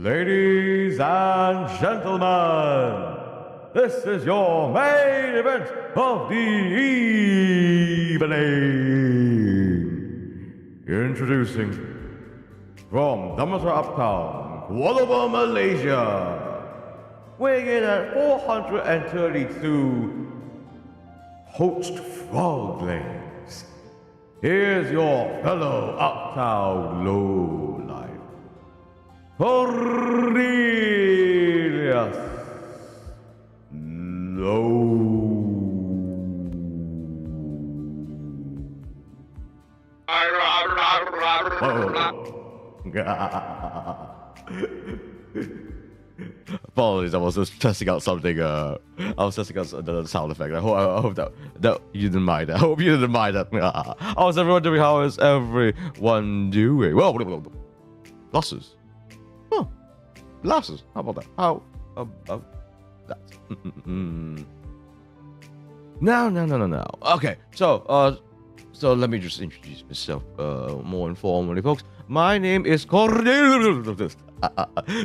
Ladies and gentlemen, this is your main event of the evening. Introducing from Damata Uptown, Kuala Lumpur, Malaysia, weighing in at 432 poached frog legs. Here's your fellow Uptown lowlife, Cornelius. Apologies, I was just testing out something. I was testing out the sound effect. I hope that you didn't mind that. I hope you didn't mind that. How's everyone doing? How is everyone doing? Well, losses. Oh, losses. How about that? How about that? No. Okay, so let me just introduce myself more informally, folks. My name is Cornelius,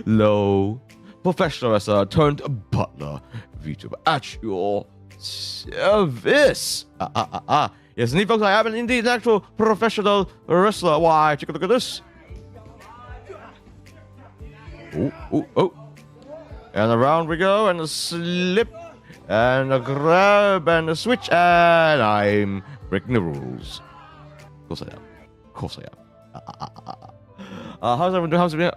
low professional wrestler turned butler VTuber at your service. Yes, indeed, folks, I am an indeed actual professional wrestler. Why? Take a look at this. Oh. And around we go, and a slip, and a grab, and a switch, and I'm breaking the rules. Of course I am. How's everyone doing?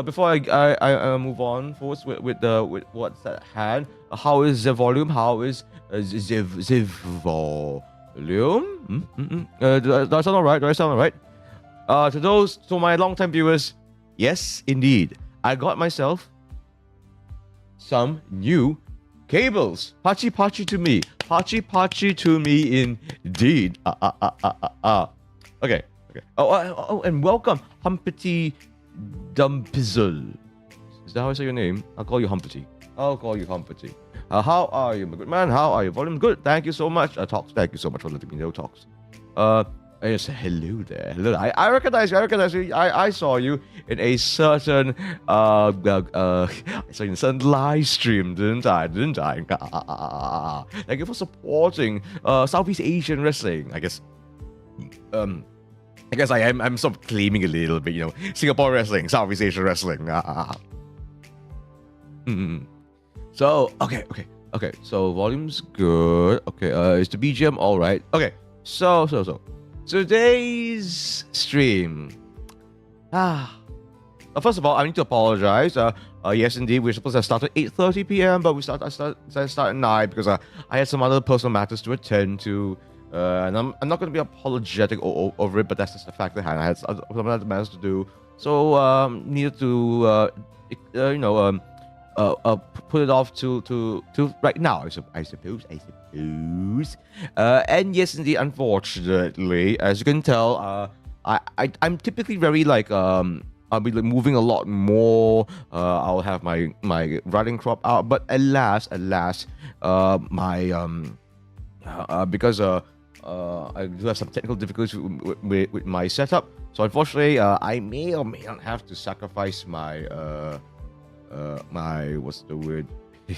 Before I move on forwards with what's at hand, how is the volume? How is the volume? Do I sound alright? To my long-time viewers, yes, indeed, I got myself some new cables. Pachi to me. Pachi to me indeed. Okay. Oh, and welcome, Humpty Dumpizzle. Is that how I say your name? I'll call you Humpty. How are you, my good man? How are you? Volume good. Thank you so much. Talks. Thank you so much for letting me know, Talks. Yes, hello there. I recognize you. I saw you in a certain live stream, didn't I? Thank you for supporting Southeast Asian wrestling. I guess I'm sort of claiming a little bit, Singapore wrestling, Southeast Asian wrestling. So okay. So volume's good. Okay, is the BGM all right? Okay. So today's stream. First of all, I need to apologize. Yes, indeed, we're supposed to have started at 8:30 p.m., but I started at 9 because I had some other personal matters to attend to. And I'm not going to be apologetic over it, but that's just the fact that I had some other matters to do. So needed to put it off to right now. I suppose. And yes, indeed, unfortunately, as you can tell, I'm typically very I'll be moving a lot more. I'll have my riding crop out, but alas, because I do have some technical difficulties with my setup, so unfortunately, I may or may not have to sacrifice my what's the word?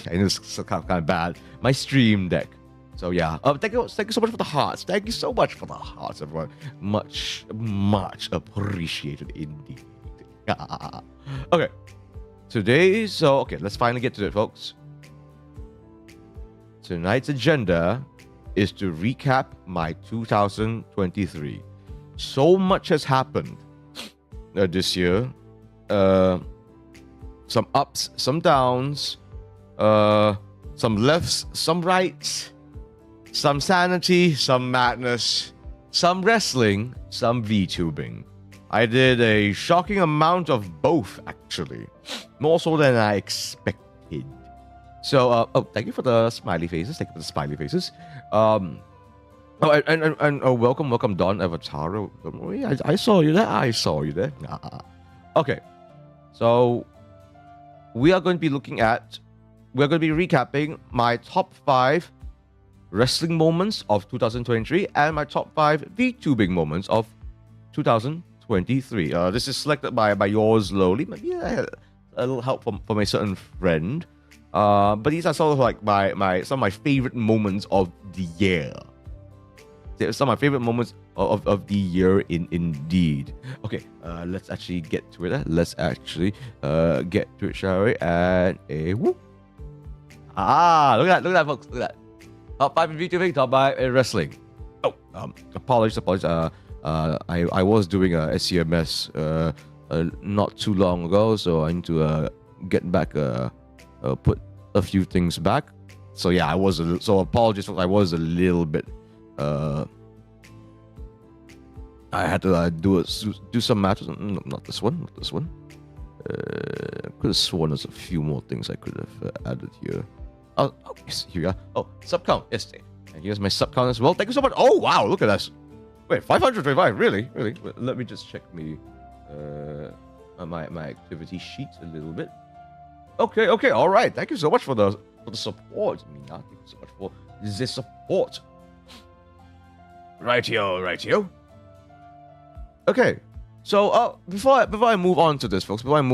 I know it's kind of bad. My stream deck. So yeah, thank you so much for the hearts. Thank you so much for the hearts, everyone. Much appreciated indeed. Okay, let's finally get to it, folks. Tonight's agenda is to recap my 2023. So much has happened this year. Some ups, some downs, some lefts, some rights, some sanity, some madness, some wrestling, some VTubing. I did a shocking amount of both, actually. More so than I expected. So, thank you for the smiley faces. And welcome, Don Avatar. I saw you there. Okay. So, we're going to be recapping my top 5 wrestling moments of 2023 and my top 5 VTubing moments of 2023. This is selected by yours slowly. Maybe a little help from a certain friend. But these are sort of like some of my favorite moments of the year. Some of my favorite moments of the year indeed. Okay, let's actually get to it. Let's actually get to it, shall we? And a whoop. Look at that, folks. Look at that. Top 5 in VTubing, top 5 in wrestling. Oh, apologies. I was doing a SCMS not too long ago, so I need to get back, put a few things back. So yeah, so apologies, folks. I was a little bit. I had to do some matches. No, not this one. Could have sworn there's a few more things I could have added here. Oh, yes, here we are. Oh, sub count. Yes, and here's my sub count as well. Thank you so much. Oh, wow, look at this. Wait, 525. Really? Wait, let me just check my activity sheet a little bit. Okay. All right. Thank you so much for the support, Mina. Thank you so much for the support. Rightio. Okay. So, before I move on to this, folks, what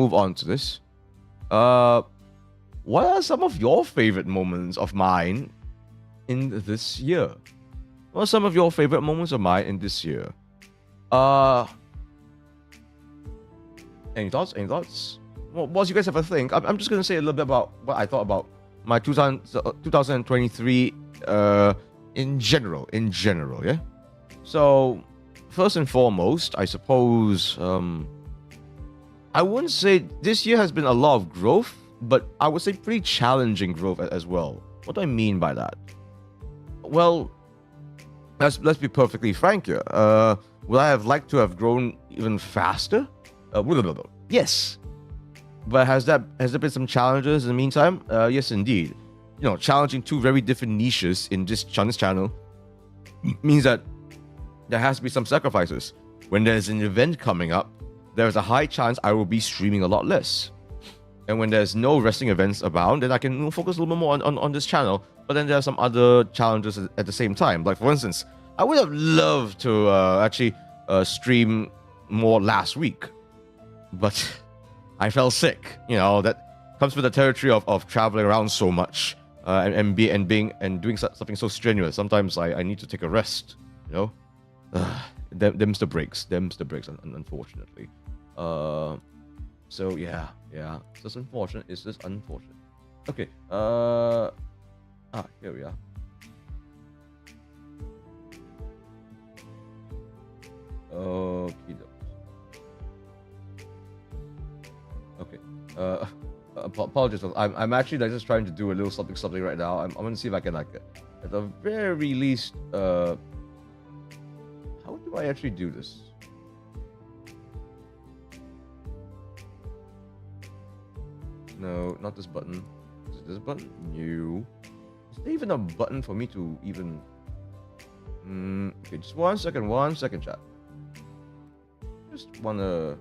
are some of your favorite moments of mine in this year? What are some of your favorite moments of mine in this year? Any thoughts? Well, whilst you guys have a think, I'm just gonna say a little bit about what I thought about my 2023 in general, yeah. So, first and foremost, I suppose I wouldn't say this year has been a lot of growth, but I would say pretty challenging growth as well. What do I mean by that? Well, let's be perfectly frank here. Would I have liked to have grown even faster? Yes. But has there been some challenges in the meantime? Yes, indeed. You know, challenging two very different niches on this channel means that there has to be some sacrifices. When there's an event coming up, there's a high chance I will be streaming a lot less. And when there's no wrestling events abound, then I can focus a little bit more on this channel. But then there are some other challenges at the same time. Like, for instance, I would have loved to actually stream more last week. But I fell sick. You know, that comes with the territory of traveling around so much and doing something so strenuous. Sometimes I need to take a rest, you know? Them's the breaks, unfortunately. So yeah, it's just unfortunate. Okay, here we are. Okay. Apologies. I'm actually just trying to do a little something right now. I'm gonna see if I can, like, at the very least, how do I actually do this? No, not this button. Is it this button? No. Is there even a button for me to even... okay, just one second, chat. Just wanna...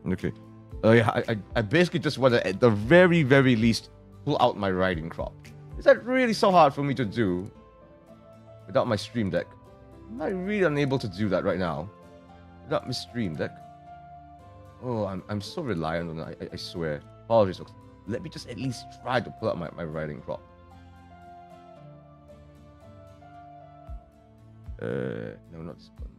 Okay. Yeah, I basically just want to, at the very, very least, pull out my riding crop. Is that really so hard for me to do without my stream deck? Am I really unable to do that right now without my stream deck? Oh, I'm so reliant on it, I swear. Apologies, folks. Let me just at least try to pull out my riding crop. No, not this button.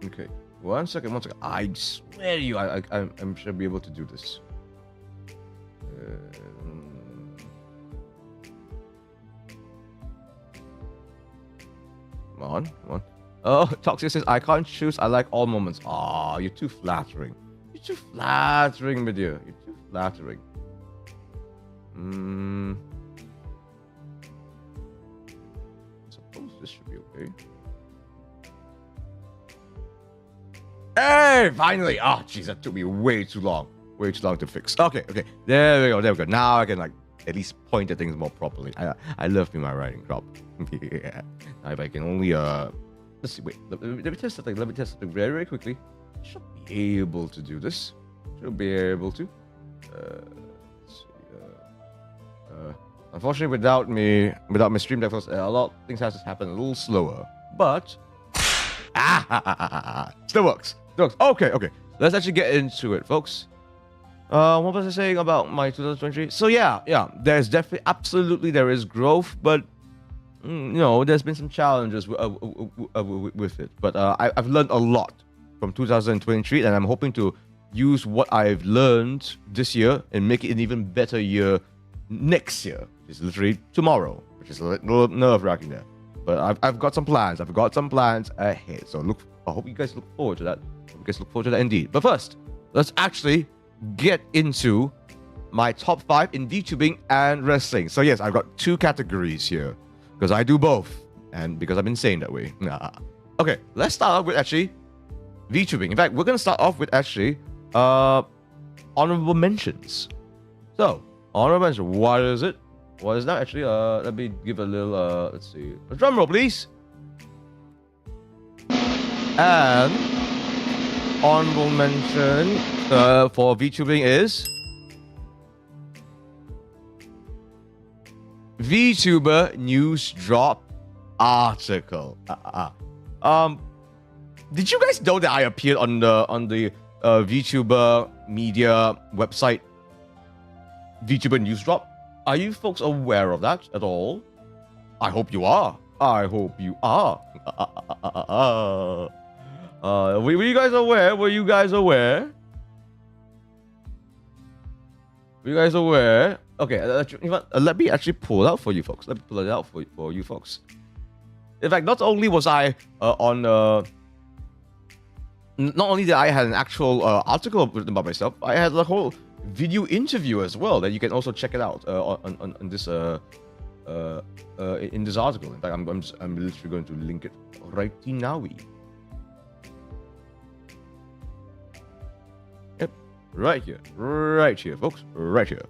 Okay, one second. I swear to you, I'm sure I'll be able to do this. Come on. Oh, Toxic says, I can't choose. I like all moments. Ah, you're too flattering. You're too flattering, my dear. You're too flattering. Suppose this should be okay. Hey, finally! Oh, jeez, that took me way too long to fix. Okay. There we go. Now I can, like, at least point at things more properly. I love me my writing crop. Yeah. Now if I can only let's see. Wait, let me test something. Let me test something very, very quickly. Should be able to do this. Should be able to. Let's see. Unfortunately, without me stream deck, a lot of things has to happen a little slower. But still works. Still works. Okay. Let's actually get into it, folks. What was I saying about my 2023? So yeah, there's definitely, absolutely, there is growth, but there's been some challenges with it. But I've learned a lot from 2023, and I'm hoping to use what I've learned this year and make it an even better year next year, which is literally tomorrow, which is a little nerve-wracking there. But I've got some plans. I've got some plans ahead. So I hope you guys look forward to that. Indeed. But first, let's actually get into my top 5 in VTubing and wrestling. So yes, I've got 2 categories here because I do both and because I'm insane that way. Okay, let's start off with actually VTubing. In fact, we're going to start off with actually honorable mentions. So, honorable mention, what is it? What is that actually? Let me give a little, let's see, a drum roll, please. And honorable mention for VTubing is VTuber news drop article. Did you guys know that I appeared on the VTuber media website VTuber news drop? Are you folks aware of that at all? I hope you are. Were you guys aware? Were you guys aware? Okay, let me actually pull it out for you folks. Let me pull it out for you folks. In fact, not only was I not only did I have an actual article written about myself, I had a whole video interview as well that you can also check it out on this in this article. In fact, I'm literally going to link it right now. Yep, right here, folks, right here.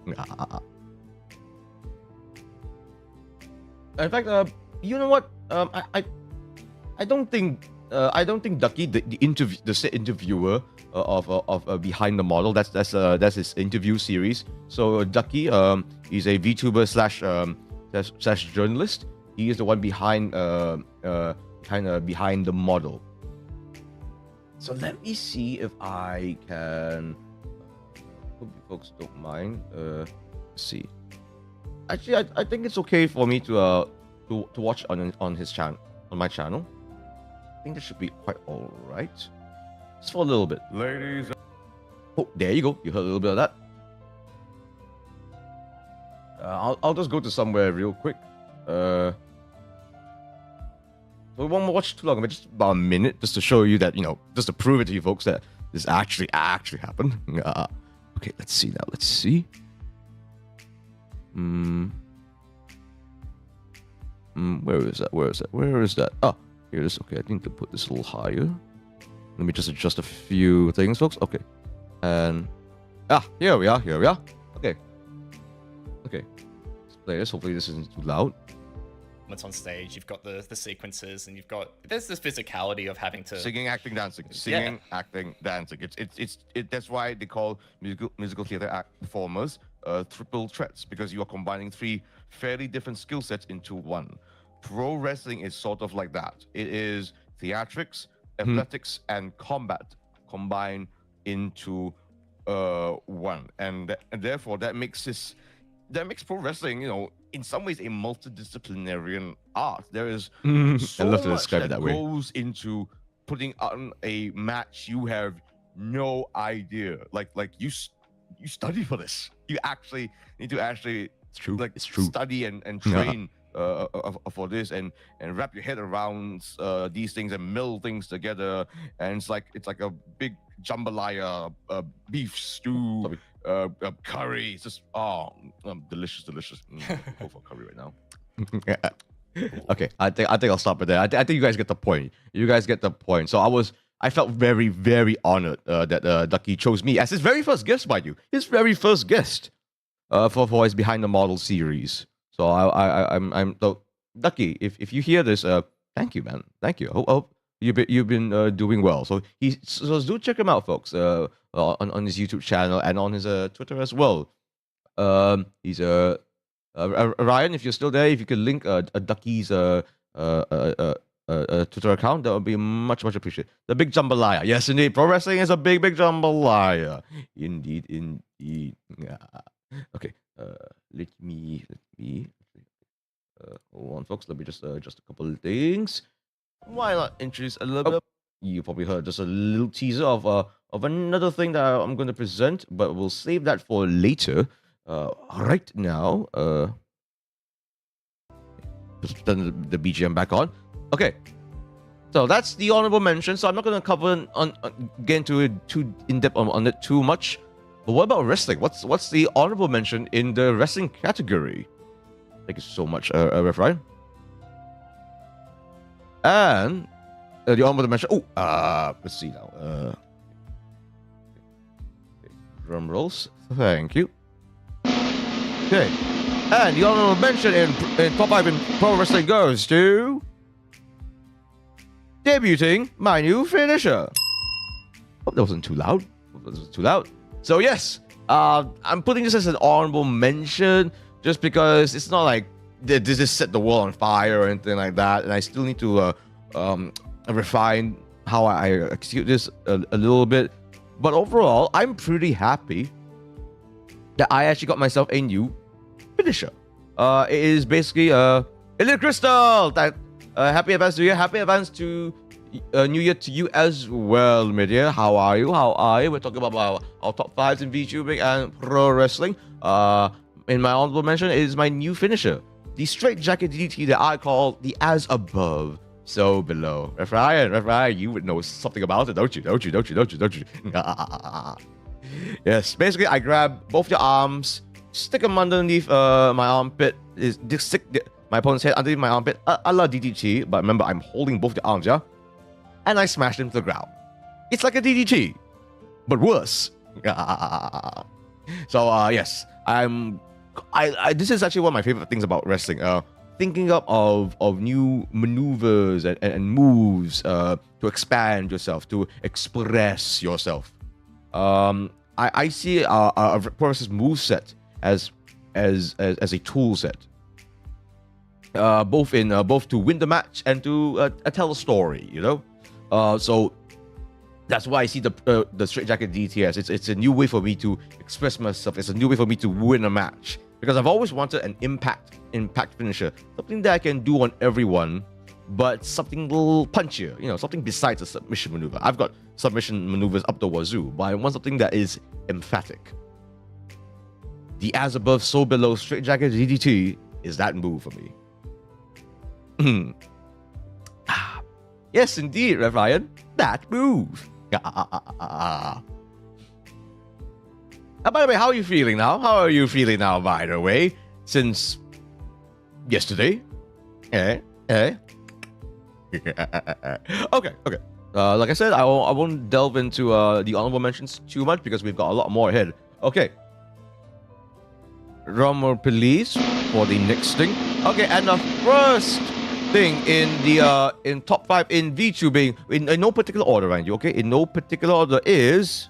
In fact, you know what? I don't think Ducky, the interviewer of Behind the Model, that's his interview series. So Ducky, he's a VTuber slash journalist. He is the one behind Behind the Model. So let me see if I can. Hope you folks don't mind. Let's see. Actually, I think it's okay for me to watch on his channel, on my channel. I think that should be quite alright. Just for a little bit. Ladies. Oh, there you go. You heard a little bit of that. I'll just go to somewhere real quick. So we won't watch too long, but just about a minute, just to show you that, just to prove it to you folks that this actually happened. Okay, let's see now. Let's see. Where is that? Oh, here it is. Okay, I need to put this a little higher. Let me just adjust a few things, folks. Okay. And here we are. Okay. Let's play this. Hopefully this isn't too loud. It's on stage, you've got the sequences, and there's this physicality of having to singing, acting, dancing. Acting, dancing. It's that's why they call musical theater performers triple threats, because you are combining 3 fairly different skill sets into one. Pro wrestling is sort of like that. It is theatrics, athletics, and combat combined into one, and therefore that makes pro wrestling, in some ways, a multidisciplinary art. There is so much that goes into putting on a match. You have no idea. Like you study for this. You actually need to it's true. Study and train for this and wrap your head around these things and mill things together. And it's like a big jambalaya, beef stew. Curry, it's just delicious. Go for curry right now. Okay, I think I'll stop it there. I think you guys get the point. So I felt very, very honored that Ducky chose me as his very first guest, mind you, for his Behind the Model series. So I'm so Ducky, if you hear this, thank you, man, thank you. you've been doing well. So do check him out, folks. On his YouTube channel and on his Twitter as well. He's Ryan. If you're still there, if you could link a Ducky's Twitter account, that would be much appreciated. The big jambalaya. Yes, indeed. Pro wrestling is a big jambalaya. Indeed. Yeah. Okay. Let me. Hold on, folks. Let me just a couple of things. Why not introduce a little bit? You probably heard just a little teaser of another thing that I'm going to present, but we'll save that for later. Right now, just turn the BGM back on. Okay, so that's the honorable mention. So I'm not going to cover get into it too in depth on it too much. But what about wrestling? What's the honorable mention in the wrestling category? Thank you so much, Ref Ryan. And the honorable mention. Let's see now. Drum rolls. Thank you. Okay, and the honorable mention in top 5 in pro wrestling goes to debuting my new finisher. Hope that wasn't too loud. So yes, I'm putting this as an honorable mention just because it's not like this just set the world on fire or anything like that, and I still need to refine how I execute this a little bit. But overall, I'm pretty happy that I actually got myself a new finisher. It is basically Elite Crystal. That happy advance to you. Happy advance to New Year to you as well, media. How are you? We're talking about our top 5s in VTubing and pro wrestling. In my honorable mention is my new finisher, the straight jacket DDT that I call the as above, so below. Ref Ryan, you would know something about it, don't you? Yes, basically I grab both your arms, stick them underneath my armpit, stick my opponent's head underneath my armpit, a la DDT, but remember I'm holding both the arms, yeah? And I smash them to the ground. It's like a DDT, but worse. So yes, this is actually one of my favorite things about wrestling. Thinking up of new maneuvers and moves to expand yourself, to express yourself. I see a pro wrestling move set as a tool set, both to win the match and to tell a story. You know. So that's why I see the straight jacket DTS. It's a new way for me to express myself. It's a new way for me to win a match, because I've always wanted an impact finisher, something that I can do on everyone, but something a little punchier. You know, something besides a submission maneuver. I've got submission maneuvers up the wazoo, but I want something that is emphatic. The as above, so below straight jacket DDT is that move for me. Yes, indeed, Rev Ryan. That move. By the way, how are you feeling now? By the way, since yesterday? Okay. Like I said, I won't delve into the honorable mentions too much because we've got a lot more ahead. Okay. Drum roll, please, for the next thing. Okay, and the first thing in the in top 5 in VTubing, in no particular order, mind you, okay? In no particular order is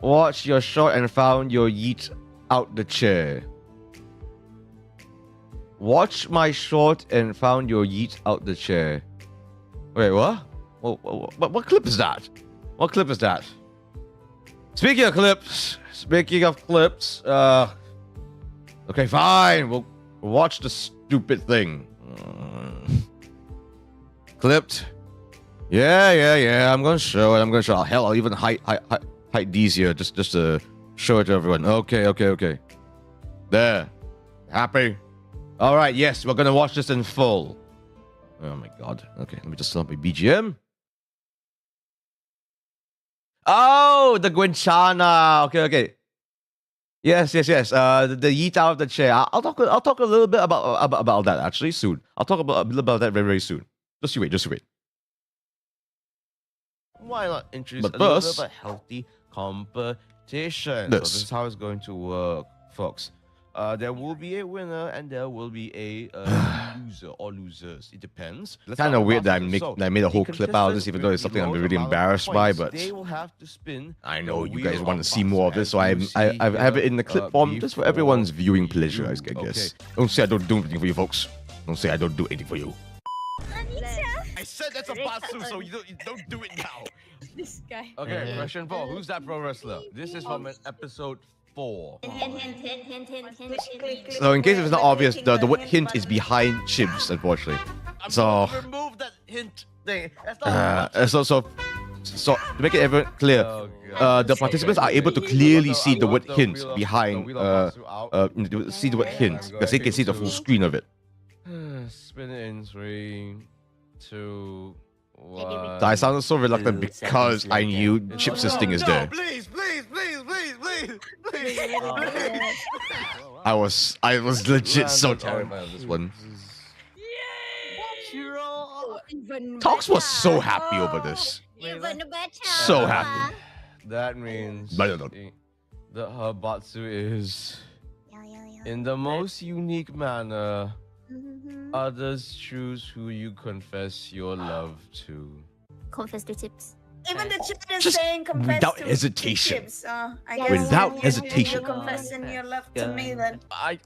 watch your shot and found your yeet out the chair. Watch my short and found your yeet out the chair. Wait, what? What clip is that? What clip is that? Speaking of clips, okay, fine. We'll watch the stupid thing. Clipped. Yeah. I'm gonna show it. Hell, I'll even hide these here just to show it to everyone. Okay. There. Happy? All right. Yes, we're gonna watch this in full. Oh my god. Okay, let me just stop my BGM. Oh, the Gwenchana. Okay. Yes. The yeet out of the chair. I'll talk a little bit about that actually soon. I'll talk a little about that very soon. Just you wait. Why not introduce a little bit of a healthy competition? So this is how it's going to work, folks. There will be a winner and there will be a loser or losers. It depends. It's kind of weird that I made a whole clip out of this, even though it's something I'm really embarrassed by. But they will have to spin. I know you guys want to see more of this, so I have it in the clip form just for everyone's viewing pleasure, I guess. Don't say I don't do anything for you, folks. Don't say I don't do anything for you. I said that's a Basu, so you don't do it now. This guy. Okay, question 4. Who's that pro wrestler? This is from episode 4. So in case it's not obvious, the word hint is behind Chibs, unfortunately. So remove that hint thing. So to make it ever clear, the participants are able to clearly see the word hint behind see the word hint because they can see the full screen of it. Spin it in 3, 2, 1. I sounded so reluctant because I knew Chips' thing is there. Please. I was legit so terrified of this one. Tox was so happy over this. So happy. That means that her Batsu is in the most unique manner. Others choose who you confess your love to. Confess to Chips. Even the chat is saying confess without to hesitation. Chips. I guess Without hesitation. You're confessing your love to me then. I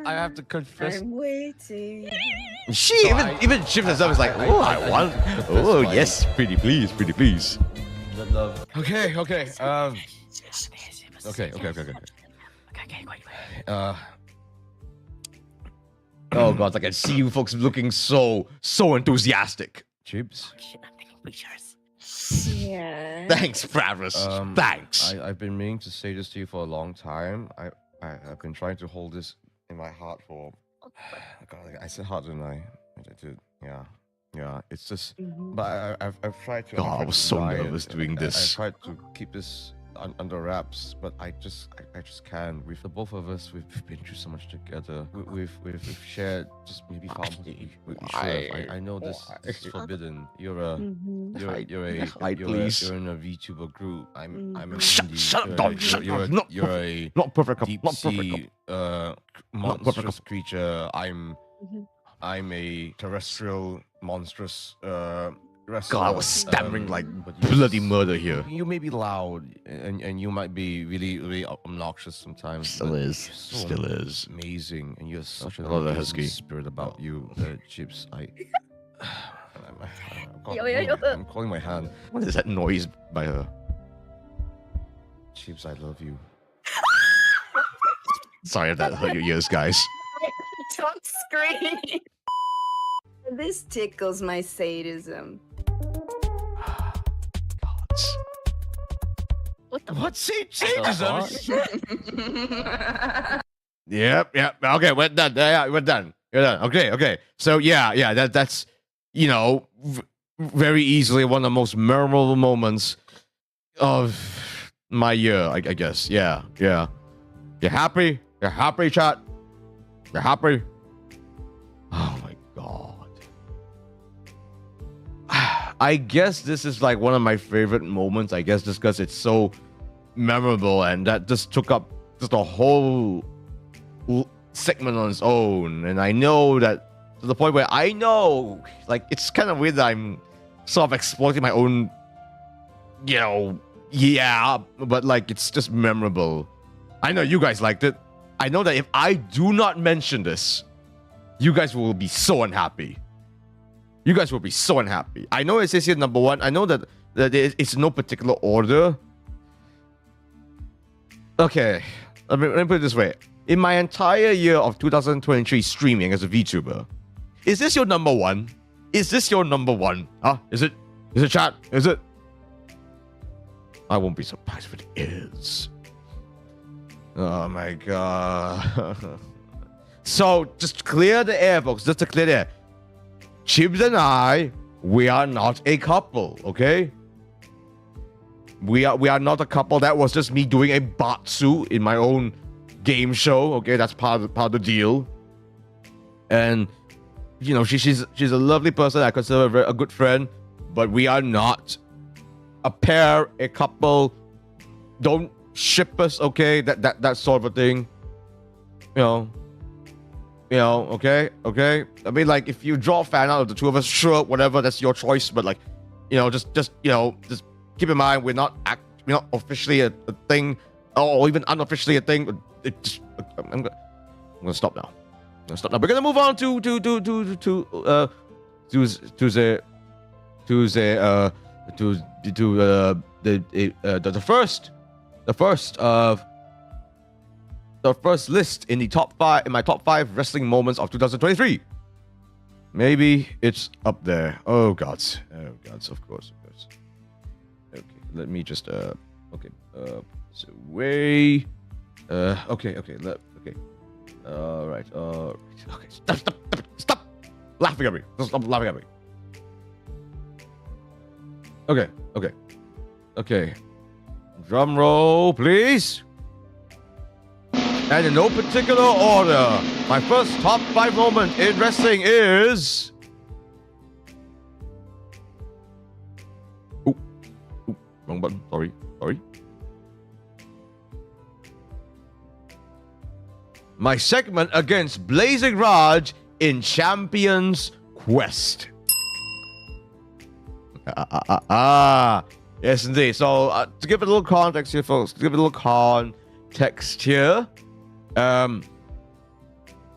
have to confess. I'm waiting. Even Chips herself is like, oh, I want. Oh yes, pretty please. Okay. Okay. Oh god, I can see you folks looking so enthusiastic. Chips. Yeah. Thanks, Travis. Thanks. I've been meaning to say this to you for a long time. I've been trying to hold this in my heart for. God, I said heart, didn't I? I did. Yeah. It's just. But I've tried to. God, I was so nervous doing this. I tried to keep this under wraps, but I just can't. With the both of us, we've been through so much together. We've shared just maybe far more than we should. I know this is forbidden. You're in a VTuber group. I'm an indie. You're a not perfect. deep Not sea monstrous creature. I'm a terrestrial monstrous wrestler. God, I was stammering like bloody murder here. You may be loud and you might be really obnoxious sometimes. Still is. Amazing, and you have such a husky spirit about you, Chips. I'm calling my hand. What is that noise by her? Chips, I love you. Sorry if that hurt your ears, guys. Don't scream. This tickles my sadism. What sadism? Yep. Okay, we're done. Yeah, we're done. You're done. Okay. So that's very easily one of the most memorable moments of my year, I guess. Yeah. You happy? You're happy, chat? You're happy? Oh my god. I guess this is like one of my favorite moments, I guess, just because it's so memorable and that just took up just a whole segment on its own. And I know that to the point where I know, like, it's kind of weird that I'm sort of exploiting my own, but like, it's just memorable. I know you guys liked it. I know that if I do not mention this, you guys will be so unhappy. You guys will be so unhappy. I know it says here number 1. I know that it's no particular order. Okay, let me put it this way. In my entire year of 2023 streaming as a VTuber, is this your number 1? Is this your number 1? Huh? Is it? Is it, chat? Is it? I won't be surprised if it is. Oh my god. So just clear the air, folks. Just to clear the air. Chibs and I, we are not a couple, okay? We are not a couple. That was just me doing a batsu in my own game show, okay? That's part of the deal. And you know, she's a lovely person. I consider her a good friend, but we are not a pair, a couple. Don't ship us, okay? That sort of a thing. You know, okay. I mean, like, if you draw a fan out of the two of us, sure, whatever, that's your choice. But like, you know, just keep in mind we're not officially a thing, or even unofficially a thing. I'm gonna stop now. We're gonna move on to the first list in my top 5 wrestling moments of 2023. Maybe it's up there. Oh gods, of course. Okay, let me just okay, all right. Okay. Stop laughing at me. Stop laughing at me. Okay. Drum roll, please. And in no particular order, my first top 5 moment in wrestling is. Ooh, wrong button. Sorry. My segment against Blazing Raj in Champions Quest. Yes, indeed. So, to give it a little context here, folks,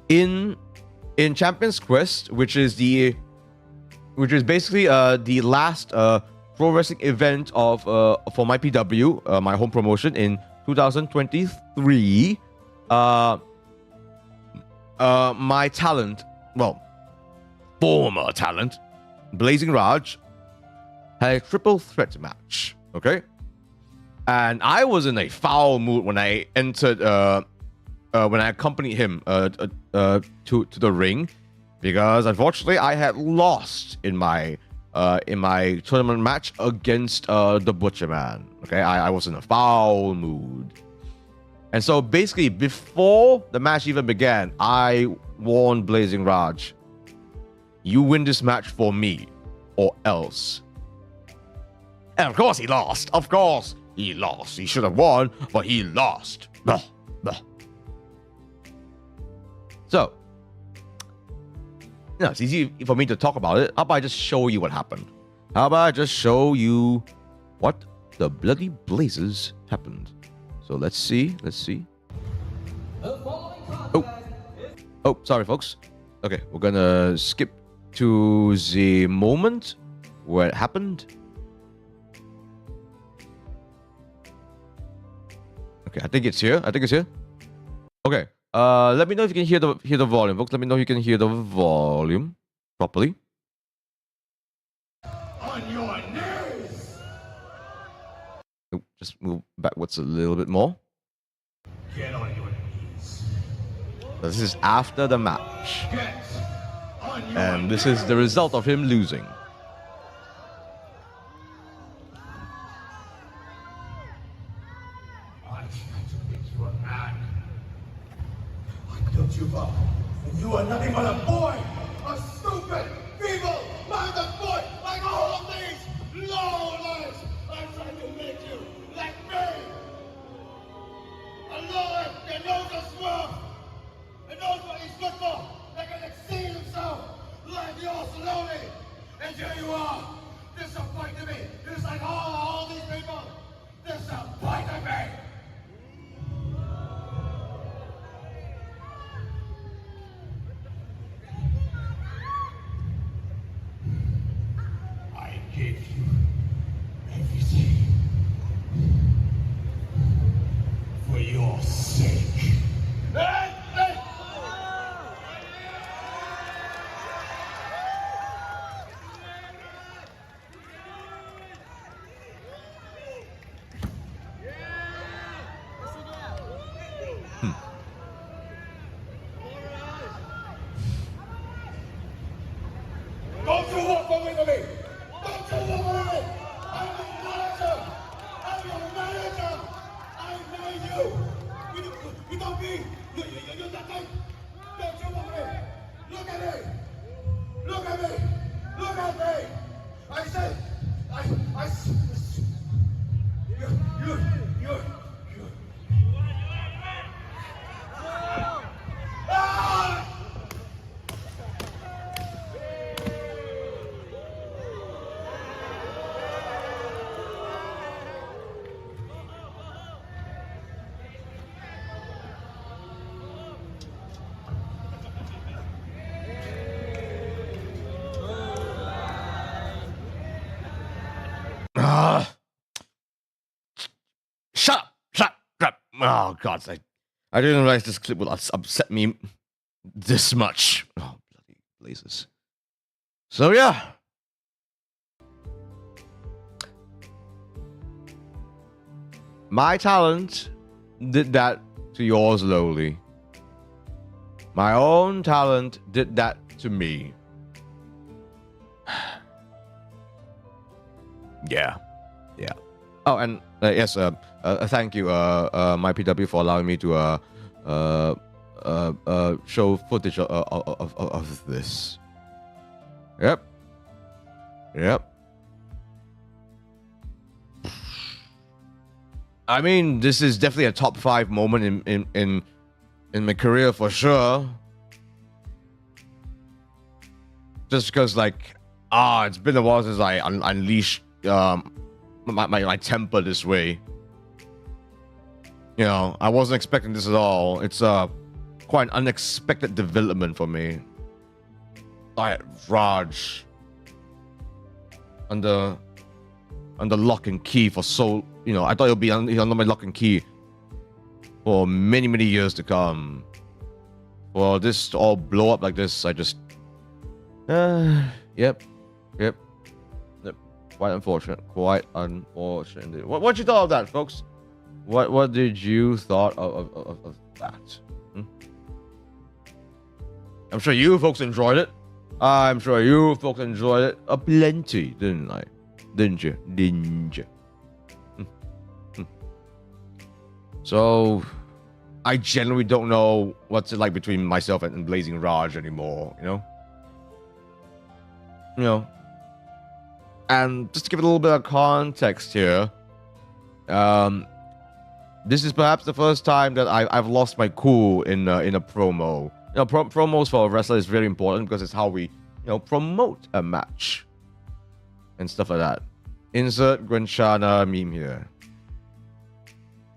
in Champions Quest, which is basically the last pro wrestling event of for my PW, my home promotion in 2023. My talent, well, former talent, Blazing Raj, had a triple threat match, okay? And I was in a foul mood when I entered, when I accompanied him to the ring, because unfortunately I had lost in my tournament match against the Butcher Man, okay? I was in a foul mood. And so basically, before the match even began, I warned Blazing Raj, you win this match for me, or else. And of course he lost. He should have won, but he lost. Blah, blah. So, it's easy for me to talk about it. How about I just show you what happened? How about I just show you what the bloody blazes happened? So let's see. Oh, sorry, folks. Okay, we're gonna skip to the moment where it happened. Okay, I think it's here. Okay, let me know if you can hear the volume, folks. Let me know if you can hear the volume properly. On your knees. Oh, just move backwards a little bit more. Get on your knees. This is after the match. And this is the result of him losing. I tried to make you a man. I built you up, and you are nothing but a boy! A stupid, feeble-minded boy like all of these lowlifes! I tried to make you like me! A lowlife that knows his worth, and knows what he's good for, that can exceed himself like you're slowly! And here you are, disappointing me, just like all these people, disappointing me! I gave you everything for your sake. Oh God, I didn't realize this clip would upset me this much. Oh bloody blazes. So yeah. My talent did that to yours lowly. My own talent did that to me. Yeah. Oh, and yes, thank you, my PW, for allowing me to show footage of this. Yep. I mean, this is definitely a top 5 moment in my career for sure. Just because, like, it's been a while since I unleashed my temper this way. You know, I wasn't expecting this at all. It's quite an unexpected development for me. Raj under lock and key for so, you know, I thought it would be under my lock and key for many years to come. For this to all blow up like this, I just yep. Quite unfortunate. What you thought of that, folks? What did you thought of that? I'm sure you folks enjoyed it. I'm sure you folks enjoyed it plenty, didn't I? Didn't you? So, I generally don't know what's it like between myself and Blazing Raj anymore, you know? And just to give it a little bit of context here, this is perhaps the first time that I've lost my cool in a promo. You know, promos for a wrestler is very important because it's how we, promote a match and stuff like that. Insert Gwenshana meme here.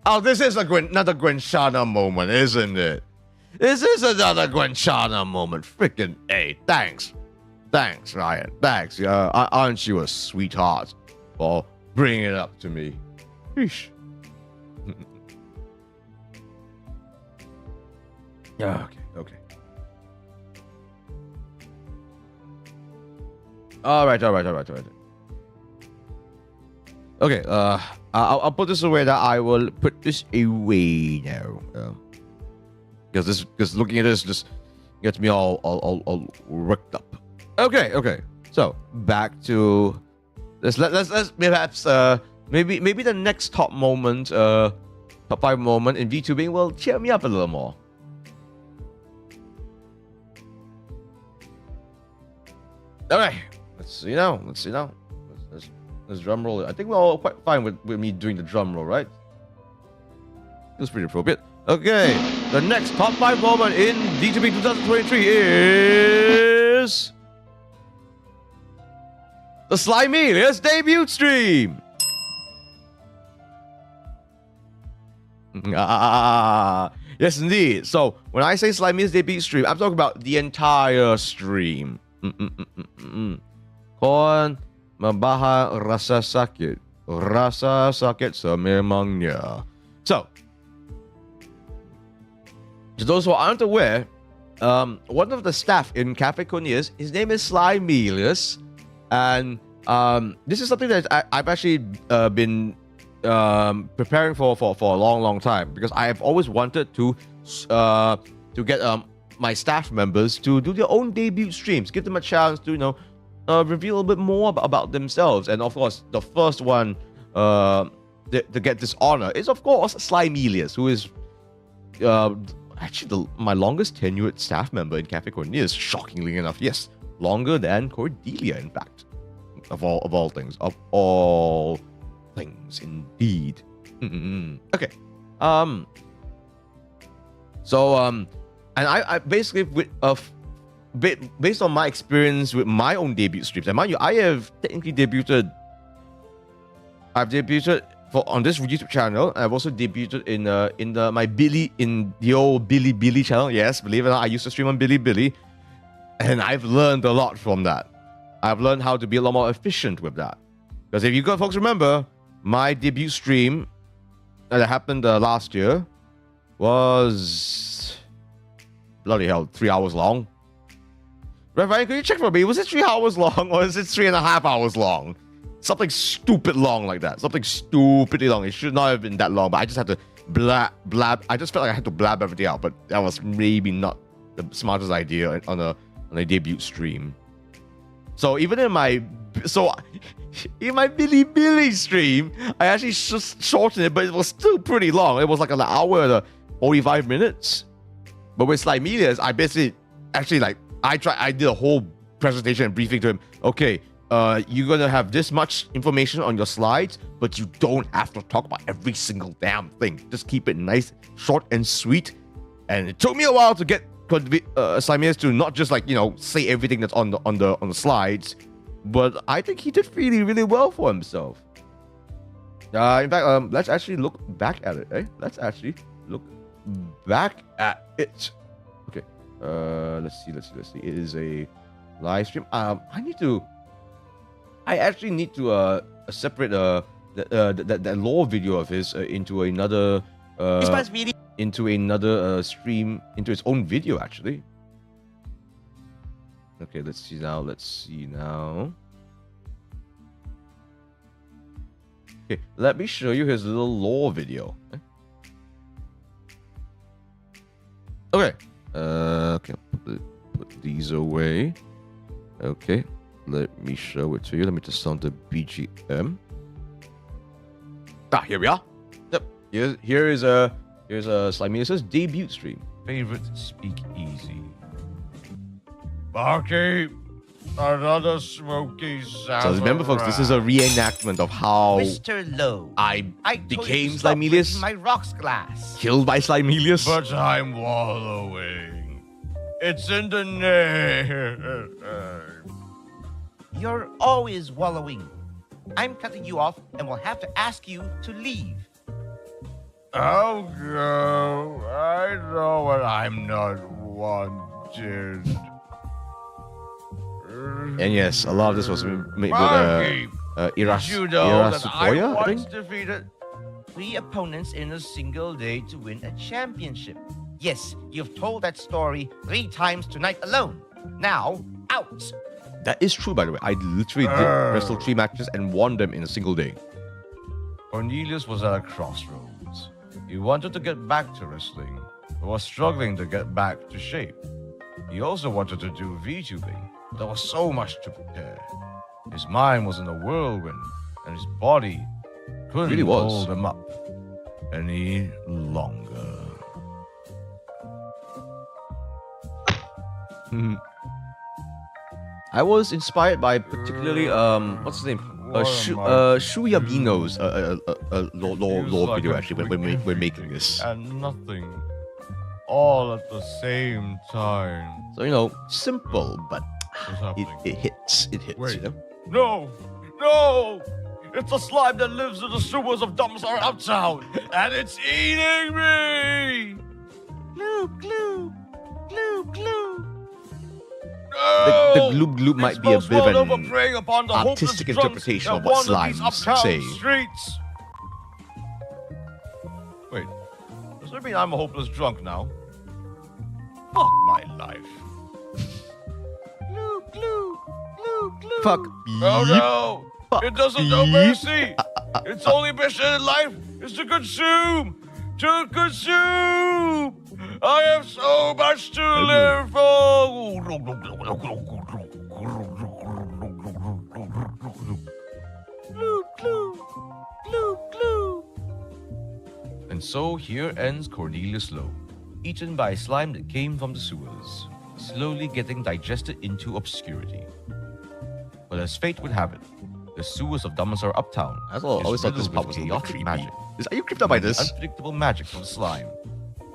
Oh, this is another Gwenshana moment, isn't it? This is another Gwenshana moment. Freaking A. Thanks, Ryan. Thanks. Aren't you a sweetheart for bringing it up to me? Sheesh. Yeah. Okay. All right. Okay. I'll put this away. That I will put this away now. Because looking at this just gets me all worked up. Okay. So back to let's perhaps maybe the next top moment, top 5 moment in VTubing will cheer me up a little more. Okay, let's see now. Let's drum roll it. I think we're all quite fine with me doing the drum roll, right? Feels pretty appropriate. Okay, the next top 5 moment in VTubing 2023 is the Cornelius debut stream. Yes, indeed. So when I say Cornelius debut stream, I'm talking about the entire stream. Kon mabaha rasa sakit sememangnya. So, to those who aren't aware, one of the staff in Cafe Cornelius, his name is Cornelius, and this is something that I've actually been preparing for a long time, because I have always wanted to get my staff members to do their own debut streams, give them a chance to reveal a little bit more about themselves. And of course, the first one to get this honor is of course Cornelius, who is actually my longest tenured staff member in Cafe Cornelius, shockingly enough. Yes, longer than Cordelia, in fact. Of all things indeed. Okay. And I basically, based on my experience with my own debut streams, and mind you, I have technically debuted. I've debuted on this YouTube channel. I've also debuted in the old Billy channel. Yes, believe it or not, I used to stream on Billy, and I've learned a lot from that. I've learned how to be a lot more efficient with that. Because if you folks remember, my debut stream that happened last year, was bloody hell 3 hours long. Ryan, could you check for me? Was it 3 hours long or is it 3.5 hours long? Something stupid long like that. Something stupidly long. It should not have been that long, but I just had to blab. I just felt like I had to blab everything out, but that was maybe not the smartest idea on a debut stream. So even in my Billy stream, I actually just shortened it, but it was still pretty long. It was like an hour and 45 minutes. But with Cornelius, I basically I did a whole presentation and briefing to him. Okay, you're gonna have this much information on your slides, but you don't have to talk about every single damn thing. Just keep it nice, short, and sweet. And it took me a while to get Cornelius to not just say everything that's on the slides, but I think he did really, really well for himself. In fact, let's actually look back at it. Let's actually look back at it. Okay. Let's see. It is a live stream. I actually need to separate that lore video of his into another stream, into its own video actually. Okay, let's see now. Okay, let me show you his little lore video. Okay. Okay, put these away. Okay, let me show it to you. Let me just sound the BGM. Here we are. Yep. Here's Cornelius's debut stream. Favorite speakeasy. Barkeep, another smoky sound. So remember, folks, this is a reenactment of how Mr. Lowe, I told you became to stop Cornelius, breaking my rocks glass. killed by Cornelius. But I'm wallowing. It's in the name. You're always wallowing. I'm cutting you off and will have to ask you to leave. I'll go. I know when I'm not wanted. And yes, a lot of this was made Barkeep, with you know that I Irasupoya, I once think. defeated. 3 opponents in a single day to win a championship. Yes, you've told that story 3 times tonight alone. Now, out! That is true, by the way. I literally did wrestle 3 matches and won them in a single day. Cornelius was at a crossroads. He wanted to get back to wrestling, but was struggling to get back to shape. He also wanted to do VTubing, but there was so much to prepare. His mind was in a whirlwind, and his body couldn't Really was. hold him up any longer. I was inspired by particularly what's his name? Shuyabino's law Feels video like actually I'm when doing we're making everything this. and nothing, all at the same time. So simple, but What's happening? it hits. It hits. Wait. No! It's a slime that lives in the sewers of Dumbsar Uptown, and it's eating me! Glue, glue, glue, glue. No! The gloob gloob might be a bit of an preying upon the artistic hopeless drunks interpretation of that what wander these slimes uptown say. Streets. Wait, does that mean I'm a hopeless drunk now? Fuck my life. Glue, glue, glue, glue. Fuck. Oh no! Fuck It doesn't know beep. mercy! Its only mission in life is to consume! To consume! I have so much to live for! Glue, glue, glue, glue. And so here ends Cornelius Lowe, eaten by slime that came from the sewers, slowly getting digested into obscurity. But as fate would have it, the sewers of Damasar Uptown I always thought this riddled part with was a little chaotic creepy. magic. Are you creeped out by The this? unpredictable magic from the slime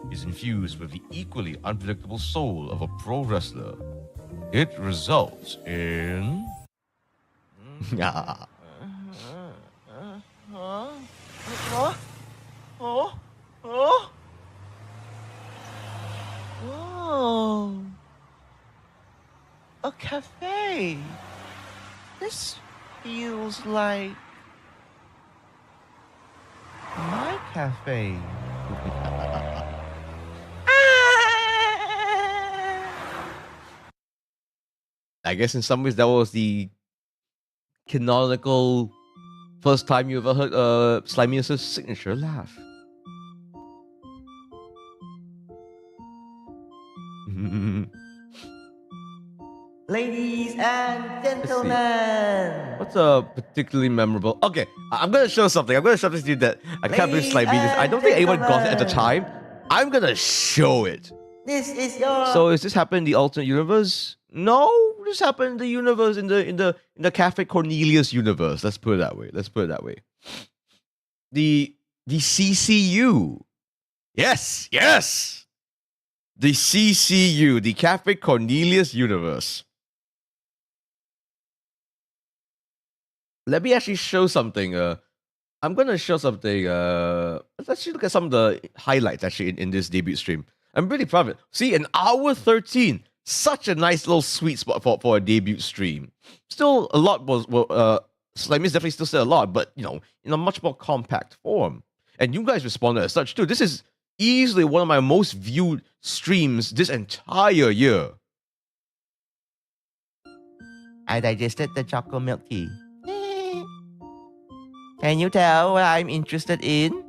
is infused with the equally unpredictable soul of a pro wrestler. It results in... Yeah. Oh, a cafe. This feels like my cafe. I guess in some ways that was the canonical first time you ever heard Slimius' signature laugh. Ladies and gentlemen. What's particularly memorable? Okay, I'm gonna show something. I'm gonna show this to you that I can't believe Ladies Slimius. I don't think anyone got it at the and time. I'm gonna show it. This is your. So is this happened in the alternate universe? No, this happened in the universe in the Catholic Cornelius universe. Let's put it that way. The CCU. Yes. The CCU, the Catholic Cornelius universe. Let me actually show something. I'm gonna show something. Let's actually look at some of the highlights actually in this debut stream. I'm really proud of it. See, an hour 13. Such a nice little sweet spot for a debut stream. Still a lot Slimy is definitely still said a lot, but in a much more compact form. And you guys responded as such too. This is easily one of my most viewed streams this entire year. I digested the chocolate milk tea. Can you tell what I'm interested in?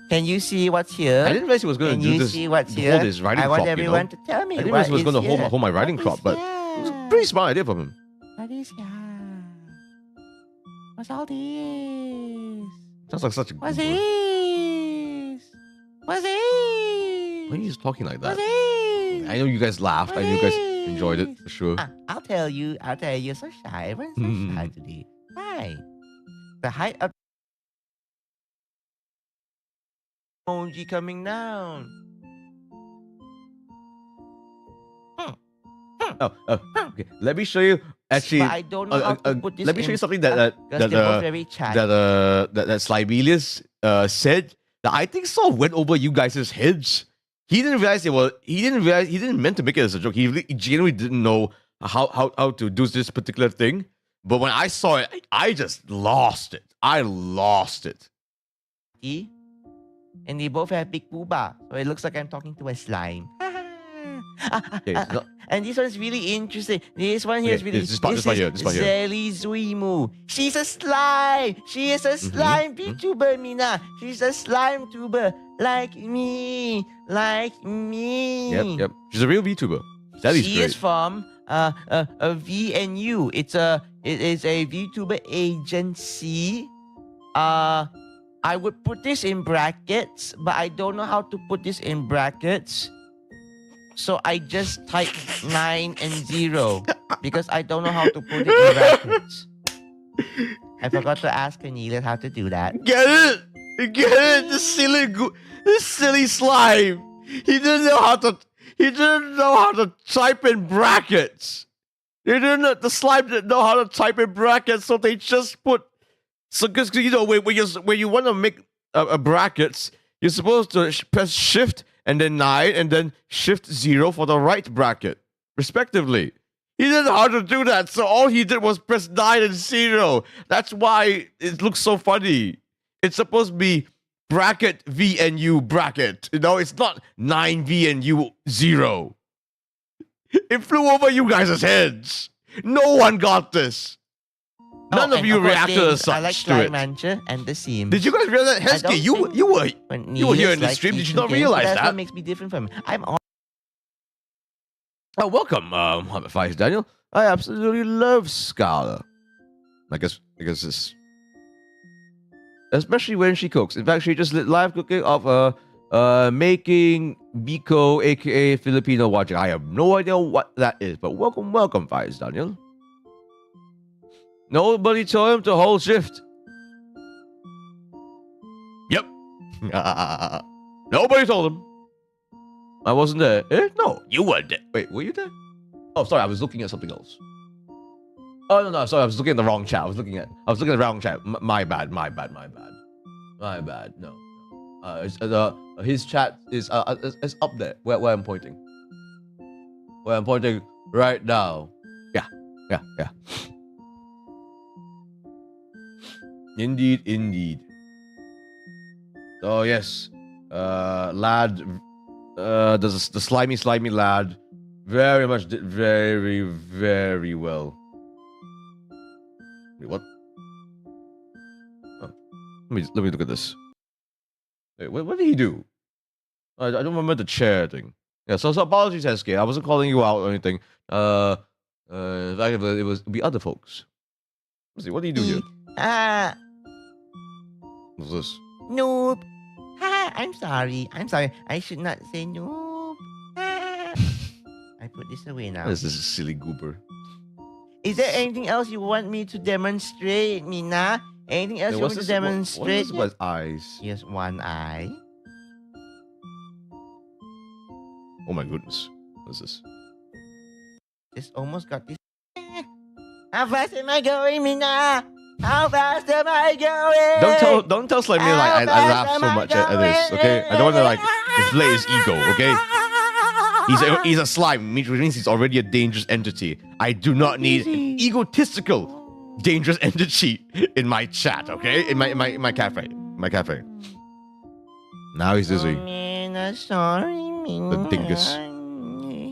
Can you see what's here? I didn't realize he was going to do this. See what's hold here? his riding I want crop, everyone to tell me. I didn't realize he was going to here. hold my riding crop, but it was a pretty smart idea from him. What is that? What's all this? Sounds like such a What's good boy. this? What's this? Why are you just talking like that? What's this? I know you guys laughed. I know you guys enjoyed it for sure. I'll tell you. You're so shy. Everyone's so shy today. Why? The height of emoji coming down. Okay. Let me show you. Actually, But I don't know how to put this let me show you in- something that because they're both very chatty. that Slybelius said that I think sort of went over you guys' heads. He didn't realize he didn't meant to make it as a joke. He genuinely didn't know how to do this particular thing. But when I saw it, I just lost it. I lost it. And they both have big booba, so it looks like I'm talking to a slime. Okay, so- And this one's really interesting. This one here is Okay, really. this part here. Zelly Zuimu. She's a slime. She is a slime VTuber, Mina. She's a slime tuber like me, Yep. She's a real VTuber. That is she great. is from a VNU. It is a VTuber agency. I would put this in brackets, but I don't know how to put this in brackets. So I just type 9 and 0 because I don't know how to put it in brackets. I forgot to ask Cornelius how to do that. Get it? This silly slime. He didn't know how to type in brackets. The slime didn't know how to type in brackets, so they just put. So because when you want to make a brackets, you're supposed to press Shift and then 9 and then Shift 0 for the right bracket, respectively. He didn't know how to do that, so all he did was press 9 and 0. That's why it looks so funny. It's supposed to be bracket VNU bracket. It's not 9 VNU 0. It flew over you guys' heads. No one got this. None of you reacted as such I like to Slime it. Rancher and the seam. Did you guys realize that? I don't Hesky, you think were here in the stream. Did you not realize That's that? what makes me different from him. I'm on. Oh, welcome, Muhammad Faiz Daniel. I absolutely love Scala. I guess it's especially when she cooks. In fact, she just lit live cooking of making Biko, aka Filipino watching. I have no idea what that is, but welcome, Faiz Daniel. Nobody told him to hold shift. Yep. Nobody told him. I wasn't there. Eh? No, you weren't there. Wait, were you there? Oh, sorry, I was looking at something else. Oh no, sorry, I was looking at the wrong chat. I was looking at the wrong chat. My bad. No. His chat is up there where I'm pointing. Where I'm pointing right now. Yeah. Indeed. Oh yes, lad. The slimy lad Very much did very, very well. Wait, what? Oh, let me look at this. Wait, what did he do? I don't remember the chair thing. Yeah, so apologies, SK. I wasn't calling you out or anything. In fact, it was be other folks. Let's see, what do you do here? What's this? Noob. I'm sorry. I should not say noob. I put this away now. This is a silly goober. Is there anything else you want me to demonstrate, Mina? Anything else you want me to demonstrate? What's his eyes? Here's one eye. Oh my goodness. What's this? It's almost got this. How fast am I going, Mina? How fast am I going? Don't tell Slimy like I laugh so much at this, okay? I don't want to like inflate his ego, okay? He's a slime, which means he's already a dangerous entity. I do not need an egotistical, dangerous entity in my chat, okay? In my cafe, Now he's dizzy. Mina, sorry, Mina. The dingus.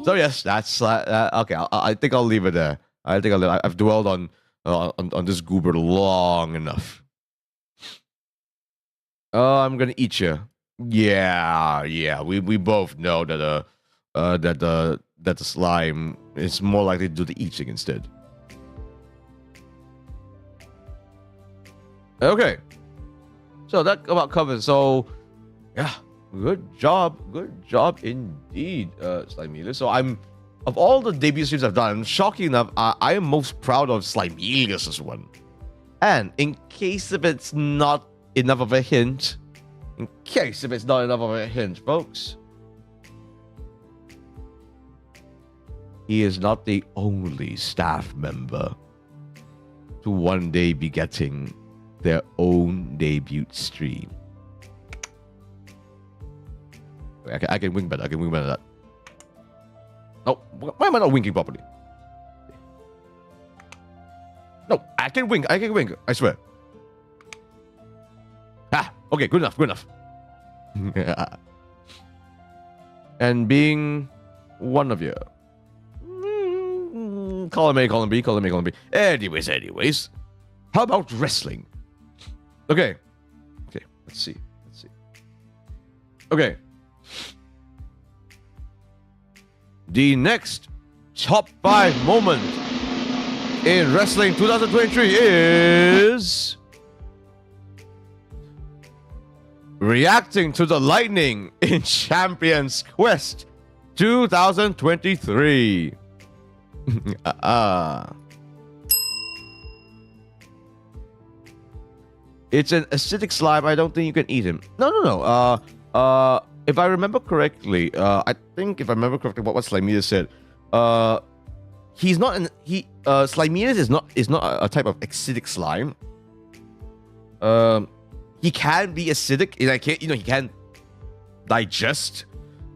So yes, that's okay. I think I'll leave it there. I've dwelled on this goober long enough. Oh, I'm gonna eat you. Yeah. We both know that that the slime is more likely to do the eating instead. Okay. So that about covers. So yeah, good job indeed, Slimelius. So of all the debut streams I've done, shocking enough, I am most proud of Slimelius's one. And in case if it's not enough of a hint, folks, he is not the only staff member to one day be getting their own debut stream. I can wing better. That. No, why am I not winking properly? No, I can wing. I swear. Okay, good enough. And being one of you. Column A, column B. Anyways. How about wrestling? Okay, let's see. Okay. The next top 5 moment in wrestling 2023 is reacting to the lightning in Champions Quest 2023. It's an acidic slime. I don't think you can eat him. No. If I remember correctly, what Slimelius said, he's not Slimelius is not a type of acidic slime. He can be acidic. He can digest,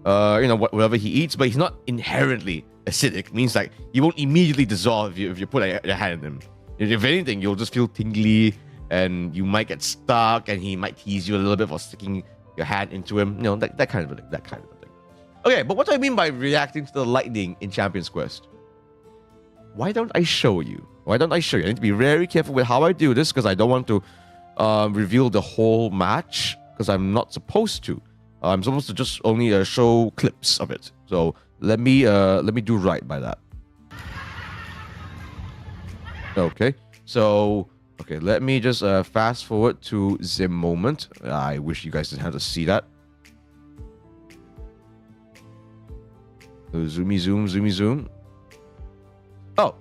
whatever he eats, but he's not inherently acidic. Means like he won't immediately dissolve if you put your hand in him. If anything, you'll just feel tingly, and you might get stuck, and he might tease you a little bit for sticking your hand into him, that kind of a thing. Okay, but what do I mean by reacting to the lightning in Champions Quest? Why don't I show you? I need to be very careful with how I do this because I don't want to reveal the whole match because I'm not supposed to. I'm supposed to just only show clips of it. So let me do right by that. Okay, so. Okay, let me just fast forward to the moment. I wish you guys didn't have to see that. Zoomy zoom. Oh,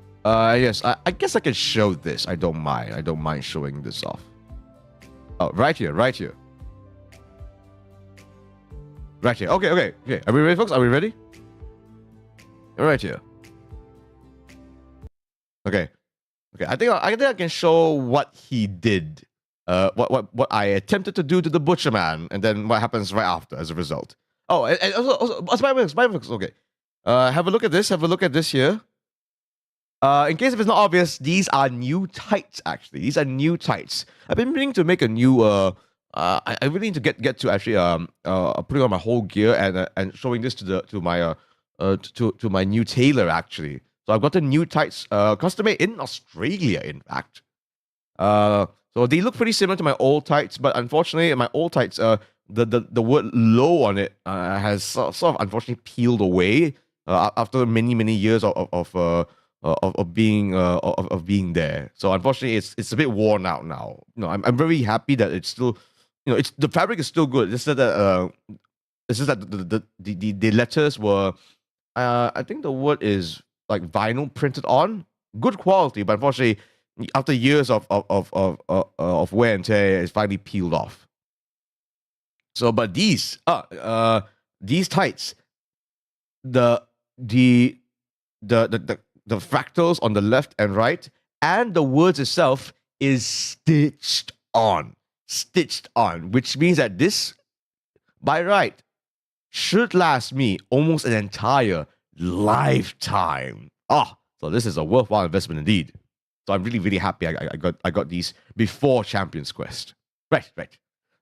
yes. I guess I can show this. I don't mind showing this off. Oh, right here. Okay. Are we ready, folks? Are we ready? Right here. Okay. I think I can show what he did, what I attempted to do to the butcher man, and then what happens right after as a result. Oh, and also Spybox. Okay, have a look at this. Here. In case if it's not obvious, these are new tights. Actually, these are new tights. I've been meaning to make a new. I really need to get to actually putting on my whole gear and showing this to my to my new tailor actually. So I've gotten new tights, custom made in Australia, in fact. So they look pretty similar to my old tights, but unfortunately, my old tights, the word "low" on it has sort of unfortunately peeled away after many years of being there. So unfortunately, it's a bit worn out now. I'm very happy that it's still, it's the fabric is still good. It's just that the letters were, I think the word is like vinyl printed on, good quality, but unfortunately, after years of wear and tear, it's finally peeled off. So, but these tights, the fractals on the left and right, and the words itself is stitched on, which means that this, by right, should last me almost an entire lifetime. So this is a worthwhile investment indeed. So I'm really happy I got these before Champions Quest. Right.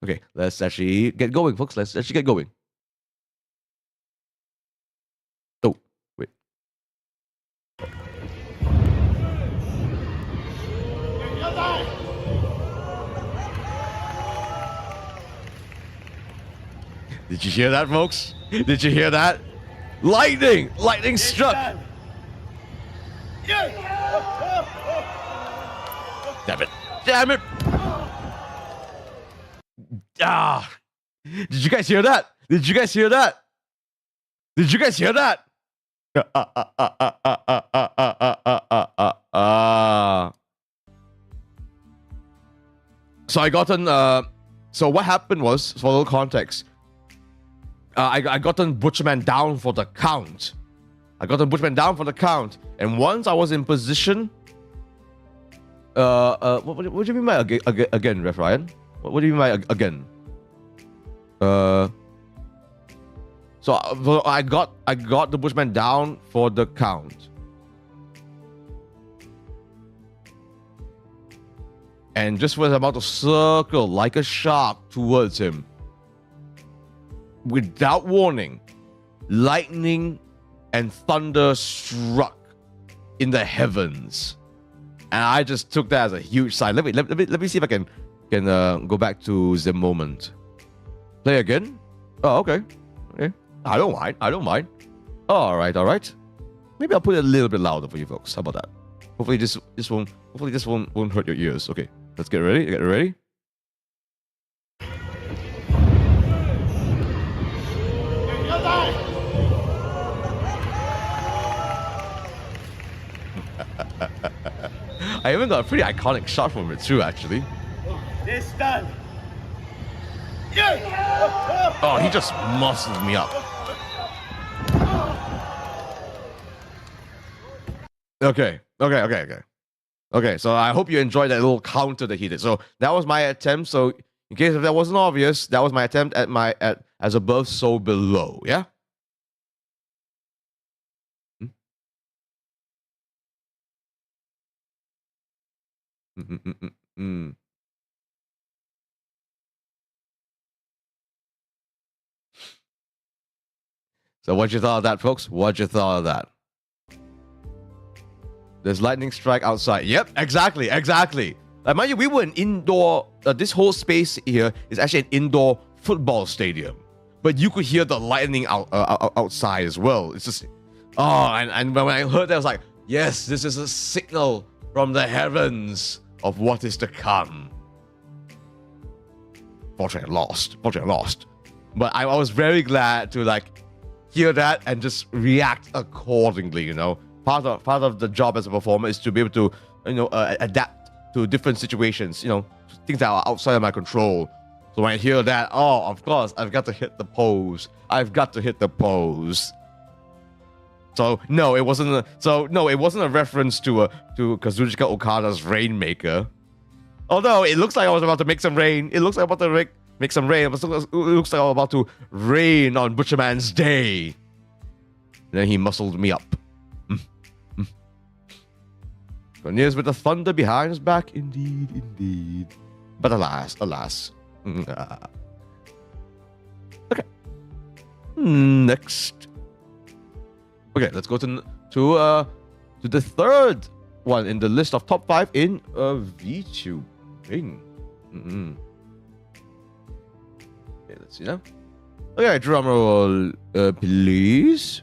Okay, let's actually get going, folks. Let's actually get going. Oh, wait. Did you hear that, folks? Did you hear that? Lightning struck. Damn it. Did you guys hear that? So I gotten, so what happened was, for a little context, I gotten Butcherman down for the count. And once I was in position, what do you mean by again, Ref Ryan? What do you mean by again? So I got the Bushman down for the count. And just was about to circle like a shark towards him, without warning, lightning and thunder struck in the heavens. And I just took that as a huge sign. Let me see if I can go back to the moment. Play again? Oh, okay. I don't mind. All right. Maybe I'll put it a little bit louder for you folks. How about that? Hopefully this won't hurt your ears. Okay, let's get ready. Get ready. I even got a pretty iconic shot from it too, actually. This done. Oh, he just muscled me up. Okay. So I hope you enjoyed that little counter that he did. So that was my attempt. So in case if that wasn't obvious, that was my attempt at as above, so below. Yeah. So what you thought of that, folks? What you thought of that? There's lightning strike outside. Yep, exactly. Mind you, we were an indoor. This whole space here is actually an indoor football stadium, but you could hear the lightning outside as well. It's just, and when I heard that, I was like, yes, this is a signal from the heavens of what is to come. Fortunately, I lost. But I was very glad to hear that and just react accordingly. Part of the job as a performer is to be able to adapt to different situations. Things that are outside of my control. So when I hear that, of course, I've got to hit the pose. So no, it wasn't a reference to Kazuchika Okada's Rainmaker. Although it looks like I was about to make some rain. It looks like I'm about to make some rain. It looks like I'm about to rain on Butcherman's day. And then he muscled me up. Cornelius with the thunder behind his back. Indeed. But alas. Okay. Next. Okay, let's go to the third one in the list of top 5 in VTubing. Okay, let's see now. Okay, drum roll, please.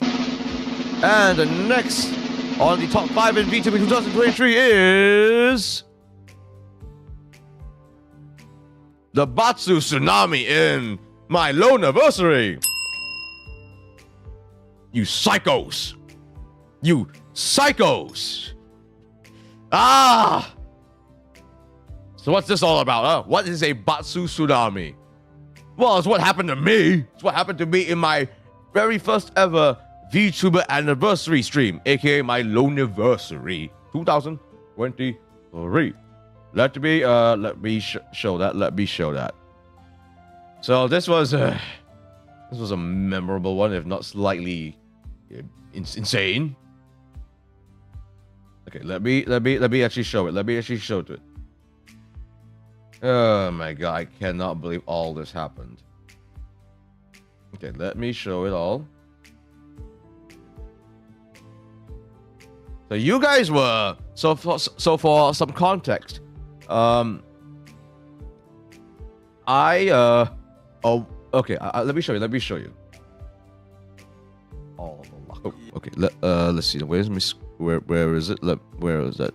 And the next on the top 5 in VTubing 2023 is the Batsu Tsunami in my loan anniversary. You psychos. You psychos. Ah! So what's this all about, huh? What is a Batsu Tsunami? Well, it's what happened to me. It's what happened to me in my very first ever VTuber anniversary stream, aka my loan anniversary 2023. Let me show that. Let me show that. So this was a memorable one, if not slightly insane. Okay, let me actually show it. Let me actually show it. Oh my god, I cannot believe all this happened. Okay, let me show it all. So you guys were so for some context, let me show you. Let me show you. Oh, okay. Let's see. Where is it? Where is that?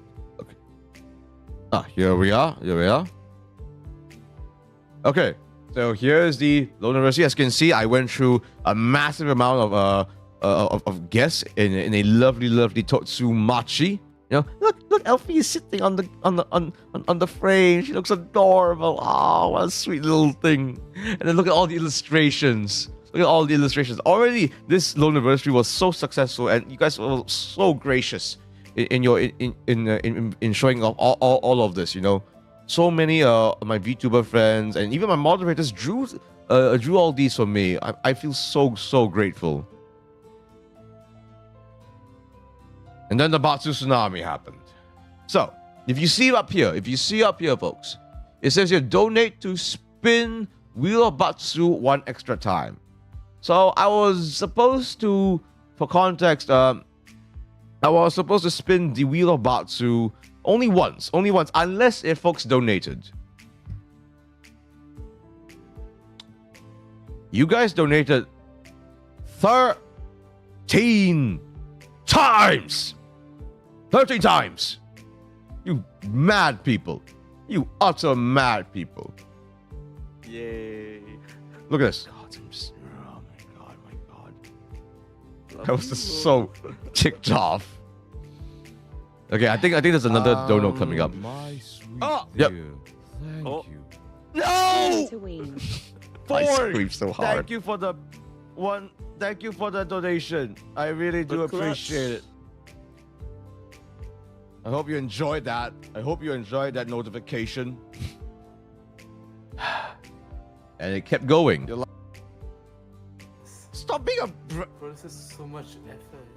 Okay. Here we are. Okay. So here's the loan anniversary. As you can see, I went through a massive amount of guests in a lovely Totsumachi. You know, look, Elfie is sitting on the frame. She looks adorable. Oh, what a sweet little thing. And then look at all the illustrations. Look at all the illustrations. Already, this loan anniversary was so successful, and you guys were so gracious in showing off all of this. You know, so many my VTuber friends and even my moderators drew all these for me. I feel so grateful. And then the Batsu Tsunami happened. So, if you see up here, folks, it says here, donate to spin Wheel of Batsu one extra time. So, I was supposed to, for context, I was supposed to spin the Wheel of Batsu only once, unless if folks donated. You guys donated 13 times! 13 times! You mad people. You utter mad people. Yay. Look at this. Oh my god. I was just so ticked off. Okay, I think there's another dono coming up. My sweet Yep. dear, thank you. No! I Ford, screamed so hard. Thank you for the donation. I really do appreciate it. I hope you enjoyed that. I hope you enjoyed that notification. And it kept going. Stop being a Bro, this is so much effort.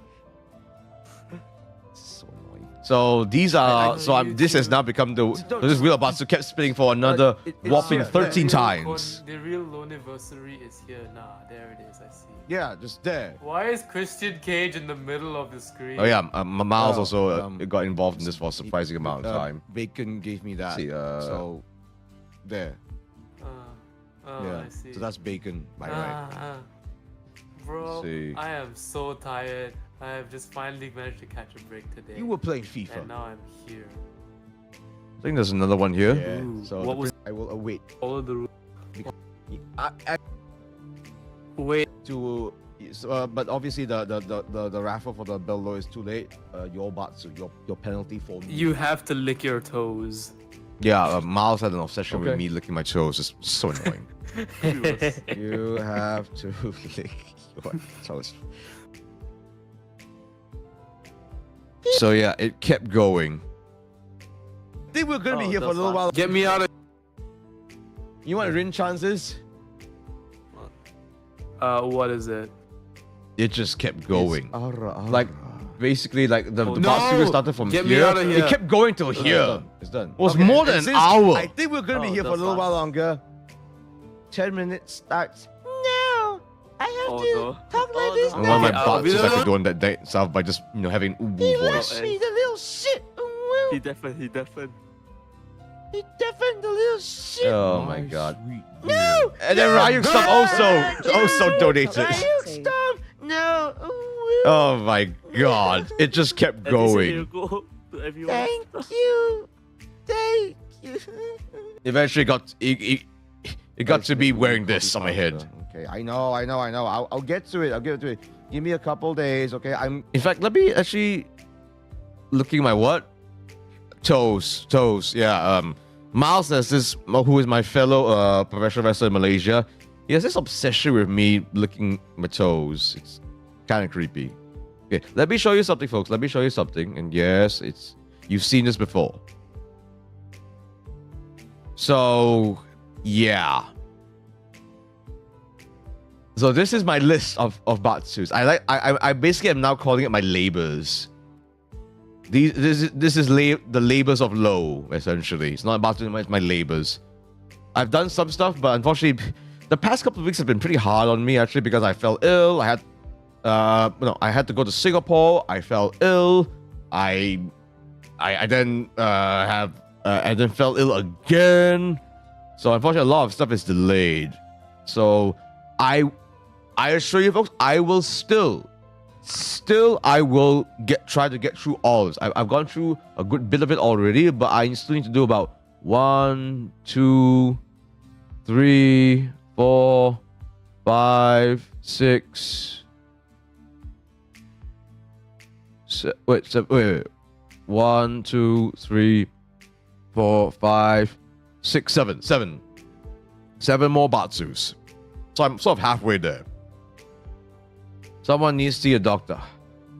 so annoying. So these are this has now become this Wheel of Batsu kept spinning for another whopping 13 times. The real loan anniversary is here. Nah, there it is. I see. Yeah, just there. Why is Christian Cage in the middle of the screen? Oh yeah, Miles also got involved in this for a surprising amount of time. Bacon gave me that. See, so there. I see. So that's bacon, by right. Bro, see. I am so tired. I have just finally managed to catch a break today. You were playing FIFA. And now I'm here. I think there's another one here. Yeah. Ooh, So what was I will await. all of the rules? I Wait. to. But obviously the raffle for the Bello is too late. Your Batsu, your penalty for me. You have to lick your toes. Yeah, Miles had an obsession with Okay. me licking my toes. It's so annoying. You have to lick your toes. So yeah, it kept going. I think we're gonna be here for a little while. Get me out of. You want Rin chances? What is it? It just kept going. It's Like basically, like the Oh, Batsu no! started from Get me here. out of here. It kept going till It's here. done. It's done. It was more than and an since hour. I think we're gonna be Oh, here for a that's little while fast. longer. 10 minutes starts. No, I have Oh, to no. talk like Oh, this no. And one of my Okay, bots is I'll- actually doing that stuff by just having uwu He voice. loves me, the little shit. He deafened. He deafened. He deafened the little shit. Oh my god. No! And then Ryuk Stuff also donated. Ryuk, stop! No! Oh my god. It just kept And he said going. he'll go to everyone. Thank you. Thank you. Eventually it got to be wearing this on my head. Okay, I know. I'll get to it. Give me a couple days, okay? In fact, let me actually looking at my what? Toes. Yeah. Miles has this, who is my fellow professional wrestler in Malaysia. He has this obsession with me licking my toes. It's kind of creepy. Okay, let me show you something, folks. Let me show you something. And yes, you've seen this before. So yeah. So this is my list of batsus. I basically am now calling it my labors. This is the labors of low, essentially. It's not about it's my labors. I've done some stuff, but unfortunately, the past couple of weeks have been pretty hard on me actually because I fell ill. I had to go to Singapore. I fell ill. I then fell ill again. So unfortunately, a lot of stuff is delayed. So I assure you, folks, I will still I will try to get through all of this. I've gone through a good bit of it already, but I still need to do about 1, 2, 3, 4, 5, 6. Wait. 1, 2, 3, 4, 5, 6, 7. 7 more batsus. So I'm sort of halfway there. Someone needs to see a doctor.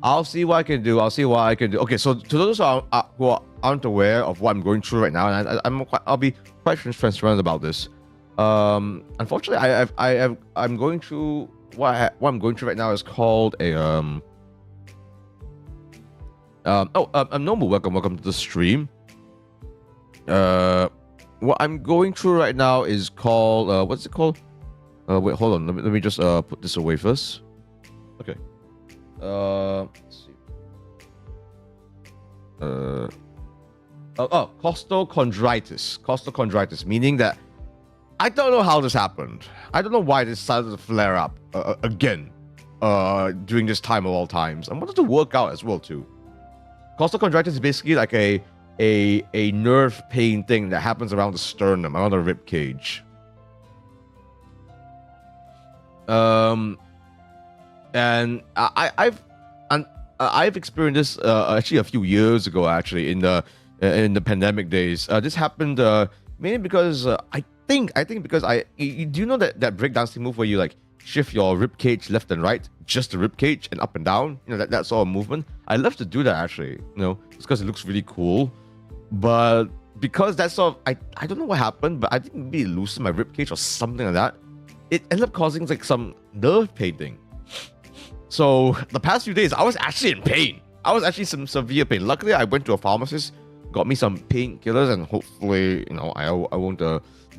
I'll see what I can do. Okay, so to those who aren't aware of what I'm going through right now, and I'll be quite transparent about this. Unfortunately, I'm going through what I'm going through right now is called a Noble, welcome to the stream. What I'm going through right now is called what's it called? Wait, hold on. Let me just put this away first. Okay. Let's see. Costochondritis, meaning that I don't know how this happened. I don't know why this started to flare up again during this time of all times. I wanted to work out as well too. Costochondritis is basically like a nerve pain thing that happens around the sternum, around the rib cage. And I've experienced this actually a few years ago, actually in the pandemic days. This happened mainly because I think because do you know that breakdancing move where you like shift your rib cage left and right, just the rib cage and up and down, that sort of movement. I love to do that actually, it's because it looks really cool. But because that's sort of I don't know what happened, but I think maybe it loosened my rib cage or something like that. It ended up causing like some nerve pain thing. So the past few days, I was actually in pain. I was actually some severe pain. Luckily, I went to a pharmacist, got me some painkillers, and hopefully, I won't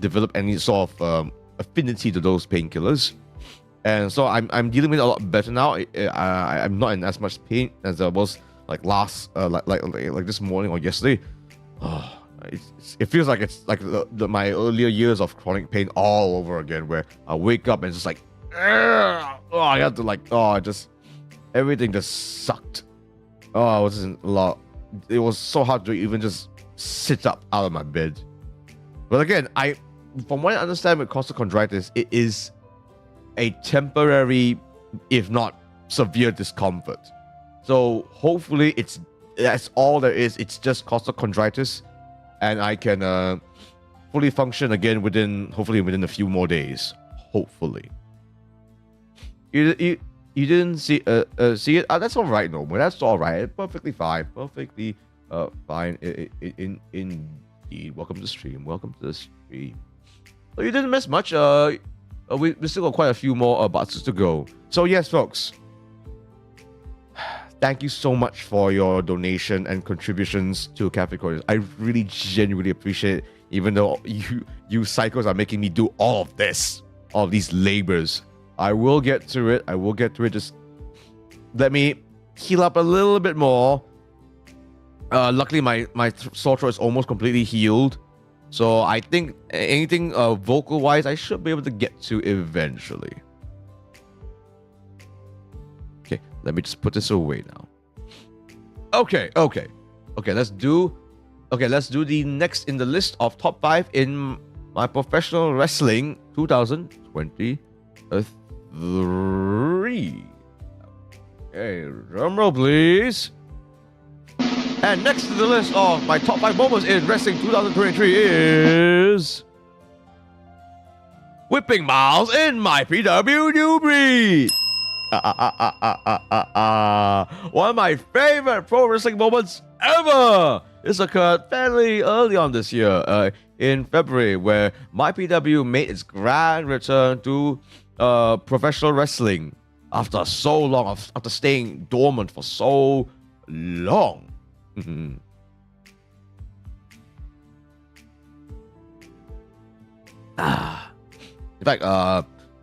develop any sort of affinity to those painkillers. And so I'm dealing with it a lot better now. I'm not in as much pain as I was like last like this morning or yesterday. It feels like it's like my earlier years of chronic pain all over again, where I wake up and it's just like, I had to just everything just sucked. It wasn't a lot. It was so hard to even just sit up out of my bed. But again, from what I understand with costochondritis, it is a temporary, if not severe, discomfort. So hopefully that's all there is. It's just costochondritis, and I can fully function again hopefully within a few more days. Hopefully. You didn't see it? That's all right, Norman. That's all right. Perfectly fine. Perfectly fine. Indeed. Welcome to the stream. So you didn't miss much. We still got quite a few more batsus to go. So yes, folks. Thank you so much for your donation and contributions to Cafe Cornelius. I really genuinely appreciate it, even though you psychos are making me do all of this, all of these labors. I will get to it. I will get to it. Just let me heal up a little bit more. Luckily, my sore throat is almost completely healed. So I think anything vocal-wise, I should be able to get to eventually. Okay, let me just put this away now. Okay, let's do the next in the list of top 5 in my professional wrestling 2023. Okay, drum roll please. And next to the list of my top 5 moments in wrestling 2023 is whipping Miles in my PW New Breed. One of my favorite pro wrestling moments ever. This occurred fairly early on this year, in February, where my PW made its grand return to professional wrestling after so long, after staying dormant for so long. In fact,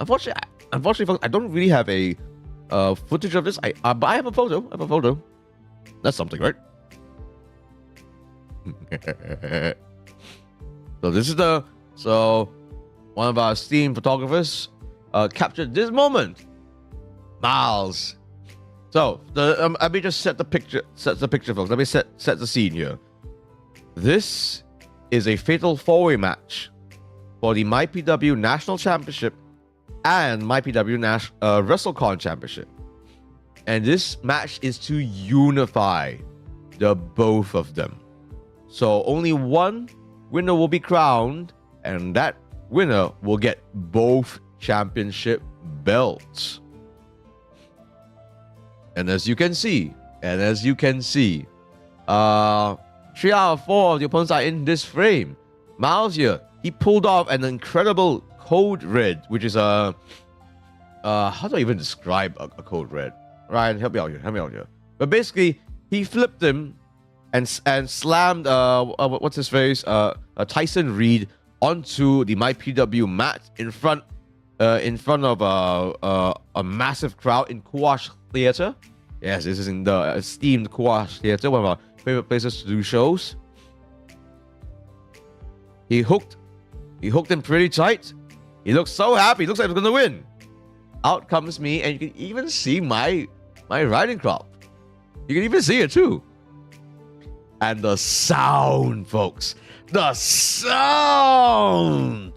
unfortunately, folks, I don't really have a footage of this. But I have a photo. That's something, right? So one of our esteemed photographers captured this moment. Miles. So let me just set the picture, folks. Let me set the scene here. This is a fatal 4-way match for the MyPW National Championship and MyPW WrestleCon Championship. And this match is to unify the both of them. So only one winner will be crowned, and that winner will get both championship belts. And as you can see, 3 out of 4 of the opponents are in this frame. Miles here, he pulled off an incredible code red, which is how do I even describe a code red? Ryan, help me out here. But basically, he flipped him and slammed what's his face, Tyson Reed onto the MyPW mat in front of a massive crowd in Kuwash Theater. Yes, this is in the esteemed Kuwash Theater, one of our favorite places to do shows. He hooked him pretty tight. He looks so happy. He looks like he's gonna win. Out comes me, and you can even see my riding crop. You can even see it too. And the sound, folks. The sound.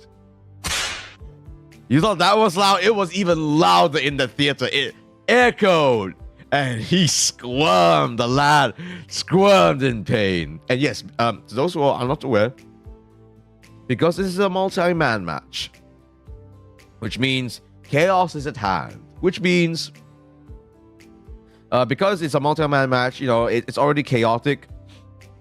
You thought that was loud? It was even louder in the theater. It echoed. And he squirmed. The lad squirmed in pain. And yes, to those who are not aware, because this is a multi-man match, which means chaos is at hand. Which means, because it's a multi-man match, it's already chaotic.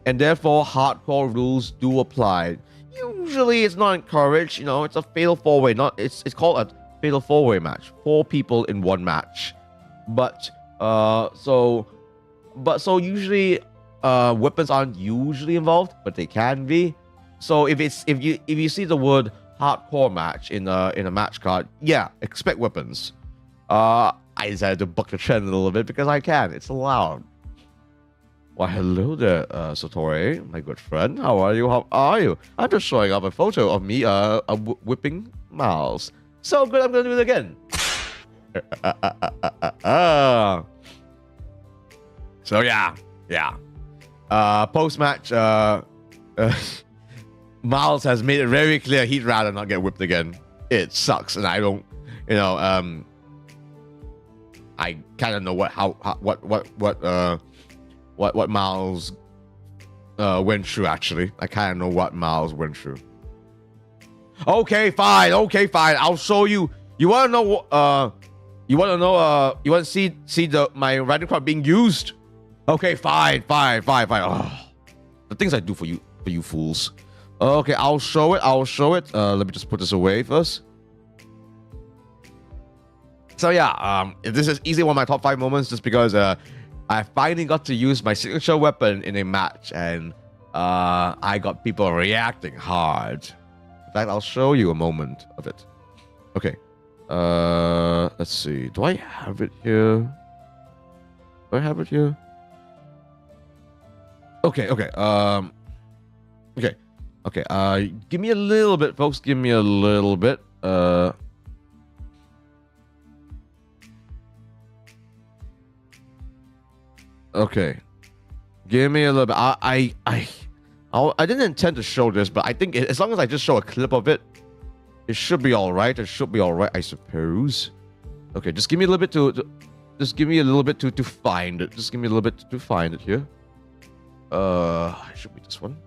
And therefore, hardcore rules do apply. Usually, it's not encouraged. It's a fatal 4-way. It's called a fatal 4-way match. 4 people in one match. But usually, weapons aren't usually involved, but they can be. So if you see the word hardcore match in a match card, yeah, expect weapons. I decided to buck the trend a little bit because I can. It's allowed. Why, hello there, Satori, my good friend. How are you? I'm just showing up a photo of me whipping Miles. So good, I'm going to do it again. So yeah. Post-match, Miles has made it very clear he'd rather not get whipped again. It sucks, and I don't, I kind of know what Miles went through. Actually, I kind of know what Miles went through. Okay, fine. I'll show you. You want to know? You want to see my riding crop being used? Okay, fine. Oh, the things I do for you fools. Okay, I'll show it. Let me just put this away first. So yeah, this is easily one of my top 5 moments, just because I finally got to use my signature weapon in a match, and I got people reacting hard. In fact, I'll show you a moment of it. Okay, Let's see. Do I have it here? Do I have it here? Okay. Okay. Give me a little bit, folks. Give me a little bit. Okay. Give me a little bit. I didn't intend to show this, but I think as long as I just show a clip of it, it should be all right. It should be all right, I suppose. Okay, just give me a little bit just give me a little bit to find it. Just give me a little bit to find it here. It should be this one.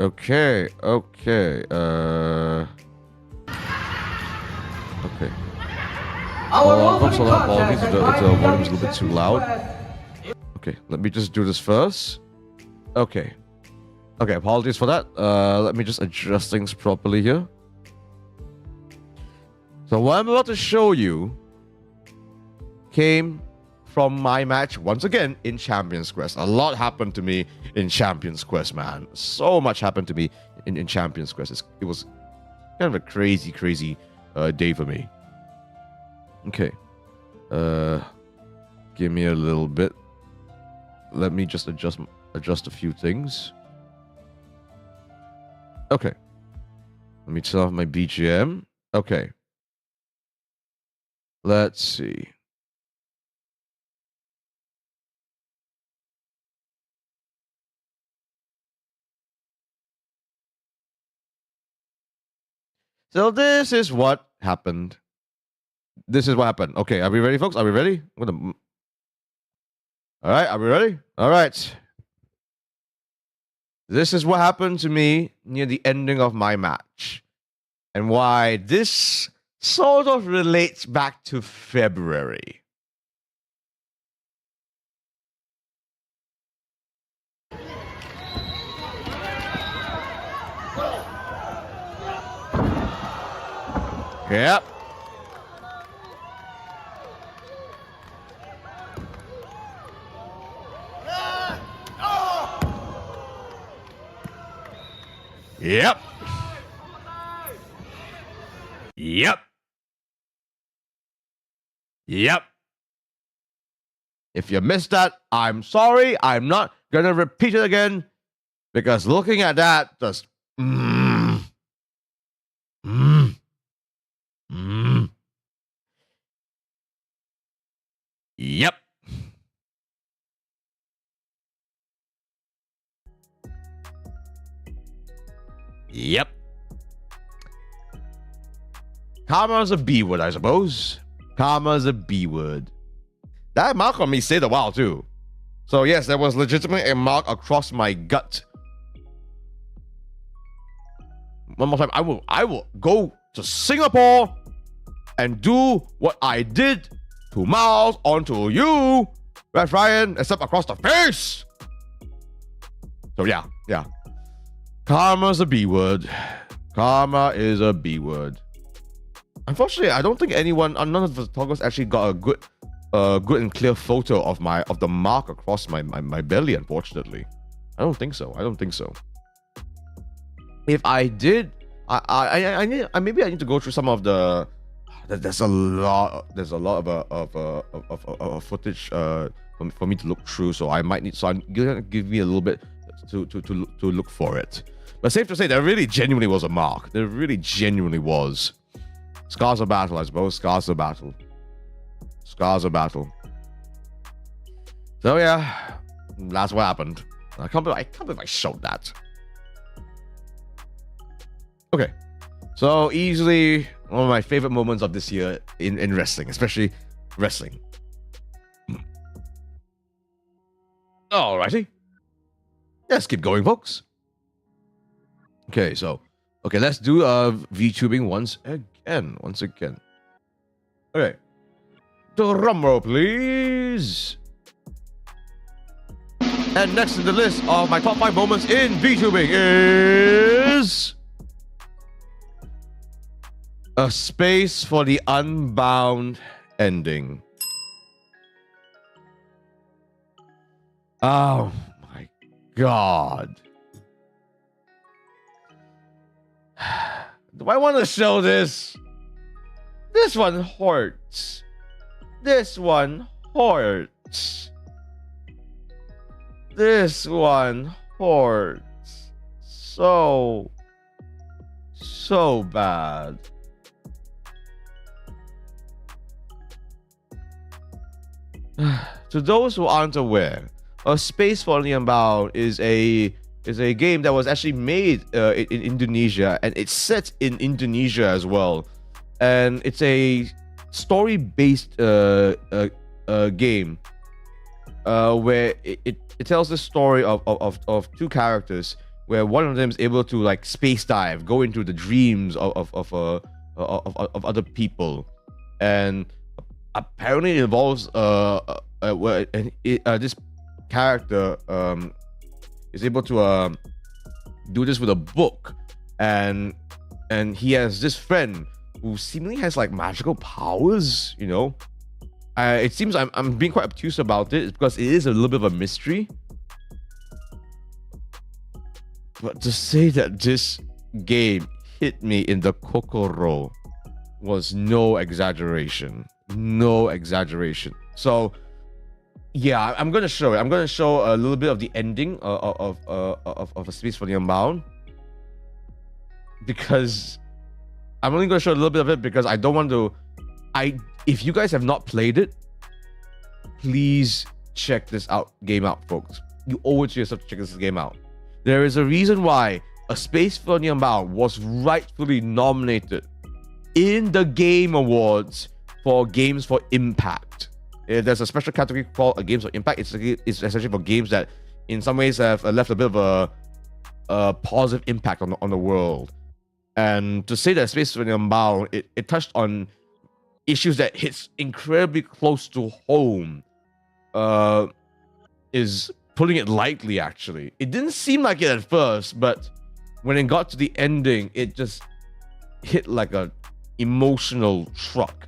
Okay. Okay. Folks, apologies if the volume is a little bit too loud. Okay, let me just do this first. Okay. Okay, apologies for that. Let me just adjust things properly here. So what I'm about to show you came from my match once again in Champions Quest. A lot happened to me in Champions Quest, man. So much happened to me in Champions Quest. It was kind of a crazy day for me. Okay. Give me a little bit. Let me just adjust a few things. Okay. Let me turn off my BGM. Okay. Let's see. So this is what happened. This is what happened. Okay, are we ready, folks? Are we ready? All right, are we ready? All right. This is what happened to me near the ending of my match. And why this sort of relates back to February. Yep. Yep. Yep. Yep. If you missed that, I'm sorry. I'm not gonna repeat it again because looking at that just Yep. Yep. Karma's a B word, I suppose. Karma's a B word. That mark on me stayed a while too. So yes, there was legitimately a mark across my gut. One more time, I will go to Singapore and do what I did 2 miles onto you, Red Ryan, except across the face. So yeah. Karma's a B word. Karma is a B word. Unfortunately, I don't think none of the photographers actually got a good and clear photo of the mark across my belly. Unfortunately, I don't think so. If I did, maybe I need to go through some of the. There's a lot of footage for me to look through. So I might need. So I'm gonna give me a little bit to look for it. But safe to say, there really genuinely was a mark. There really genuinely was. Scars of battle, I suppose. Scars of battle. So yeah, that's what happened. I can't believe I showed that. Okay, so easily one of my favorite moments of this year in wrestling, especially wrestling. Alrighty, let's keep going, folks. Okay, let's do VTubing once again. Okay, drum roll, please. And next in the list of my top 5 moments in VTubing is a space for the Unbound ending. Oh my God. Do I want to show this? This one hurts. This one hurts. This one hurts. So bad. To those who aren't aware, A Space for Unbound is a game that was actually made in Indonesia, and it's set in Indonesia as well. And it's a story-based game where it tells the story of two characters, where one of them is able to like space dive, go into the dreams of other people, and apparently it involves this character is able to do this with a book, and he has this friend who seemingly has like magical powers, you know. It seems I'm being quite obtuse about it because it is a little bit of a mystery. But to say that this game hit me in the kokoro was no exaggeration. No exaggeration. So yeah, I'm gonna show it. I'm gonna show a little bit of the ending of A Space for the Unbound, because I'm only gonna show a little bit of it because I don't want to. If you guys have not played it, please check this game out, folks. You owe it to yourself to check this game out. There is a reason why A Space for the Unbound was rightfully nominated in the Game Awards for Games for Impact. There's a special category called Games for Impact. It's essentially for games that in some ways have left a bit of a positive impact on the world. And to say that Space for the Unbound, it touched on issues that hits incredibly close to home, is putting it lightly, actually. It didn't seem like it at first, but when it got to the ending, it just hit like an emotional truck.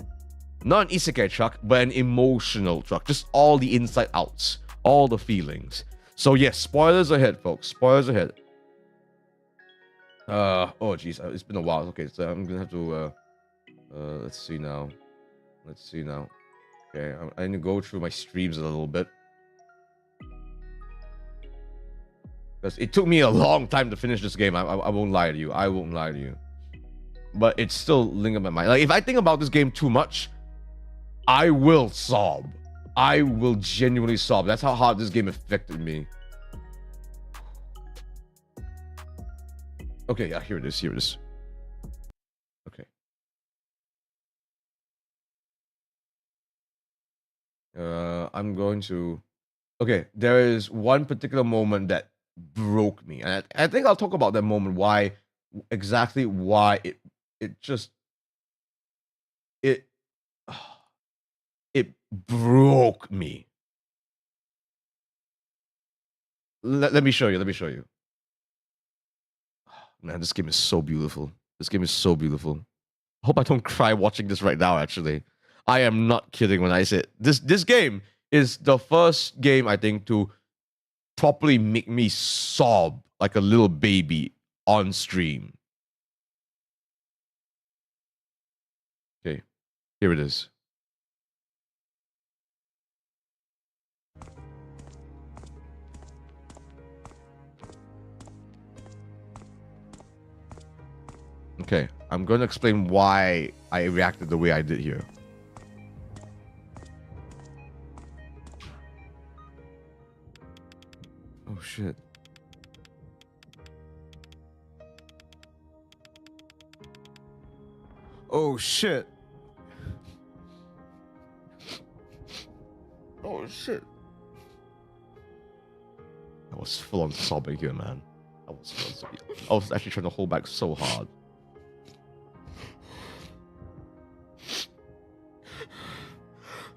Not an isekai truck, but an emotional truck. Just all the inside outs, all the feelings. So yes, spoilers ahead, folks. Spoilers ahead. Oh geez, it's been a while. Okay, so I'm gonna have to let's see now. Okay, I need to go through my streams a little bit, because it took me a long time to finish this game. I won't lie to you. I won't lie to you. But it's still lingering in my mind. Like, if I think about this game too much, I will sob. I will genuinely sob. That's how hard this game affected me. Okay, yeah, here it is. Okay. I'm going to... Okay, there is one particular moment that broke me. And I think I'll talk about that moment, exactly why it broke me. Let me show you. Man, this game is so beautiful. I hope I don't cry watching this right now, actually. I am not kidding when I say it. This game is the first game, I think, to properly make me sob like a little baby on stream. Okay, here it is. Okay, I'm going to explain why I reacted the way I did here. Oh shit. Oh shit. Oh shit. I was full on sobbing here, man. I was actually trying to hold back so hard.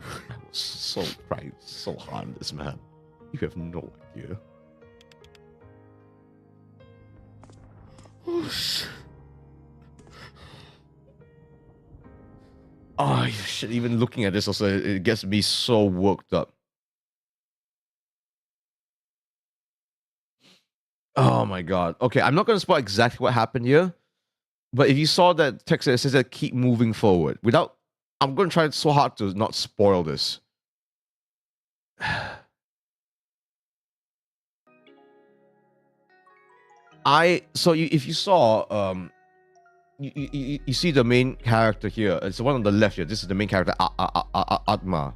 I was so crying so hard in this, man. You have no idea. Oh shit. Oh shit, even looking at this also, it gets me so worked up. Oh my god. Okay, I'm not gonna spoil exactly what happened here, but if you saw that text that says that keep moving forward, without, I'm gonna try so hard to not spoil this. If you saw you see the main character here. It's the one on the left here. This is the main character, Atma.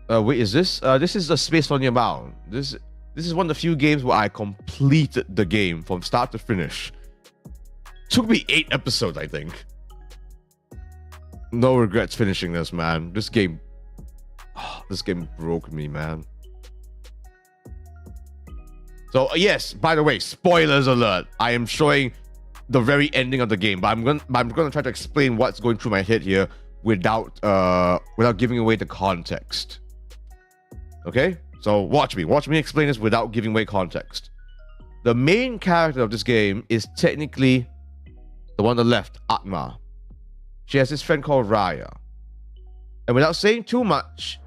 Wait, is this? This is the Space on Your Mound. This is one of the few games where I completed the game from start to finish. Took me 8 episodes, I think. No regrets finishing this, man. This game broke me, man. So yes, by the way, spoilers alert. I am showing the very ending of the game, but I'm gonna try to explain what's going through my head here without giving away the context. Okay? So watch me explain this without giving away context. The main character of this game is technically the one on the left, Atma. She has this friend called Raya. And without saying too much,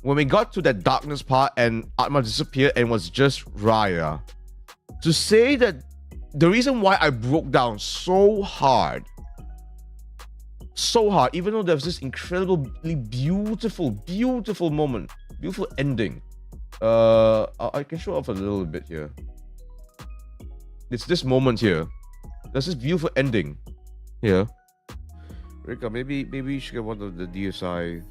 when we got to that darkness part and Atma disappeared and was just Raya, to say that the reason why I broke down so hard, even though there's this incredibly beautiful moment, beautiful ending. I can show off a little bit here. It's this moment here. There's this beautiful ending here. Rika, maybe you should get one of the DSI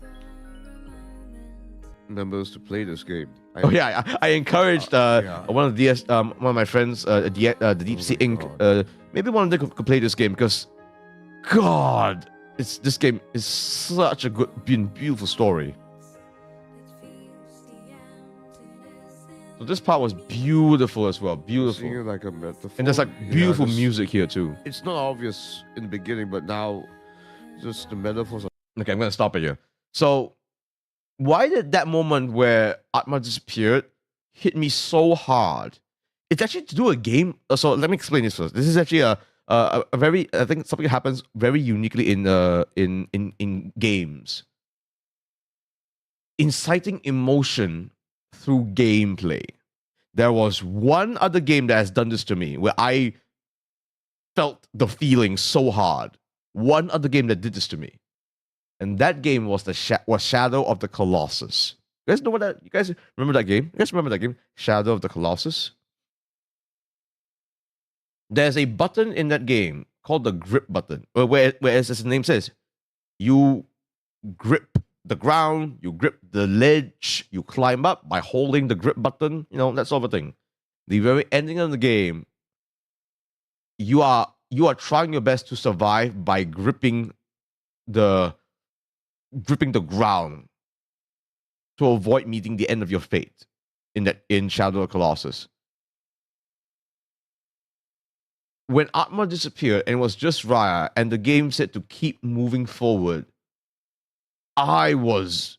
members to play this game. I encouraged one of the one of my friends, the Deep Sea Inc. Maybe one of them could play this game because, God, this game is such a good, beautiful story. So this part was beautiful as well, beautiful. Like a metaphor. And there's like beautiful music here too. It's not obvious in the beginning, but now just the metaphors. Okay, I'm gonna stop it here. So, why did that moment where Atma disappeared hit me so hard? It's actually to do a game. So let me explain this first. This is actually a very, I think something happens very uniquely in games. Inciting emotion through gameplay. There was one other game that has done this to me where I felt the feeling so hard. One other game that did this to me. And that game was Shadow of the Colossus. You guys know what that? You guys remember that game? You guys remember that game? Shadow of the Colossus? There's a button in that game called the grip button, where as the name says, you grip the ground, you grip the ledge, you climb up by holding the grip button, that sort of thing. The very ending of the game, you are trying your best to survive by gripping the ground to avoid meeting the end of your fate in Shadow of the Colossus. When Atma disappeared and it was just Raya and the game said to keep moving forward, I realized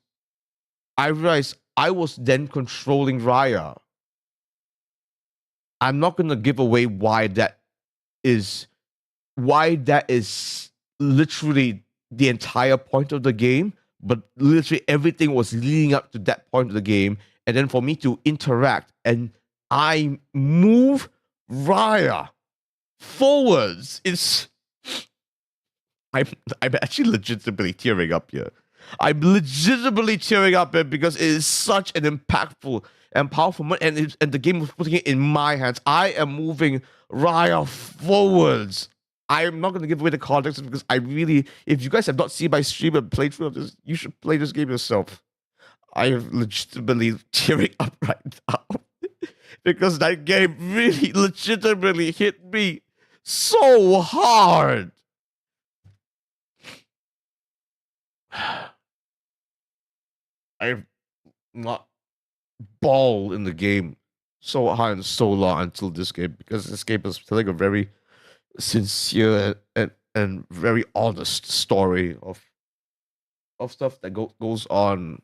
I was then controlling Raya. I'm not gonna give away why that is literally the entire point of the game, but literally everything was leading up to that point of the game, and then for me to interact and I move Raya forwards. I'm actually legitimately tearing up here. I'm legitimately tearing up here because it is such an impactful and powerful moment, and the game was putting it in my hands. I am moving Raya forwards. I am not going to give away the context because if you guys have not seen my stream and playthrough of this, you should play this game yourself. I am legitimately tearing up right now because that game really legitimately hit me so hard. I've not balled in the game so hard and so long until this game, because this game is telling a very sincere and very honest story of stuff that goes on.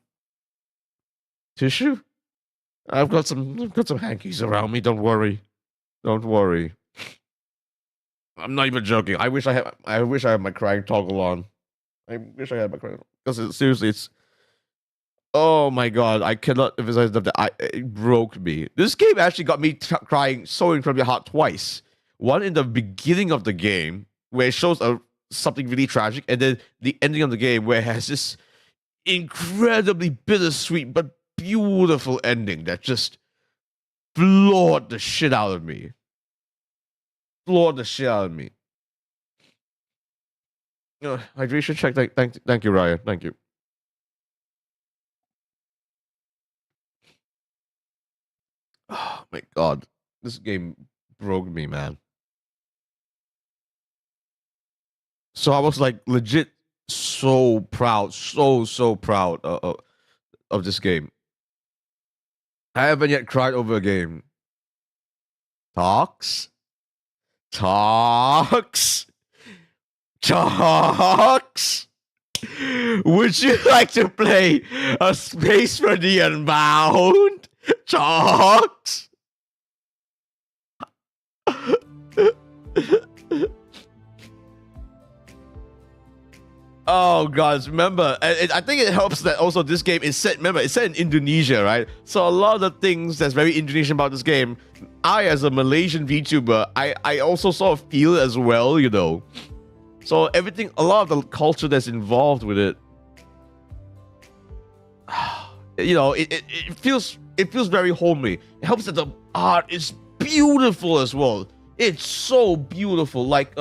Tissue? I've got some hankies around me. Don't worry. I'm not even joking. I wish I had my crying toggle on. I wish I had my crying, because seriously, Oh my god, I cannot emphasize enough that it broke me. This game actually got me crying so incredibly hard twice. One in the beginning of the game, where it shows something really tragic, and then the ending of the game, where it has this incredibly bittersweet but beautiful ending that just floored the shit out of me. Floored the shit out of me. Hydration check. Thank you, Ryan. Thank you. Oh my god, this game broke me, man. So I was like legit so proud, so proud of this game. I haven't yet cried over a game. Talks. Would you like to play a Space for the Unbound? Talks. Oh god, remember, I think it helps that also this game is set, remember, it's set in Indonesia, right? So a lot of the things that's very Indonesian about this game, I as a Malaysian VTuber, I also sort of feel as well, you know. So everything, a lot of the culture that's involved with it, you know, it feels very homely. It helps that the art is beautiful as well. It's so beautiful, like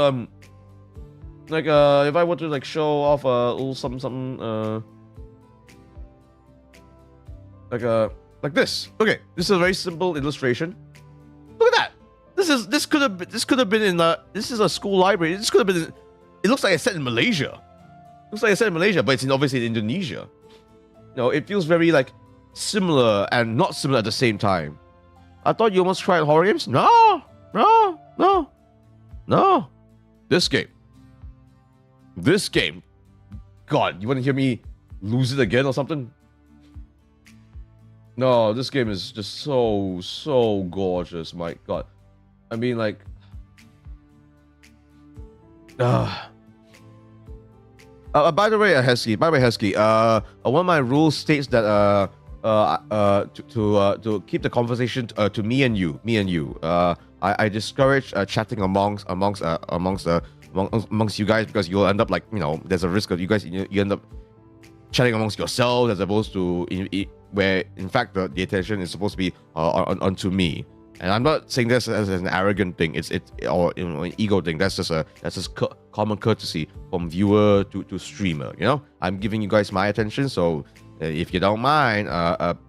if I were to like show off a little something like this. Okay, this is a very simple illustration. Look at that. This could have been in this is a school library. This could have been. It looks like it's set in Malaysia. Looks like it's set in Malaysia, but it's obviously in Indonesia. You know, it feels very like similar and not similar at the same time. I thought you almost tried horror games. No. This game. God, you want to hear me lose it again or something? No, this game is just so gorgeous. My God, I mean, like, by the way, Hesky. One of my rules states that to keep the conversation to me and you. I discourage chatting amongst you guys, because you'll end up like, you know, there's a risk of you guys you end up chatting amongst yourselves as opposed to where in fact the attention is supposed to be onto me. And I'm not saying this as an arrogant thing. It's or, you know, an ego thing. That's just common courtesy from viewer to streamer. You know, I'm giving you guys my attention. So if you don't mind,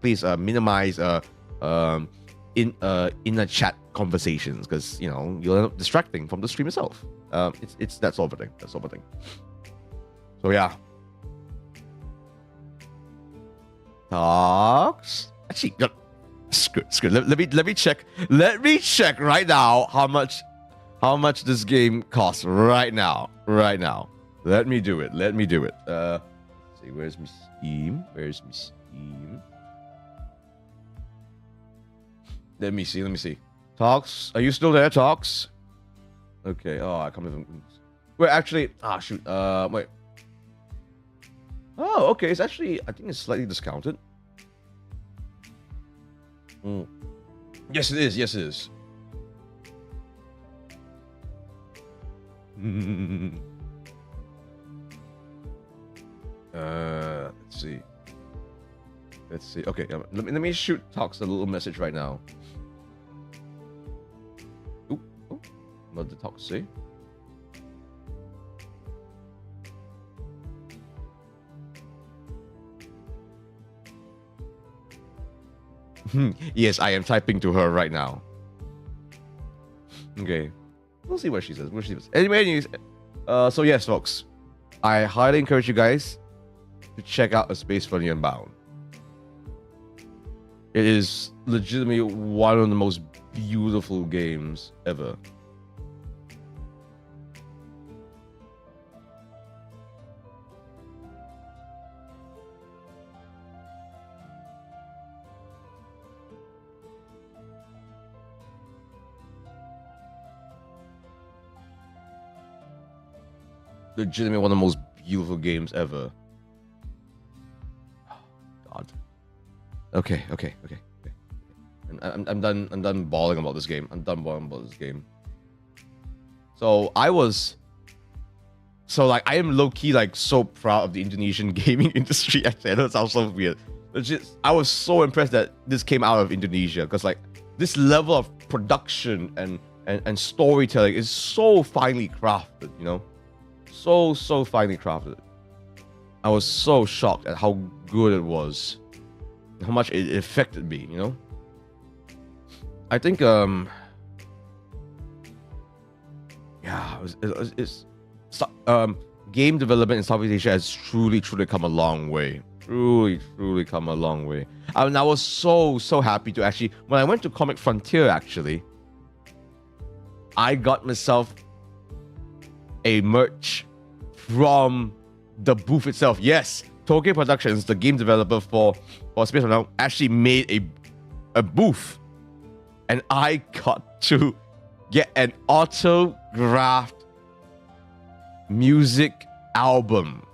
please minimize in a chat conversations, because you know you'll end up distracting from the stream itself. It's that sort of thing. So yeah. Talks. Actually, screw. Let me check. Let me check right now how much this game costs right now. Let me do it. Let's see, where's my Steam? Let me see. Talks, are you still there, Talks? Okay. Oh, I can't even. Wait, actually. Shoot. Wait. Oh, okay. It's actually, I think it's slightly discounted. Yes, it is. Let's see. Okay, let me shoot Talks a little message right now. What did Talks say? Yes, I am typing to her right now. Okay, we'll see what she says. Anyways, so yes, folks, I highly encourage you guys to check out A Space for the Unbound. It is legitimately one of the most beautiful games ever. Legitimately one of the most beautiful games ever. God. Okay. I'm done bawling about this game. So I am low-key like so proud of the Indonesian gaming industry. Actually, I know it sounds so weird. I was so impressed that this came out of Indonesia, because like this level of production and storytelling is so finely crafted, you know? So finely crafted. I was so shocked at how good it was. How much it affected me, you know? I think game development in Southeast Asia has truly come a long way. Truly come a long way. I mean, I was so happy to actually, when I went to Comic Frontier, actually, I got myself a merch from the booth itself. Yes, Tokyo Productions, the game developer for Space Now, actually made a booth, and I got to get an autographed music album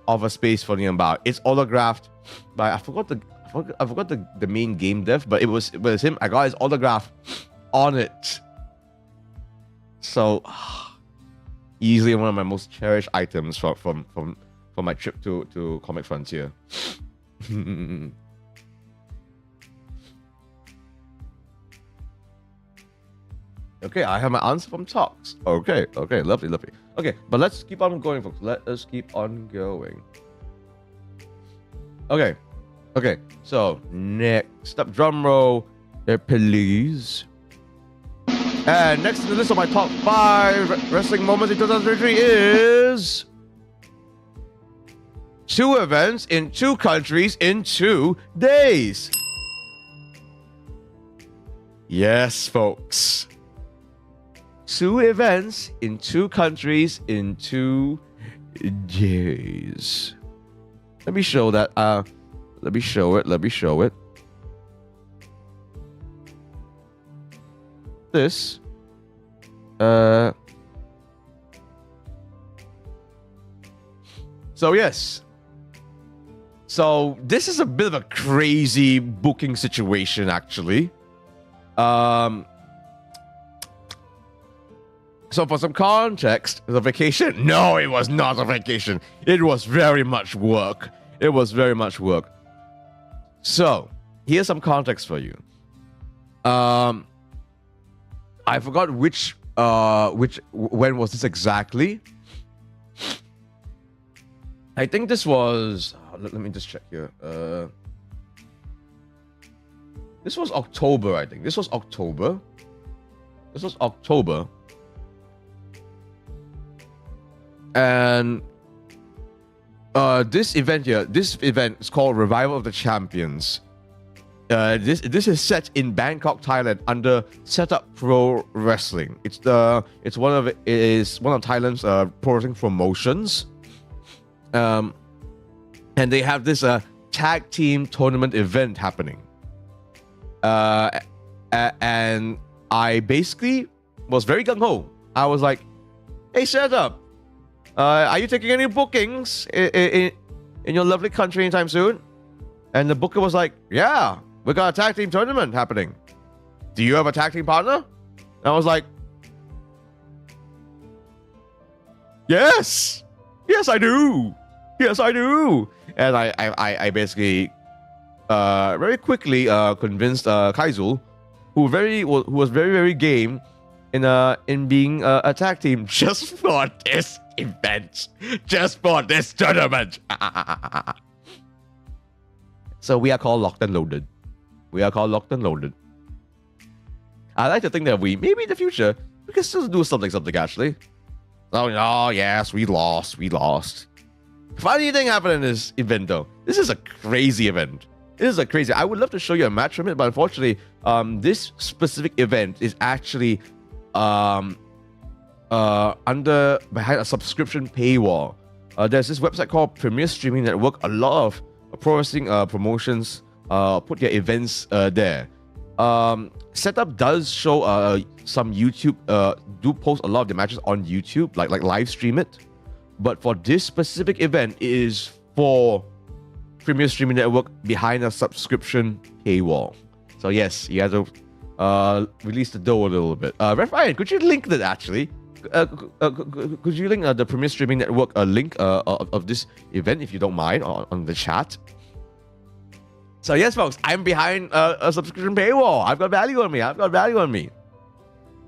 of A Space for Nearby. It's autographed by I forgot the main game dev, but it was him. I got his autograph on it. So easily one of my most cherished items from my trip to Comic Frontier. Okay, I have my answer from Talks. Okay, lovely. Okay, but let's keep on going, folks. Let us keep on going. Okay, so next up, drum roll, please. And next to the list of my top 5 wrestling moments in 2023 is 2 events in 2 countries in 2 days. Yes, folks. 2 events in 2 countries in 2 days. Let me show that. Let me show it. This. So yes. So this is a bit of a crazy booking situation, actually. So for some context, the vacation, no, it was not a vacation. It was very much work. So here's some context for you. I forgot when was this exactly? I think this was, let me just check here. This was October, I think. This was October. And this event is called Revival of the Champions. This is set in Bangkok, Thailand, under Setup Pro Wrestling. It's one of Thailand's pro wrestling promotions. And they have this tag team tournament event happening. And I basically was very gung ho. I was like, "Hey, Setup, are you taking any bookings in your lovely country anytime soon?" And the booker was like, "Yeah, we got a tag team tournament happening. Do you have a tag team partner?" And I was like, Yes, I do. And I basically very quickly convinced Kaizul, who was very game in being a tag team just for this event, just for this tournament. So we are called Locked and Loaded. I like to think that maybe in the future, we can still do something actually. Oh, yes, we lost. Funny thing happened in this event though. This is a crazy event. I would love to show you a match from it, but unfortunately, this specific event is actually behind a subscription paywall. There's this website called Premier Streaming Network. A lot of pro wrestling promotions put their events there. Setup does show some YouTube, do post a lot of the matches on YouTube, like live stream it. But for this specific event, it is for Premier Streaming Network behind a subscription paywall. So yes, you have to release the dough a little bit. Ryan, could you link that actually? Could you link the Premier Streaming Network link of this event if you don't mind on the chat? So yes, folks, I'm behind a subscription paywall. I've got value on me.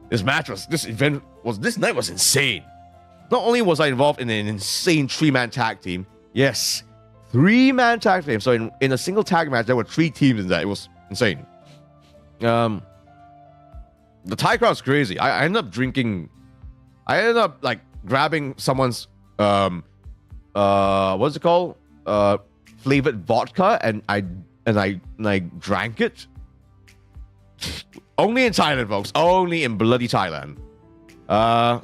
This night was insane. Not only was I involved in an insane 3-man tag team, yes, 3-man tag team. So in a single tag match, there were 3 teams in that. It was insane. The Thai crowd's crazy. I ended up drinking. I ended up like grabbing someone's what's it called? Flavored vodka, and I drank it. Only in Thailand, folks. Only in bloody Thailand.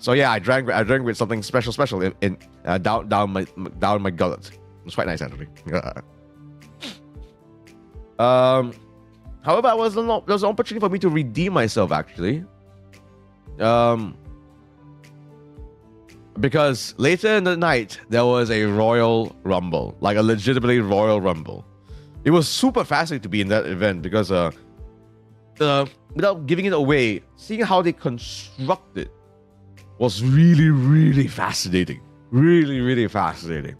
So yeah, I drank with something special in down my gullet. It was quite nice actually. However, there was an opportunity for me to redeem myself actually. Because later in the night there was a Royal Rumble, like a legitimately Royal Rumble. It was super fascinating to be in that event because without giving it away, seeing how they construct it was really, really fascinating. Really, really fascinating.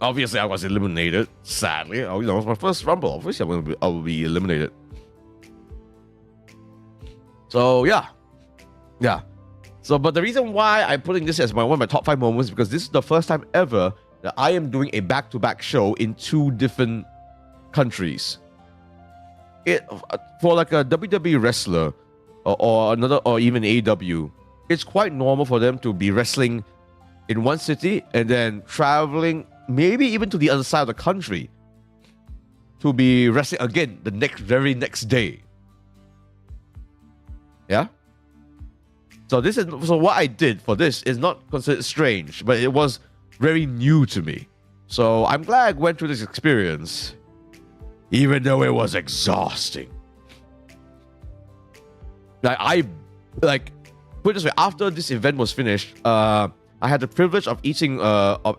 Obviously, I was eliminated. Sadly, it was my first Rumble. Obviously, I will be eliminated. So yeah. So, but the reason why I'm putting this as one of my top 5 moments is because this is the first time ever that I am doing a back-to-back show in 2 different countries. For like a WWE wrestler or even AEW, it's quite normal for them to be wrestling in one city and then traveling maybe even to the other side of the country to be wrestling again the very next day. Yeah. So what I did for this is not considered strange, but it was very new to me. So I'm glad I went through this experience, even though it was exhausting. Put it this way, after this event was finished, I had the privilege of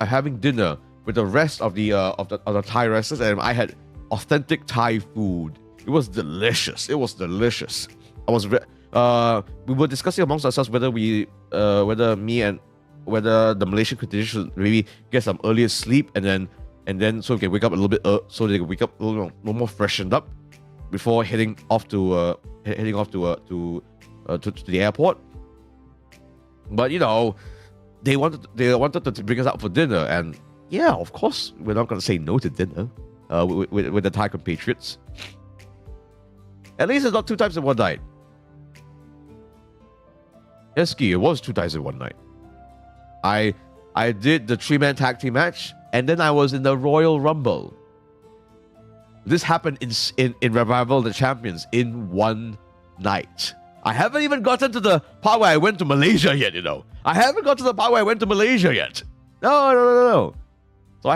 having dinner with the rest of the Thai wrestlers, and I had authentic Thai food. It was delicious. We were discussing amongst ourselves whether the Malaysian contingent should maybe get some earlier sleep and then so we can wake up a little bit so they can wake up a little more freshened up before heading off to the airport. But they wanted to bring us out for dinner, and yeah, of course we're not going to say no to dinner with the Thai compatriots. At least it's not 2 times in one night. Eski, it was 2 times in one night. I did the 3-man tag team match, and then I was in the Royal Rumble. This happened in Revival of the Champions in one night. I haven't even gotten to the part where I went to Malaysia yet, I haven't got to the part where I went to Malaysia yet. No. So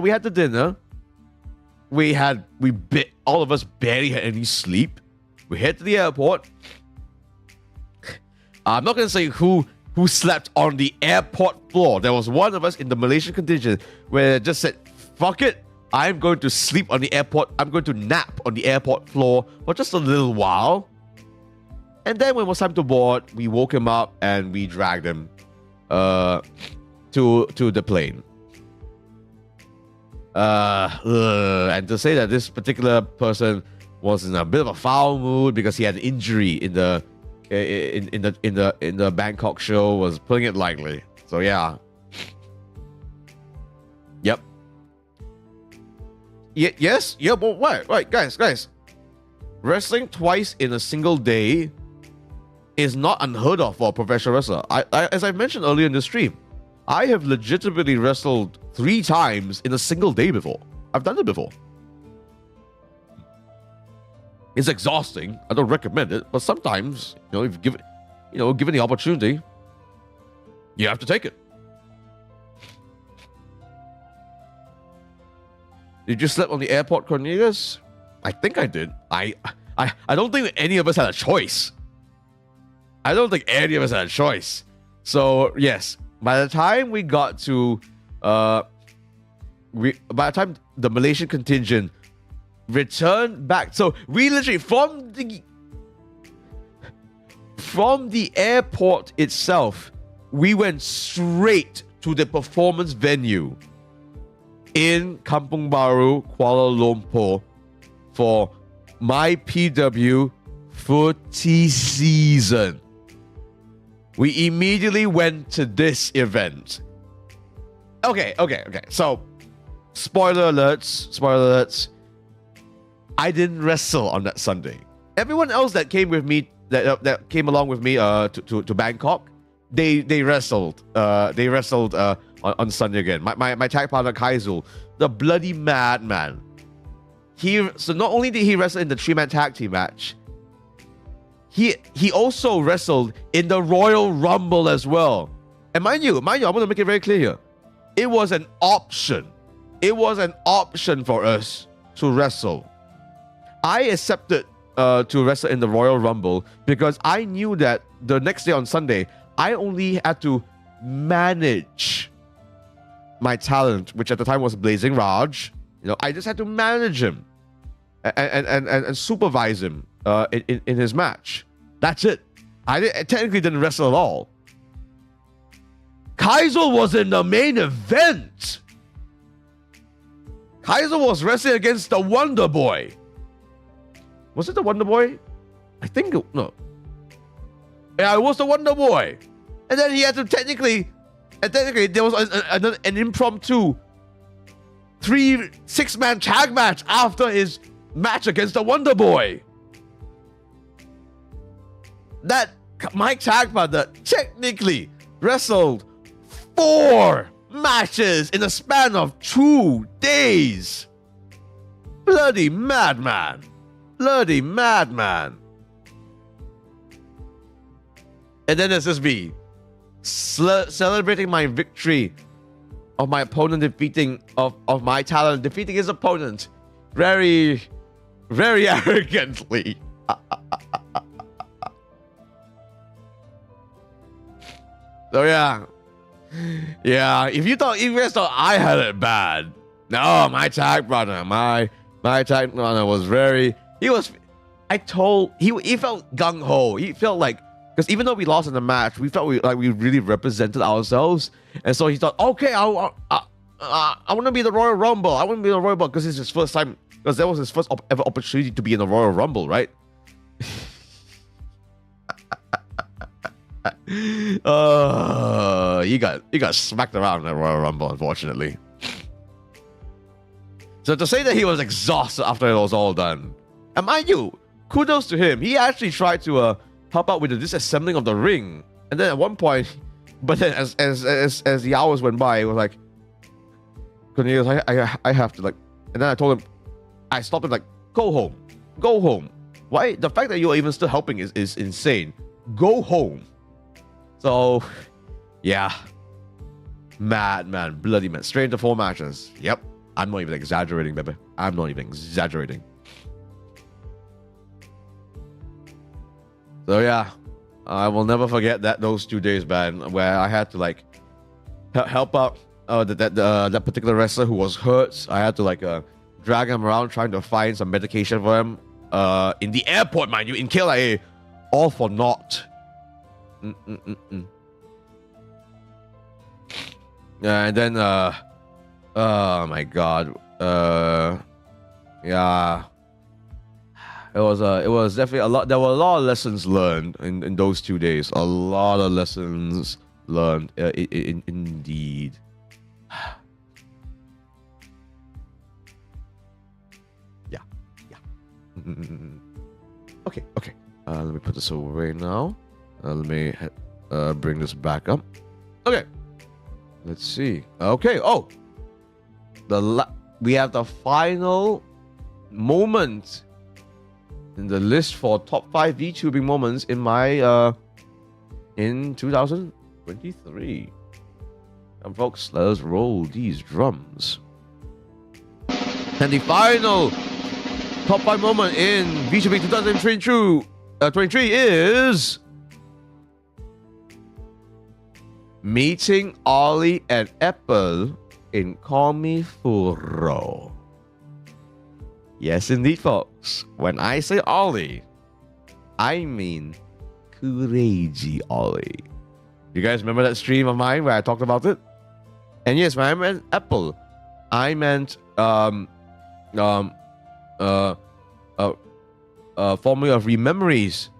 we had the dinner. All of us barely had any sleep. We head to the airport. I'm not going to say who slept on the airport floor. There was one of us in the Malaysian contingent where just said, fuck it, I'm going to sleep on the airport. I'm going to nap on the airport floor for just a little while. And then when it was time to board, we woke him up and we dragged him to the plane. And to say that this particular person was in a bit of a foul mood because he had an injury in the Bangkok show was putting it lightly. So yeah. Yep. Yes. Yeah. But what? Right, guys. Wrestling twice in a single day is not unheard of for a professional wrestler. As I mentioned earlier in the stream, I have legitimately wrestled 3 times in a single day before. I've done it before. It's exhausting. I don't recommend it, but sometimes, if given the opportunity, you have to take it. Did you sleep on the airport, Cornelius? I think I did. I don't think any of us had a choice. So yes, by the time we got to by the time the Malaysian contingent returned back, so we literally from the airport itself, we went straight to the performance venue in Kampung Baru, Kuala Lumpur for my PW footy season. We immediately went to this event. Okay. So, spoiler alerts. I didn't wrestle on that Sunday. Everyone else that came with me, that came along with me to Bangkok, they wrestled. They wrestled on Sunday again. My tag partner Kaizul, the bloody madman. So not only did he wrestle in the 3-man tag team match, he also wrestled in the Royal Rumble as well. And mind you, I want to make it very clear here. It was an option. It was an option for us to wrestle. I accepted to wrestle in the Royal Rumble because I knew that the next day on Sunday, I only had to manage my talent, which at the time was Blazing Raj. I just had to manage him and supervise him in his match. That's it. I technically didn't wrestle at all. Kaizul was in the main event. Kaizul was wrestling against the Wonder Boy. Was it the Wonder Boy? I think no. Yeah, it was the Wonder Boy. And then he had to technically there was an impromptu 6-man tag match after his match against the Wonder Boy. That my tag partner technically wrestled 4 matches in a span of 2 days. Bloody madman. Bloody madman. And then there's just me celebrating my victory of my opponent defeating of my talent defeating his opponent very, very arrogantly. So yeah. If you guys thought I had it bad, no, my tag partner was very. He felt gung ho. He felt like, because even though we lost in the match, we felt like we really represented ourselves, and so he thought, okay, I want to be the Royal Rumble. I want to be the Royal Rumble because it's his first time, because that was his first ever opportunity to be in the Royal Rumble, right? He got smacked around in the Royal Rumble, unfortunately. So to say that he was exhausted after it was all done, and mind you, kudos to him. He actually tried to help out with the disassembling of the ring, and then at one point, but then as the hours went by, it was like, Cornelius, I have to, like, and then I told him, I stopped him, like, go home. Why? The fact that you're even still helping is insane. Go home. So, yeah. Madman, bloody man. Straight into 4 matches. Yep. I'm not even exaggerating, baby. I'm not even exaggerating. So yeah, I will never forget those 2 days, man, where I had to like help out that particular wrestler who was hurt. I had to like drag him around trying to find some medication for him in the airport, mind you, in KLIA, all for naught. And then oh my god, yeah. It was definitely a lot. There were a lot of lessons learned in those 2 days. A lot of lessons learned, indeed. Yeah. Okay. Let me put this away now. Let me bring this back up. Okay. Let's see. Okay. Oh, we have the final moment in the list for top 5 VTubing moments in my in 2023. And folks, let us roll these drums. And the final top 5 moment in VTubing 2023 is meeting Ollie and Apple in Komifuro. Yes, indeed, folks. When I say Ollie, I mean crazy Ollie. You guys remember that stream of mine where I talked about it? And yes, when I meant Apple, I meant formerly of Rememories.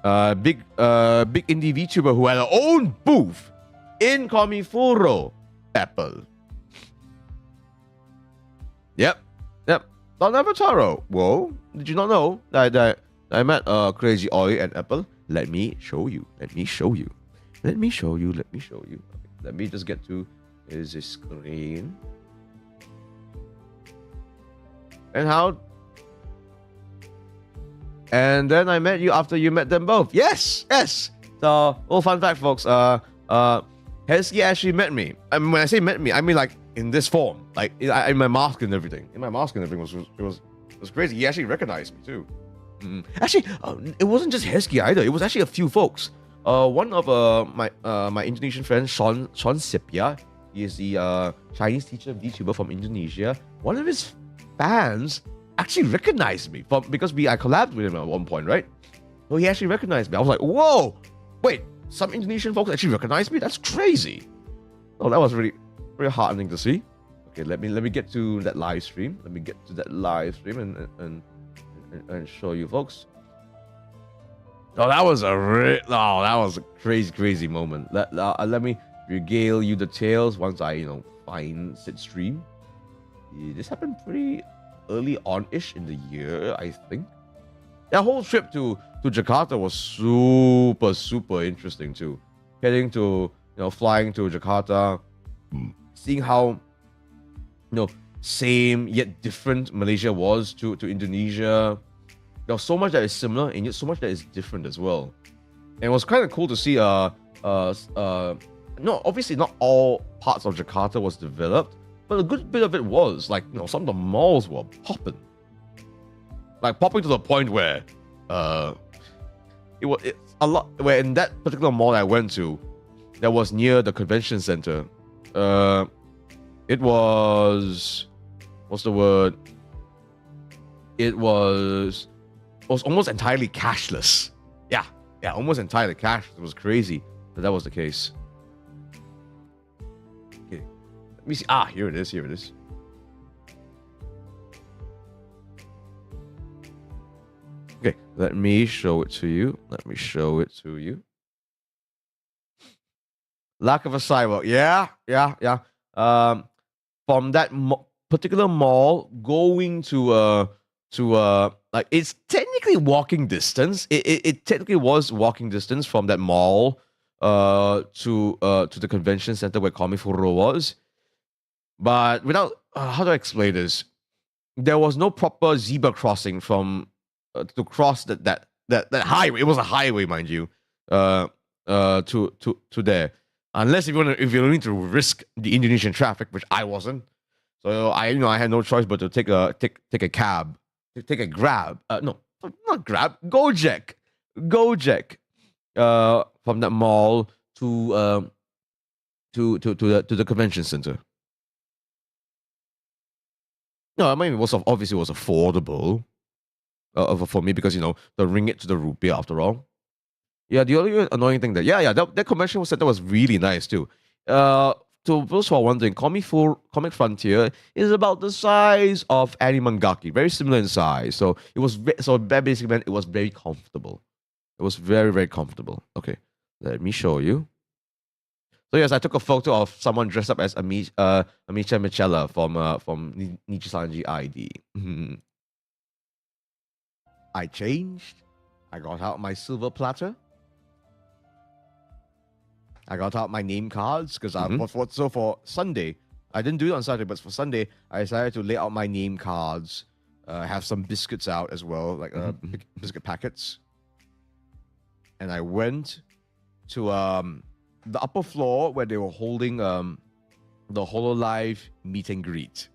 Big indie VTuber who had her own booth in Komifuro, Apple. Yep. Don Avataro. Whoa, did you not know that I met Crazy Ollie and Apple? Let me show you. Let me just get to his screen. And then I met you after you met them both. Yes. So, fun fact, folks. Hesky actually met me. I mean, when I say met me, I mean like in this form, like in my mask and everything. It was crazy. He actually recognized me too. Actually, it wasn't just Hesky either. It was actually a few folks. One of my Indonesian friends, Sean Sipia, he is the Chinese teacher VTuber from Indonesia. One of his fans actually recognized me because I collabed with him at one point, right? So he actually recognized me. I was like, whoa, wait, some Indonesian folks actually recognized me? That's crazy. Oh, that was really, really heartening to see. Okay, let me get to that live stream. And show you folks. Oh, that was a crazy moment. Let me regale you the tales once I find said stream. This happened pretty early on-ish in the year, I think. That whole trip to Jakarta was super interesting too. Flying to Jakarta, seeing how same yet different Malaysia was to Indonesia. There was so much that is similar and yet so much that is different as well. And it was kind of cool to see obviously not all parts of Jakarta was developed, but a good bit of it was. Like, some of the malls were popping. Like popping to the point where it's a lot where in that particular mall I went to, that was near the convention center. It was, what's the word? It was almost entirely cashless. Yeah, almost entirely cashless. It was crazy that was the case. Okay, let me see. Here it is. Okay, let me show it to you. Lack of a sidewalk. Yeah. From that particular mall going to like it's technically walking distance. It technically was walking distance from that mall to the convention center where Komifuro was. But without how do I explain this? There was no proper zebra crossing from to cross that highway. It was a highway, mind you. To there. Unless if you're willing to risk the Indonesian traffic, which I wasn't. So I had no choice but to take a cab. Take a grab. No, not grab. Gojek. From that mall to the convention center. No, I mean it was affordable for me because the ringgit to the rupiah after all. Yeah, the only annoying thing that convention center was really nice too. To those who are wondering, Comic Frontier is about the size of Animangaki, very similar in size. So that basically meant it was very comfortable. It was very, very comfortable. Okay, let me show you. So yes, I took a photo of someone dressed up as Amicia Michela from Nichisanji ID. I changed. I got out my silver platter. I got out my name cards because for Sunday, I didn't do it on Saturday, but for Sunday, I decided to lay out my name cards, have some biscuits out as well, like biscuit packets. And I went to the upper floor where they were holding the HoloLive meet and greet.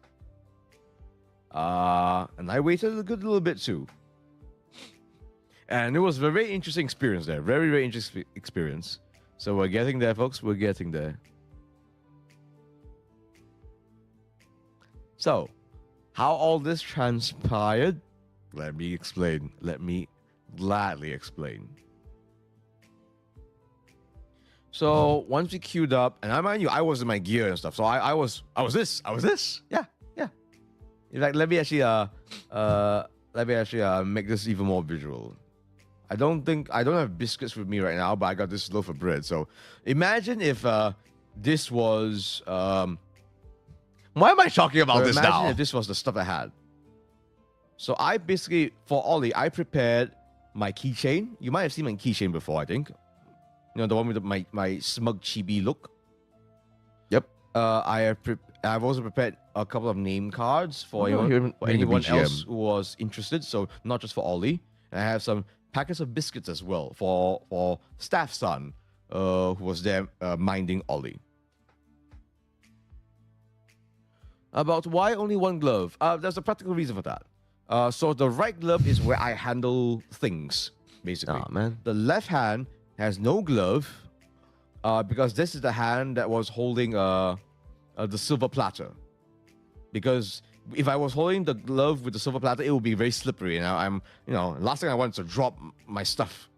And I waited a good little bit too. And it was a very interesting experience there. Very, very interesting experience. So we're getting there, folks. We're getting there. So, how all this transpired? Let me explain. Let me gladly explain. So once we queued up, and I mind you, I was in my gear and stuff. So I was this. Yeah. In fact, let me actually make this even more visual. I don't have biscuits with me right now, but I got this loaf of bread. So imagine if this was why am I talking about this now? Imagine if this was the stuff I had. So I basically, for Ollie, I prepared my keychain. You might have seen my keychain before, I think. You know, the one with my smug chibi look. Yep. I've also prepared a couple of name cards for anyone else who was interested. So not just for Ollie. And I have some packets of biscuits as well for staff son, who was there minding Ollie. About why only one glove? There's a practical reason for that. So the right glove is where I handle things, basically. Oh, man. The left hand has no glove, because this is the hand that was holding the silver platter. Because if I was holding the glove with the silver platter, it would be very slippery. And last thing I want is to drop my stuff,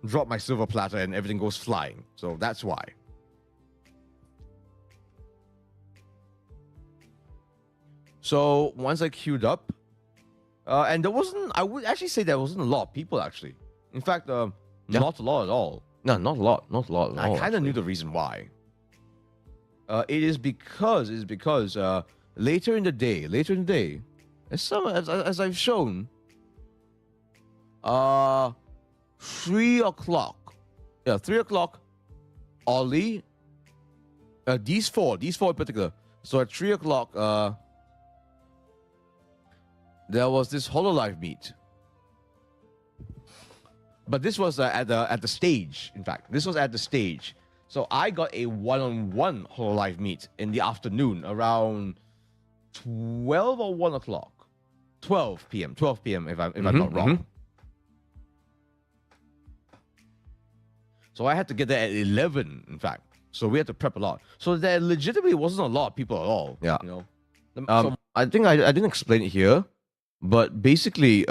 drop my silver platter, and everything goes flying. So that's why. So once I queued up, and I would actually say there wasn't a lot of people actually. In fact, not a lot at all. No, not a lot at all. I kind of knew the reason why. It is because later in the day, as I've shown, 3 o'clock. Yeah, 3 o'clock. Ollie, these four in particular. So at 3 o'clock, there was this HoloLive meet. But this was at the stage. In fact, this was at the stage. So I got a one-on-one HoloLive meet in the afternoon around 12 or 1 o'clock. 12 p.m. if I'm not wrong. So I had to get there at 11. In fact, so we had to prep a lot. So there legitimately wasn't a lot of people at all. Yeah. You know. So I think I didn't explain it here, but basically,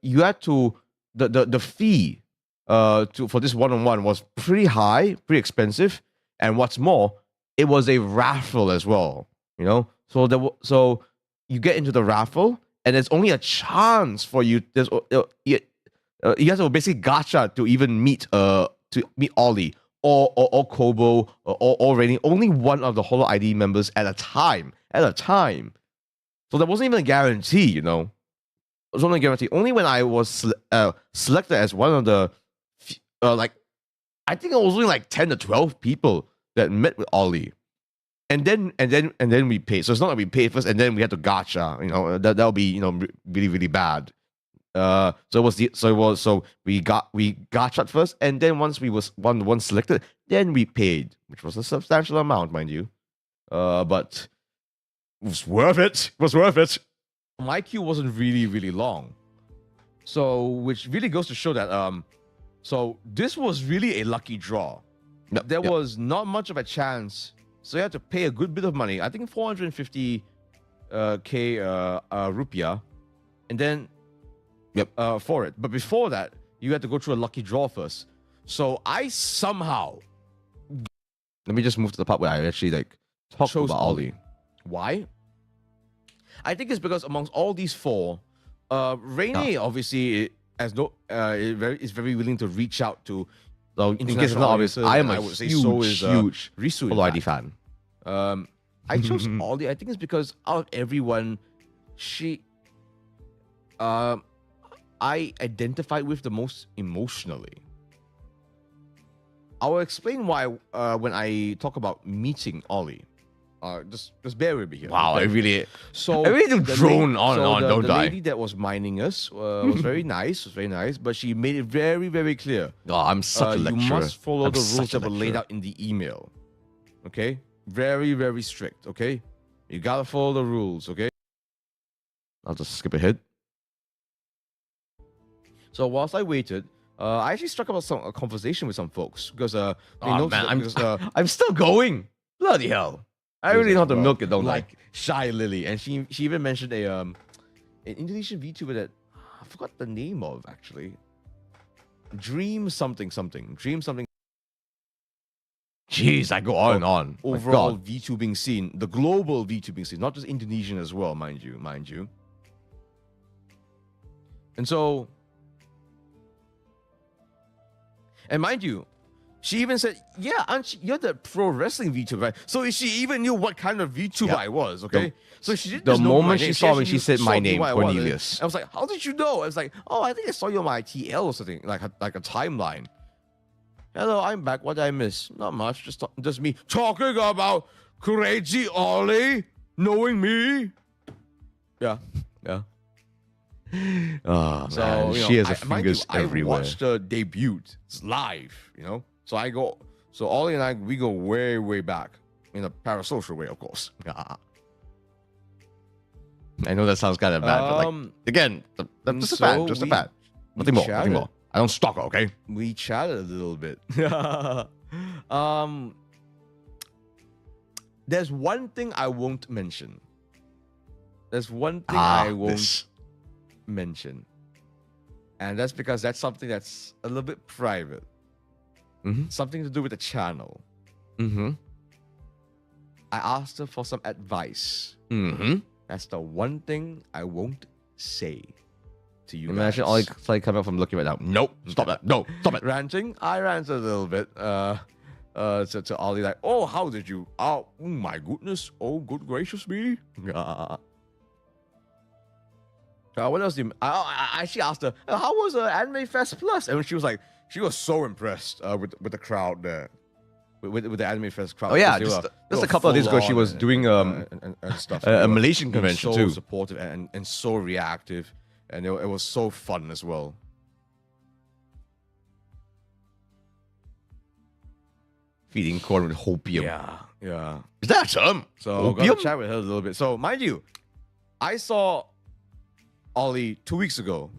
you had to. The fee for this one-on-one was pretty high, pretty expensive, and what's more, it was a raffle as well. You know, so you get into the raffle, and there's only a chance for you. You have to basically gacha to even meet Ollie or Kobo or Rainy. Only one of the Holo ID members at a time. So there wasn't even a guarantee. You know. It was only a guarantee. Only when I was selected as one of the, I think it was only like 10 to 12 people that met with Ollie, and then we paid. So it's not like we paid first and then we had to gacha. You know, that'll be really really bad. So we gached first, and then once we was one selected, then we paid, which was a substantial amount, mind you. But it was worth it. My queue wasn't really, really long. So, which really goes to show that, so this was really a lucky draw. There was not much of a chance. So you had to pay a good bit of money. I think 450k rupiah. And then, for it. But before that, you had to go through a lucky draw first. So I somehow, let me just move to the part where I actually talk about Ollie. Why? I think it's because amongst all these four, Rainy obviously is very willing to reach out to. In case it's not obvious, I would say huge Risu Holo ID fan. I chose Ollie. I think it's because out of everyone, I identified with the most emotionally. I will explain why when I talk about meeting Ollie. Just bear with me here. Wow, I really do drone on and on, don't I? The lady that was mining us was very nice, but she made it very, very clear. Oh, I'm such a lecturer. You must follow the rules that were laid out in the email. Okay? Very, very strict, okay? You gotta follow the rules, okay? I'll just skip ahead. So whilst I waited, I actually struck up a conversation with some folks because they noticed I'm still going. Bloody hell. I really know how to well. milk it, don't I? Like Shy Lily, and she even mentioned an Indonesian VTuber that I forgot the name of actually. Dream something. Jeez, I go on and on. My Overall God. VTubing scene, the global VTubing scene, not just Indonesian as well, mind you. And so, and mind you, she even said, "Yeah, you're the pro wrestling VTuber, right?" So she even knew what kind of VTuber Yeah. I was. Okay, so she didn't The just know my moment she name, saw me, actually she said my showed me name, what I was. Cornelius. I was like, "How did you know?" I was like, "Oh, I think I saw you on my TL or something, like a timeline." Hello, I'm back. What did I miss? Not much. Just me talking about Crazy Ollie knowing me. Yeah. Oh, So man, you know, she has her mind you, fingers I everywhere. watched the debut. It's live, you know. So Ollie and I, we go way back in a parasocial way, of course. I know that sounds kind of bad, but like, again, just a fan, just a fan. Nothing more. I don't stalk her, okay? We chatted a little bit. There's one thing I won't mention. Mention, and that's because that's something that's a little bit private. Something to do with the channel. I asked her for some advice. That's the one thing I won't say to you. Imagine guys. all like coming up from looking right now. Nope, stop that. No, stop it. Ranting. I ranted a little bit. To Ollie, like, oh, how did you? Oh my goodness. Oh, good gracious me. What else did I actually asked her, how was Anime Fest Plus? And she was like, she was so impressed with the crowd there. With the Anime Fest crowd. Oh yeah, They just were a couple of days ago, she was doing and stuff. a Malaysian convention so too. supportive and so reactive, and it was so fun as well. Feeding corn with hopium. Yeah. Is that a term? So Opium? got to chat with her a little bit. So mind you, I saw Ollie 2 weeks ago,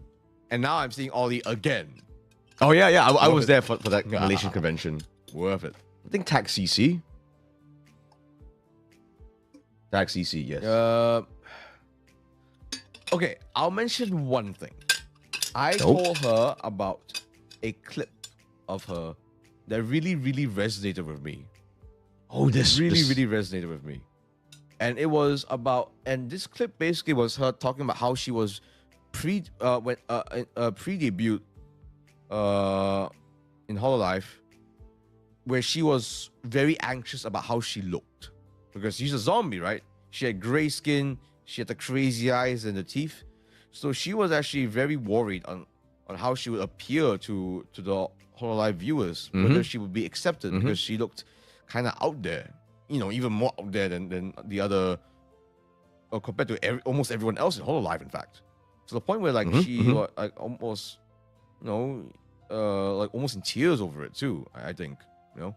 and now I'm seeing Ollie again. Oh yeah. I was it. there for that Malaysian convention. Worth it. I think Tag CC. Tag CC, yes. Okay, I'll mention one thing. I told her about a clip of her that really resonated with me. Oh, this really resonated with me. And it was about, and this clip basically was her talking about how she was pre-debut in Hololive, where she was very anxious about how she looked, because she's a zombie, right? She had gray skin, she had the crazy eyes and the teeth, so she was actually very worried on how she would appear to the Hololive viewers, whether she would be accepted, because she looked kind of out there, you know, even more out there than the other, or compared to almost everyone else in Hololive, in fact. To the point where like she was like almost, you know, like almost in tears over it too. I think, you know,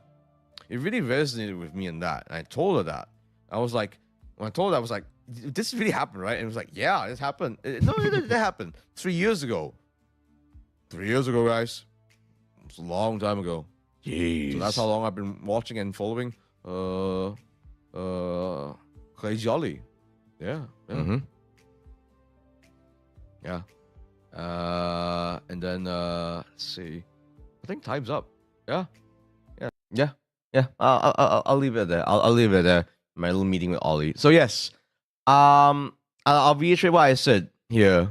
it really resonated with me in that. And I told her that. I was like, when I told her, I was like, this really happened, right? And it was like, yeah, this happened. No, it happened 3 years ago. 3 years ago, guys. It's a long time ago. Jeez. So that's how long I've been watching and following Crazy Ollie. Yeah. Yeah. And then let's see. I think time's up. Yeah. I'll leave it there. I'll leave it there. My little meeting with Ollie. So yes, I'll reiterate what I said here.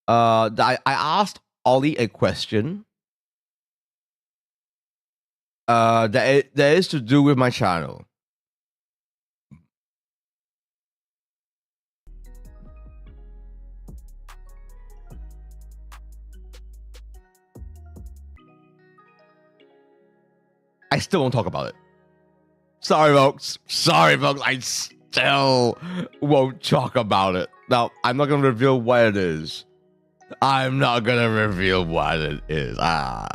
I asked Ollie a question. That is to do with my channel. I still won't talk about it. Sorry, folks. I still won't talk about it. Now, I'm not going to reveal what it is.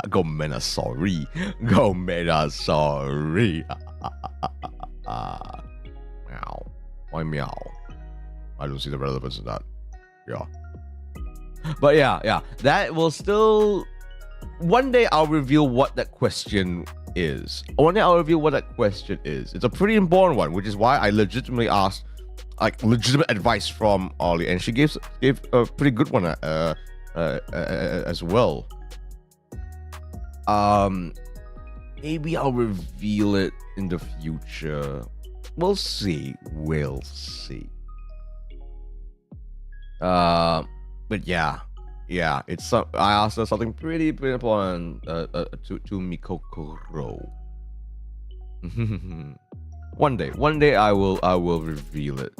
Go mena sorry. Meow. Why meow? I don't see the relevance in that. Yeah. But yeah. That will still... One day I'll reveal what that question is. One day I'll reveal what that question is. It's a pretty important one, which is why I legitimately asked like legitimate advice from Ollie, and she gave a pretty good one as well. Maybe I'll reveal it in the future. We'll see. We'll see. But yeah, it's I asked her something pretty important to Mikokoro. One day I will reveal it,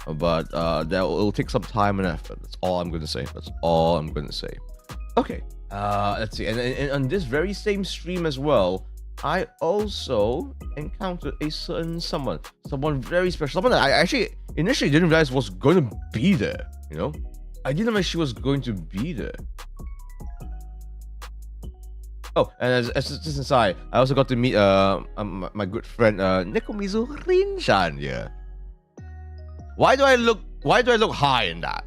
but it'll take some time and effort. That's all I'm gonna say. Okay. Let's see. And on this very same stream as well, I also encountered a certain someone very special, someone that I actually initially didn't realize was going to be there. You know, I didn't know she was going to be there. Oh, and as just inside, I also got to meet my good friend Nekomizu Rinshan here. Why do I look high in that?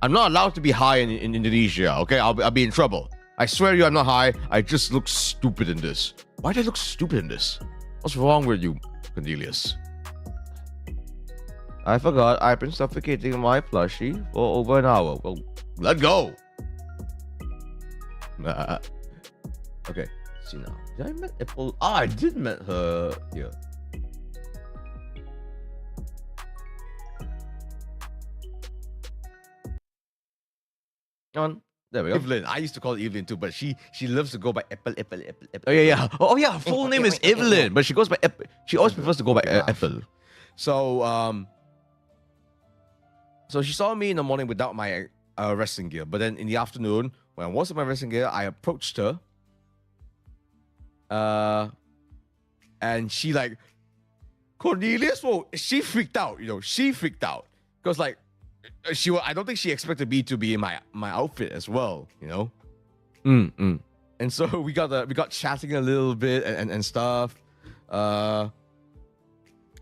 I'm not allowed to be high in Indonesia. Okay, I'll be in trouble. I swear to you, I'm not high. I just look stupid in this. Why do I look stupid in this? What's wrong with you, Cornelius? I forgot I've been suffocating my plushie for over an hour. Well, let go. Okay, let's see now. Did I met Apple? I did met her here. There we go. Evelyn. I used to call her Evelyn too, but she loves to go by Apple. Oh yeah. Oh yeah. Her full name is Evelyn, but she goes by Apple. She always prefers to go by Apple. So so she saw me in the morning without my wrestling gear, but then in the afternoon, when I was in my wrestling gear, I approached her. And she like, Cornelius, whoa, she freaked out. She freaked out because like. I don't think she expected me to be in my outfit as well, And so we got chatting a little bit and stuff. And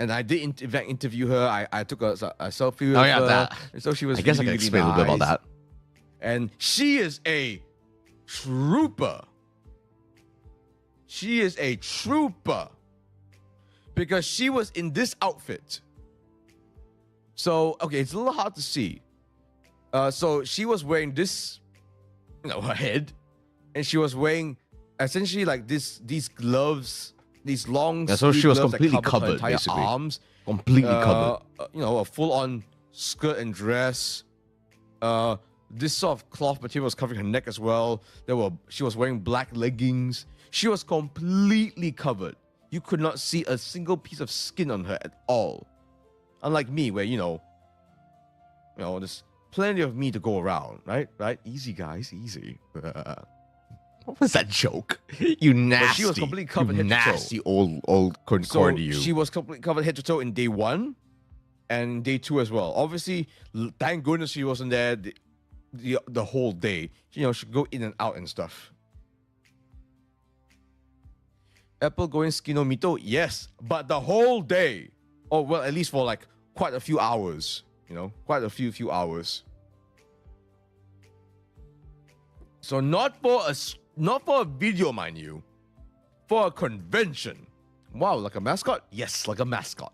I did interview her. I took a selfie with her. That. And so she was. I guess really, I can really explain a little bit about nice. that. And she is a trooper. She is a trooper because she was in this outfit. So, okay, it's a little hard to see. So she was wearing this, her head, and she was wearing essentially like these gloves, these long. Yeah, so she was gloves completely that covered her covered, entire basically. arms, Completely covered. a full-on skirt and dress. This sort of cloth material was covering her neck as well. She was wearing black leggings. She was completely covered. You could not see a single piece of skin on her at all. Unlike me, where there's plenty of me to go around, right? Easy, guys, easy. What was that joke? You nasty. But she was completely covered you head to toe. nasty old corn So you. she was completely covered head to toe in day 1 and day 2 as well. Obviously, thank goodness she wasn't there the whole day. She'd go in and out and stuff. Apple going skinomito, yes, but the whole day. Oh well, at least for like quite a few hours. Quite a few hours. So not for a video, mind you, for a convention. Wow, like a mascot? Yes, like a mascot.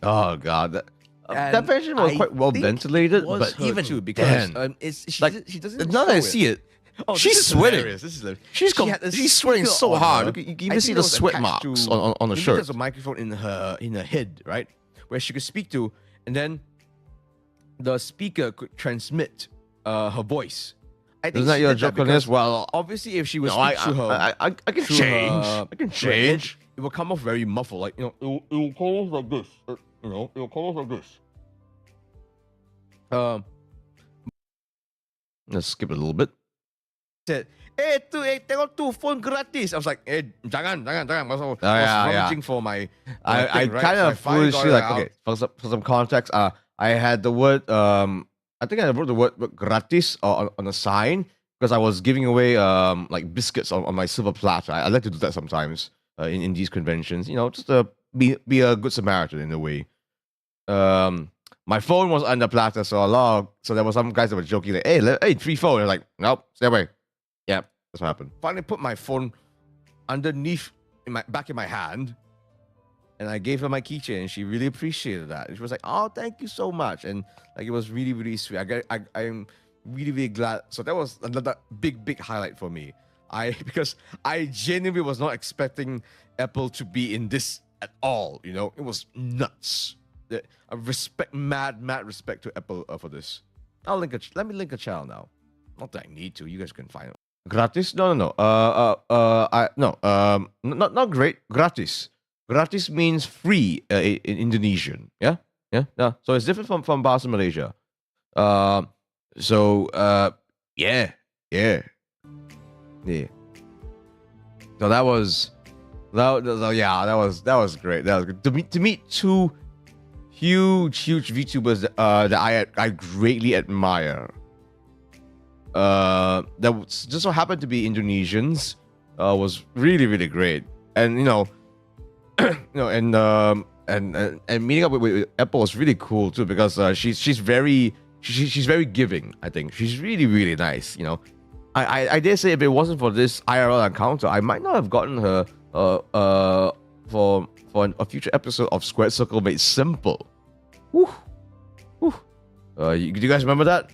Oh god, that And convention was I quite well think ventilated, it was but her even too, because then, she doesn't. now that I show see it, Oh, she's this is sweating. hilarious. This is hilarious. She's sweating speaker so on hard. her. You can I even think see it the was sweat attached marks to- on the maybe shirt. There's a microphone in her head, right, where she could speak to, and then the speaker could transmit her voice. I think Isn't that she your did that joke on this? because Well, obviously, if she was no, speak through her, I can through change. her I can head, change. it will come off very muffled, like it will come off like this. It will come off like this. Let's skip it a little bit. Said, tengok tu phone gratis. I was like, jangan. I was yeah. rummaging for my. I thing, right? kind So I of finally foolishly got it like, out. okay, for some context, I had the word I think I wrote the word gratis on a sign because I was giving away like biscuits on my silver platter. I like to do that sometimes in these conventions, just to be a good Samaritan in a way. My phone was on the platter, so there were some guys that were joking like, hey, free phone. I was like, nope, stay away. Yeah, that's what happened. Finally put my phone underneath back in my hand, and I gave her my keychain, and she really appreciated that. And she was like, "Oh, thank you so much," and like it was really, really sweet. I'm really, really glad. So that was another big highlight for me. Because I genuinely was not expecting Apple to be in this at all. You know, it was nuts. I respect, mad respect to Apple for this. Let me link a channel now. Not that I need to. You guys can find it. Gratis? No. Not great. Gratis. Gratis means free in Indonesian. Yeah. So it's different from Bahasa Malaysia. Yeah. So that was great. That was good to meet two huge VTubers that I greatly admire. That just so happened to be Indonesians. Was really great, and and meeting up with Apple was really cool too, because she's very giving. I think she's really nice. I dare say if it wasn't for this IRL encounter, I might not have gotten her for a future episode of Squared Circle Made Simple. Woo. Do you guys remember that?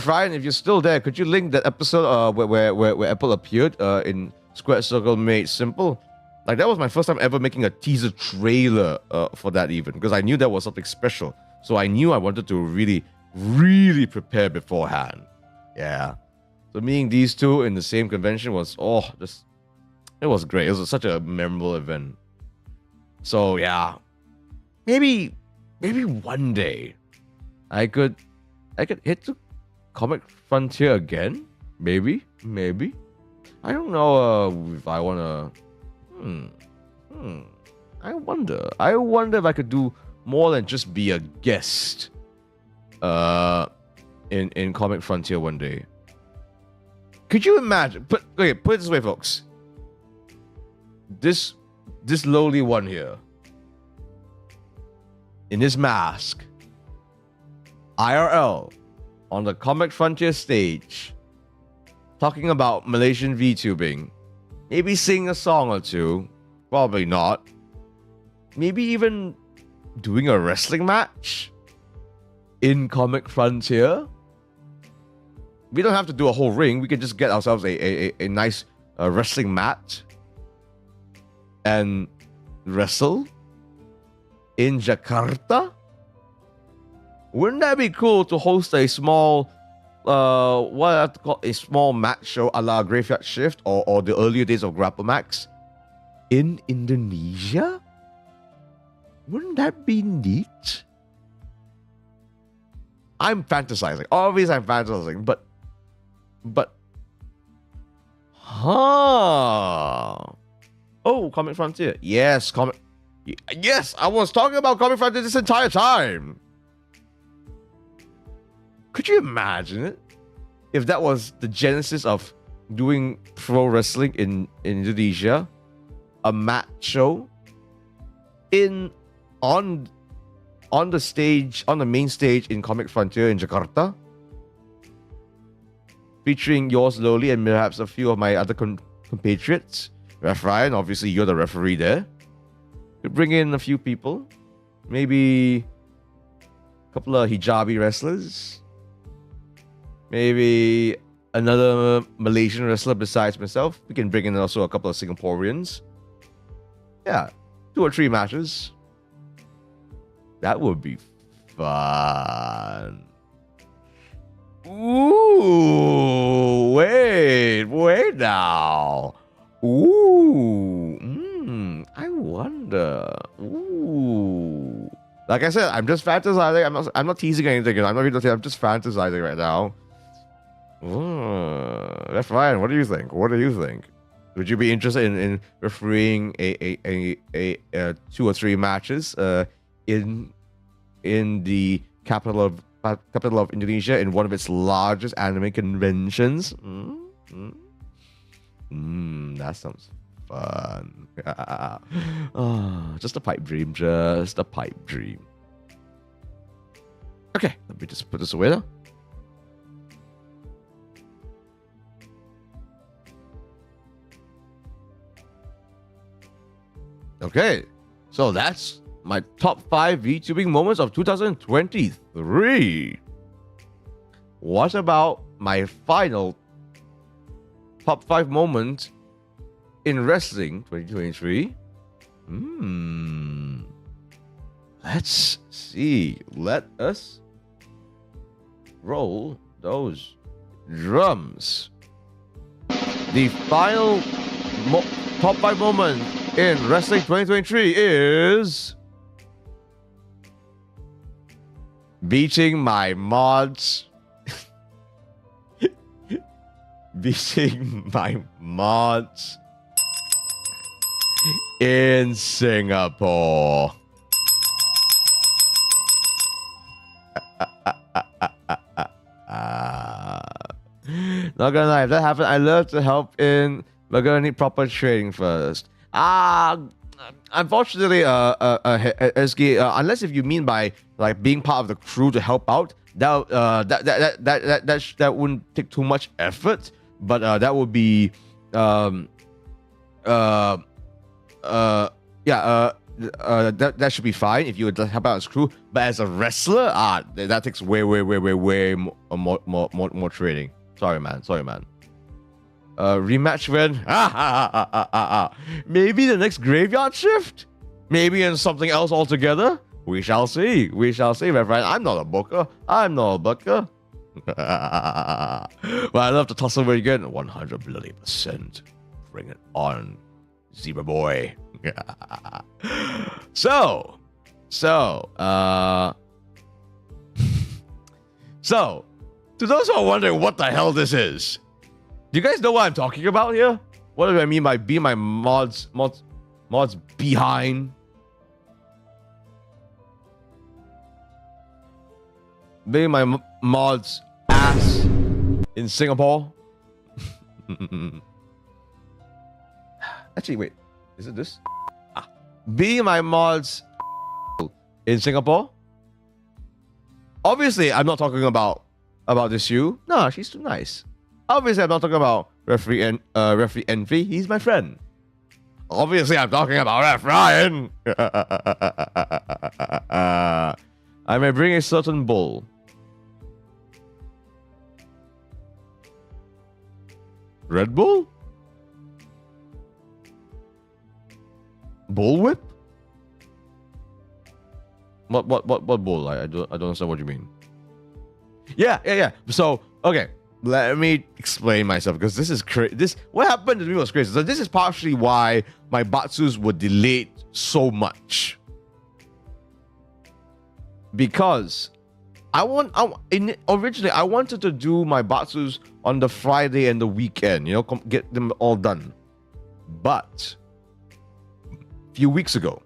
Ryan, if you're still there, could you link that episode where Apple appeared in Squared Circle Made Simple? Like, that was my first time ever making a teaser trailer for that, even, because I knew that was something special. So I knew I wanted to really prepare beforehand. Yeah. So meeting these two in the same convention was it was great. It was such a memorable event. So yeah, maybe one day I could hit the comic frontier again. Maybe. I don't know if I wanna. I wonder if I could do more than just be a guest in Comic Frontier one day. Could you imagine? Put it this way, folks. This lowly one here, in his mask, IRL, on the Comic Frontier stage, talking about Malaysian VTubing, maybe sing a song or two, probably not. Maybe even doing a wrestling match in Comic Frontier. We don't have to do a whole ring. We can just get ourselves a nice wrestling mat and wrestle in Jakarta. Wouldn't that be cool to host a small, what I have to call a small match show a la Graveyard Shift or the earlier days of Grapple Max in Indonesia? Wouldn't that be neat? I'm fantasizing. Obviously, I'm fantasizing, but, oh, Comic Frontier. Yes, Yes, I was talking about Comic Frontier this entire time. Could you imagine it? If that was the genesis of doing pro wrestling in Indonesia, a match show on the stage, on the main stage in Comic Frontier in Jakarta, featuring yours lowly and perhaps a few of my other compatriots. Ref Ryan, obviously you're the referee there. You bring in a few people, maybe a couple of hijabi wrestlers, maybe another Malaysian wrestler besides myself. We can bring in also a couple of Singaporeans. Yeah, 2 or 3 matches. That would be fun. Ooh, wait now. Ooh, I wonder. Ooh. Like I said, I'm just fantasizing. I'm not teasing anything. I'm not even saying. I'm just fantasizing right now. That's fine. What do you think? Would you be interested in refereeing a 2 or 3 matches in the capital of Indonesia, in one of its largest anime conventions? That sounds fun. Just a pipe dream. Okay, let me just put this away now. Okay, so that's my top 5 VTubing moments of 2023. What about my final top 5 moments in wrestling 2023? Let's see. Let us roll those drums. The final top 5 moment in wrestling 2023 is beating my mods. Beating my mods in Singapore. Not gonna lie, if that happens, I love to help in. We're gonna need proper training first. Unfortunately, SK, unless if you mean by like being part of the crew to help out, that wouldn't take too much effort. But that would be that should be fine if you would help out as crew. But as a wrestler, that takes way more training. Sorry, man. Rematch when? Maybe the next graveyard shift? Maybe in something else altogether? We shall see, my friend. I'm not a booker. But I love to tussle very good. 100%. Bring it on, Zebra boy. So, to those who are wondering what the hell this is, do you guys know what I'm talking about here? What do I mean by being my mods behind? Being my mods ass in Singapore? Actually, wait. Is it this? Being my mods in Singapore? Obviously, I'm not talking about this you. No, she's too nice. Obviously, I'm not talking about referee Envy. He's my friend. Obviously, I'm talking about Ref Ryan. I may bring a certain bull. Red Bull? Bullwhip? What bull? I don't understand what you mean. Yeah. So, okay. Let me explain myself because this is crazy. What happened to me was crazy. So this is partially why my Batsus were delayed so much. Because originally I wanted to do my Batsus on the Friday and the weekend, get them all done. But a few weeks ago,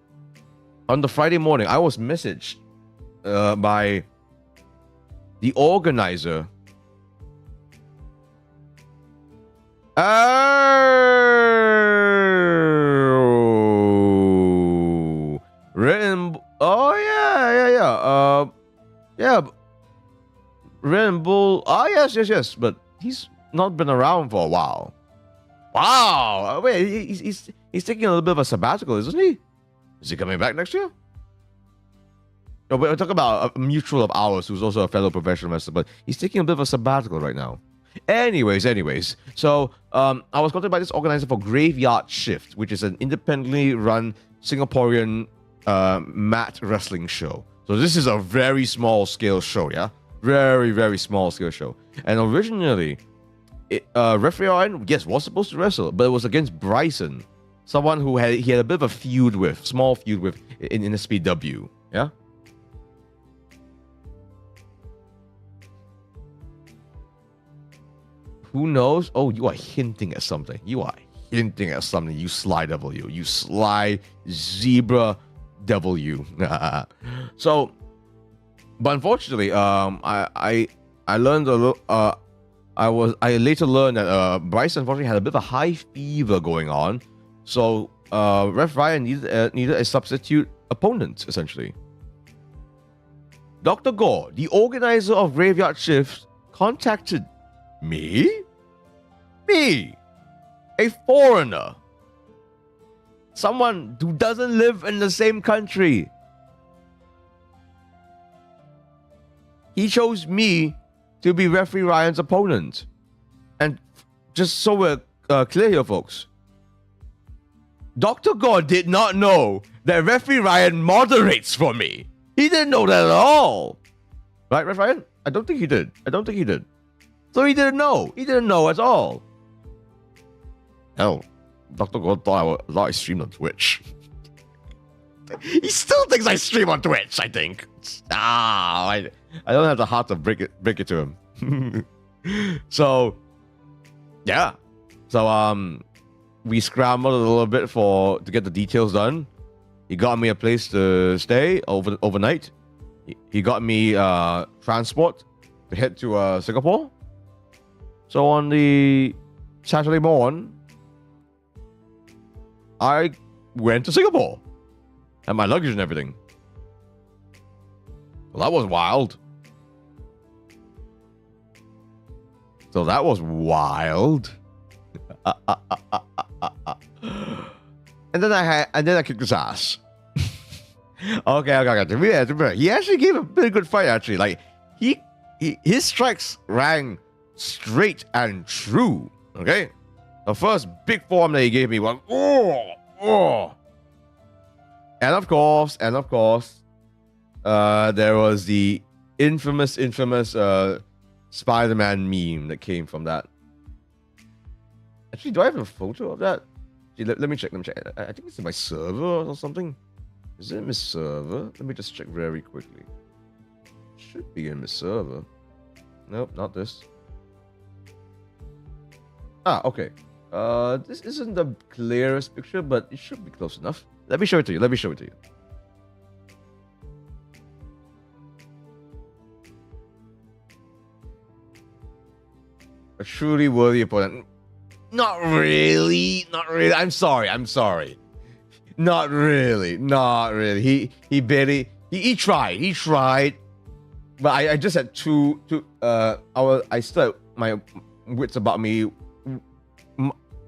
on the Friday morning, I was messaged by the organizer. Oh, written. Oh yeah. Red and Bull. Oh yes. But he's not been around for a while. Wow. Wait, he's taking a little bit of a sabbatical, isn't he? Is he coming back next year? No, we're talking about a mutual of ours who's also a fellow professional wrestler, but he's taking a bit of a sabbatical right now. Anyways. So, I was contacted by this organizer for Graveyard Shift, which is an independently run Singaporean mat wrestling show. So this is a very small scale show, yeah? Very, very small scale show. And originally, referee Ryan, yes, was supposed to wrestle, but it was against Bryson, someone who he had a bit of a small feud with in SPW, yeah? Who knows? Oh, you are hinting at something. You sly W. You sly zebra W. So, but unfortunately, I learned a little. I later learned that Bryce unfortunately had a bit of a high fever going on. So, Ref Ryan needed a substitute opponent essentially. Dr. Gore, the organizer of Graveyard Shift, contacted me, a foreigner, someone who doesn't live in the same country. He chose me to be referee Ryan's opponent. And just so we're clear here, folks, Dr. God did not know that referee Ryan moderates for me. He didn't know that at all. Right, Ref Ryan? I don't think he did. So he didn't know. He didn't know at all. Hell, Dr. God thought I streamed on Twitch. He still thinks I stream on Twitch, I think. I don't have the heart to break it to him. So, yeah. So, we scrambled a little bit to get the details done. He got me a place to stay overnight. He got me transport to head to Singapore. So on the Saturday morning, I went to Singapore. And my luggage and everything. Well, that was wild. And then I kicked his ass. Okay. To be fair, he actually gave a pretty good fight. Actually, like his strikes rang straight and true. Okay, the first big form that he gave me was oh. And of course, there was the infamous Spider-Man meme that came from that. Actually, do I have a photo of that? Let me check. I think it's in my server or something. Is it in my server? Let me just check very quickly. Should be in my server. Nope, not this. Okay. This isn't the clearest picture, but it should be close enough. Let me show it to you. A truly worthy opponent. Not really. I'm sorry. Not really. He barely. He tried. But I just had I still had my wits about me,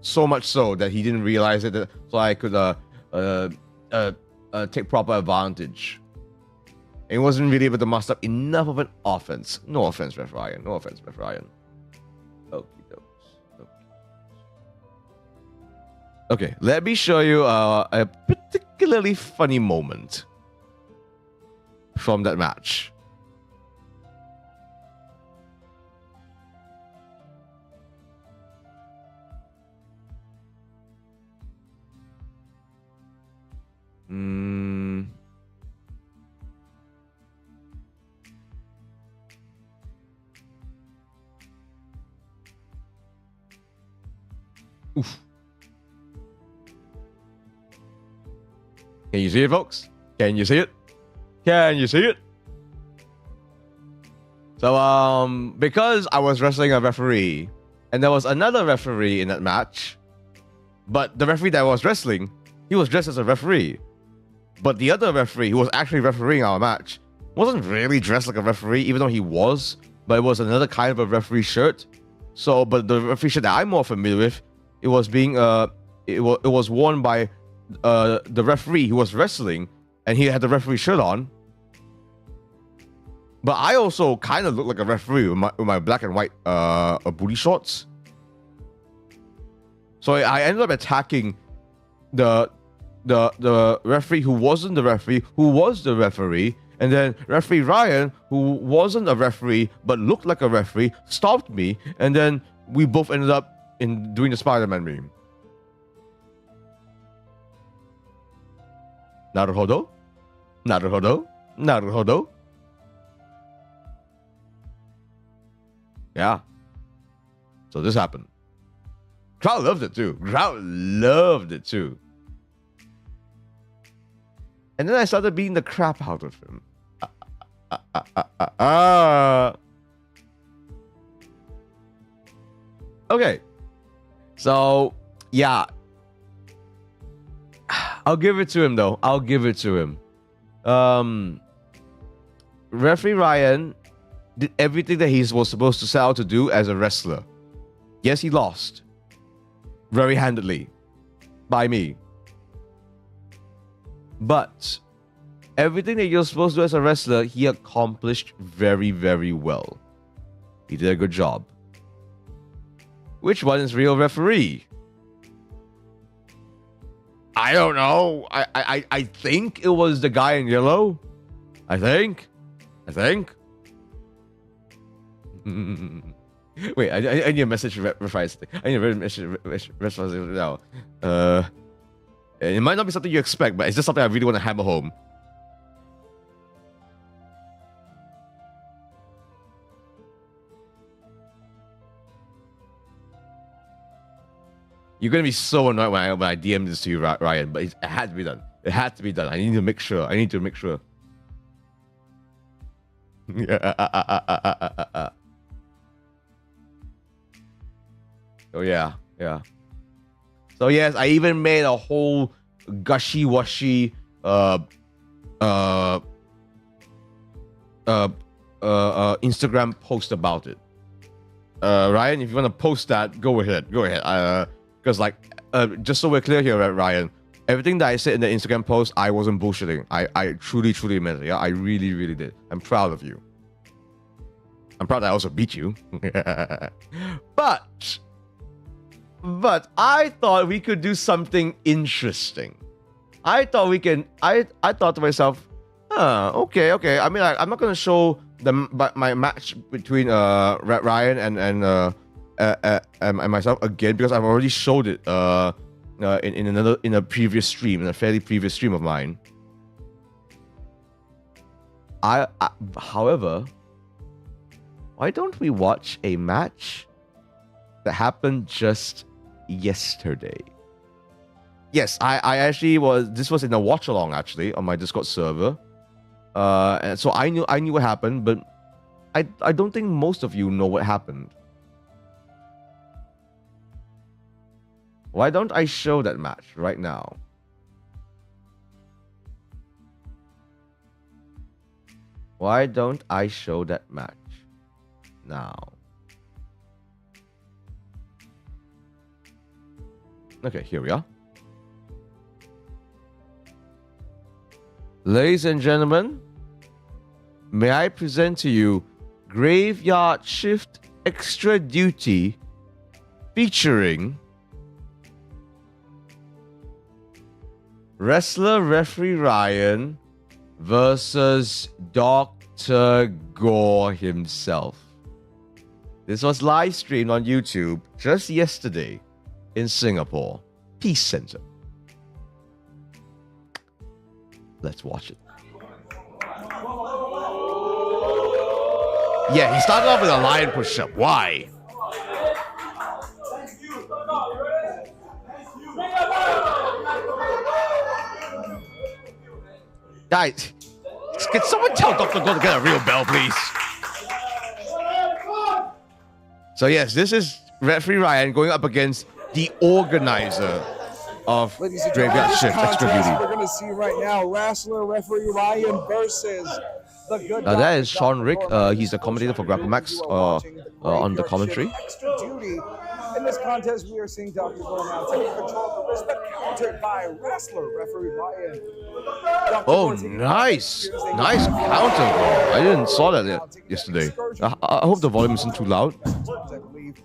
so much so that he didn't realize it. So I could take proper advantage. And he wasn't really able to muster up enough of an offense. No offense, Ref Ryan. Okay, let me show you a particularly funny moment from that match. Oof. Can you see it, folks? Can you see it? So, because I was wrestling a referee, and there was another referee in that match, but the referee that I was wrestling, he was dressed as a referee. But the other referee, who was actually refereeing our match, wasn't really dressed like a referee, even though he was, but it was another kind of a referee shirt. So, but the referee shirt that I'm more familiar with, it was worn by the referee who was wrestling, and he had the referee shirt on. But I also kind of look like a referee with my black and white booty shorts. So I ended up attacking the referee who wasn't the referee, who was the referee, and then referee Ryan, who wasn't a referee but looked like a referee, stopped me, and then we both ended up in doing the Spider-Man meme. Naruhodo. Yeah. So this happened. Crowd loved it too. And then I started beating the crap out of him. Okay. So, yeah. I'll give it to him, though. Referee Ryan did everything that he was supposed to set out to do as a wrestler. Yes, he lost. Very handedly. By me. But everything that you're supposed to do as a wrestler, he accomplished very, very well. He did a good job. Which one is real referee? I don't know. I think it was the guy in yellow. I think. Wait, I need a message reference. I need a message reference now. It might not be something you expect, but it's just something I really want to hammer home. You're gonna be so annoyed when I DM this to you, Ryan, but it had to be done. It had to be done. I need to make sure. Oh yeah. So yes, I even made a whole gushy-washy Instagram post about it. Ryan, if you want to post that, go ahead. Because just so we're clear here, Ryan, everything that I said in the Instagram post, I wasn't bullshitting. I truly meant it. Yeah, I really did. I'm proud of you. I'm proud that I also beat you. But I thought we could do something interesting. I thought to myself, okay. I mean, I'm not gonna show my match between Ryan and myself again, because I've already showed it in a previous stream, in a fairly previous stream of mine. However, why don't we watch a match that happened just yesterday? Yes, I actually this was in a watch along actually on my Discord server. And so I knew what happened, but I don't think most of you know what happened. Why don't I show that match right now? Why don't I show that match now? Okay, here we are. Ladies and gentlemen, may I present to you Graveyard Shift Extra Duty featuring wrestler referee Ryan versus Dr. Gore himself. This was live streamed on YouTube just yesterday in Singapore, Peace Center. Let's watch it. Yeah, he started off with a lion push-up. Why? Guys, can someone tell Dr. Gore to get a real bell, please? So yes, this is referee Ryan going up against the organizer of Graveyard Shift Extra Duty. We're going to see right now wrestler referee Ryan versus the good Now that is Sean Rick. He's the commentator for Grapple Max on the commentary. Extra Duty. In this contest, we are seeing Dr. Gore now taking control of the wrist, but countered by wrestler referee Ryan. Oh, nice counter. I didn't saw that yesterday. I hope the volume isn't too loud. I believe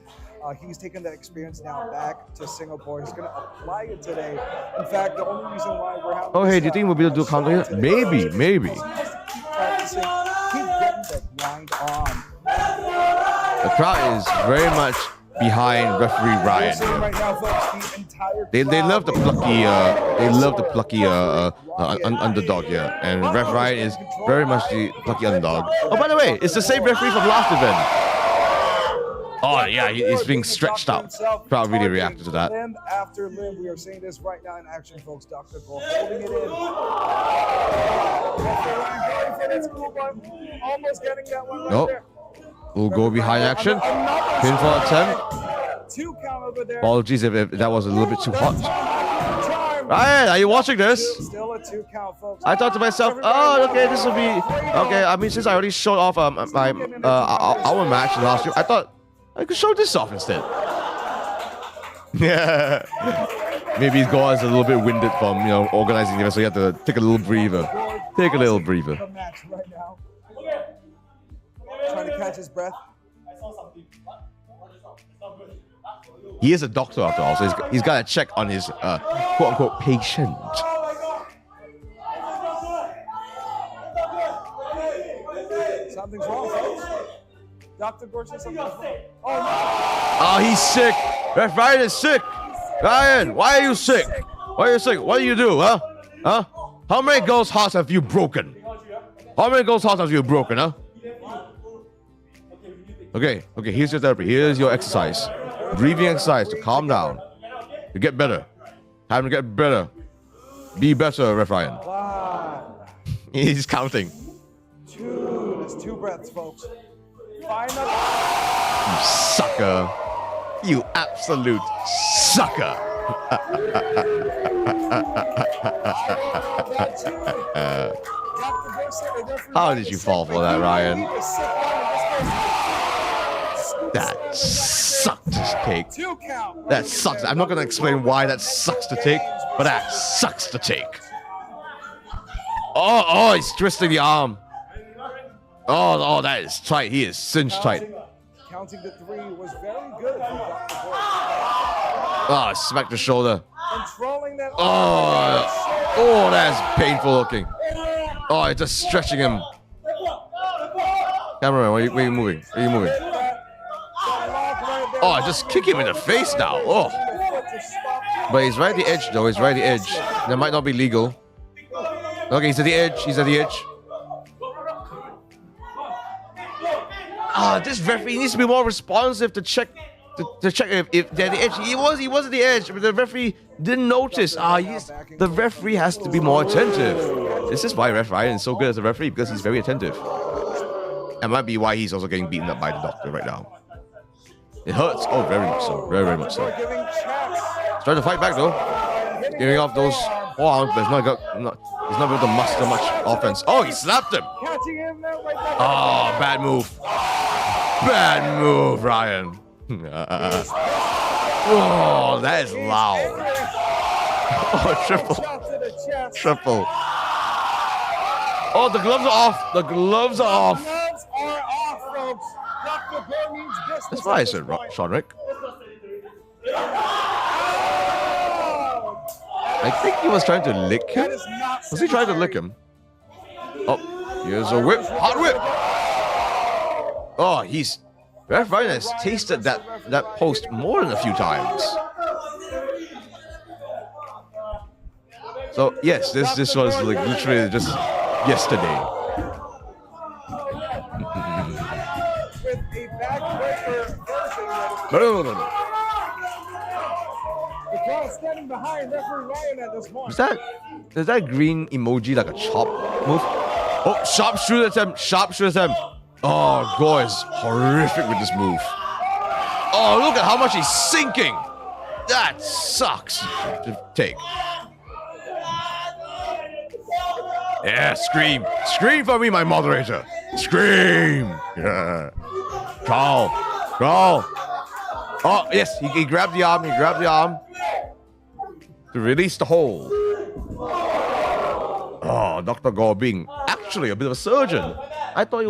he's taken that experience now back to Singapore. He's going to apply it today. In fact, the only reason why we're having oh, hey, do you think we'll be able to do a counter here? Maybe. Keep practicing, keep getting that grind on. The crowd is very much behind referee Ryan. Right now, folks, the entire They love the plucky underdog here, and Ref Ryan is very much the plucky underdog. Oh, by the way, it's the same referee from last event. Oh yeah, he's being stretched out. Crowd really reacted to that. Limb after limb, we are seeing this right now in action, folks. Dr. Gore holding it in. Almost getting that one right Nope. there. We'll go behind action. Pinfall attempt. 2 count over there. Apologies if that was a little bit too hot. Ryan, are you watching this? Still a 2 count, folks. I thought to myself, oh, okay, this will be okay. I mean, since I already showed off our match last year, I thought I could show this off instead. Yeah. Maybe Gore is a little bit winded from organizing the event, so you have to take a little breather. Take a little breather. The match right now. Trying to catch his breath. He is a doctor after all, so he's got to check on his quote unquote patient. Something's wrong, folks. Dr. Gore says something's wrong. Oh, no. Oh, he's sick. Ref Ryan is sick. Ryan, why are you sick? Why are you sick? What do you do, huh? Huh? How many girls' hearts have you broken? How many girls' hearts have you broken, huh? Okay, here's your therapy. Here's your exercise. Breathing exercise to calm down. To get better. Time to get better. Be better, Ref Ryan. 1. He's counting. 2. There's 2 breaths, folks. Final. You sucker. You absolute sucker. How did you fall for that, Ryan? That sucked to take. That sucks. I'm not going to explain why that sucks to take, but that sucks to take. Oh, he's twisting the arm. Oh, that is tight. He is cinched tight. Counting to 3 was very good from Dr. Gore. Oh, smack the shoulder. Controlling that. Oh, that's painful looking. Oh, it's just stretching him. Cameraman, where are you moving? Where are you moving? Oh, just kick him in the face now. Oh. But he's right at the edge, though. He's right at the edge. That might not be legal. Okay, he's at the edge. He's at the edge. This referee needs to be more responsive to check if they're at the edge. He was at the edge, but the referee didn't notice. The referee has to be more attentive. This is why Ref Ryan is so good as a referee, because he's very attentive. That might be why he's also getting beaten up by the doctor right now. It hurts. Oh, very much so. Very, very much so. He's trying to fight back though. Giving off those forearms, but he's not able to muster much offense. Oh, he slapped him. Oh, bad move. Bad move, Ryan. Oh, that is loud. Oh, triple. Oh, the gloves are off. The gloves are off. That's what I said, Sean Rick. I think he was trying to lick him. Was he trying to lick him? Oh, here's a whip. Hot whip. Oh, Ref Ryan has tasted that post more than a few times. So yes, this was like literally just yesterday. No. Standing behind referee Ryan at this point. Is that green emoji like a chop move? Oh, sharpshooter attempt. Oh, Gore is horrific with this move. Oh, look at how much he's sinking. That sucks to take. Yeah, scream. Scream for me, my moderator. Scream. Yeah. Crawl. Oh, yes, he grabbed the arm. To release the hold. Oh, Dr. Gore being actually a bit of a surgeon. I thought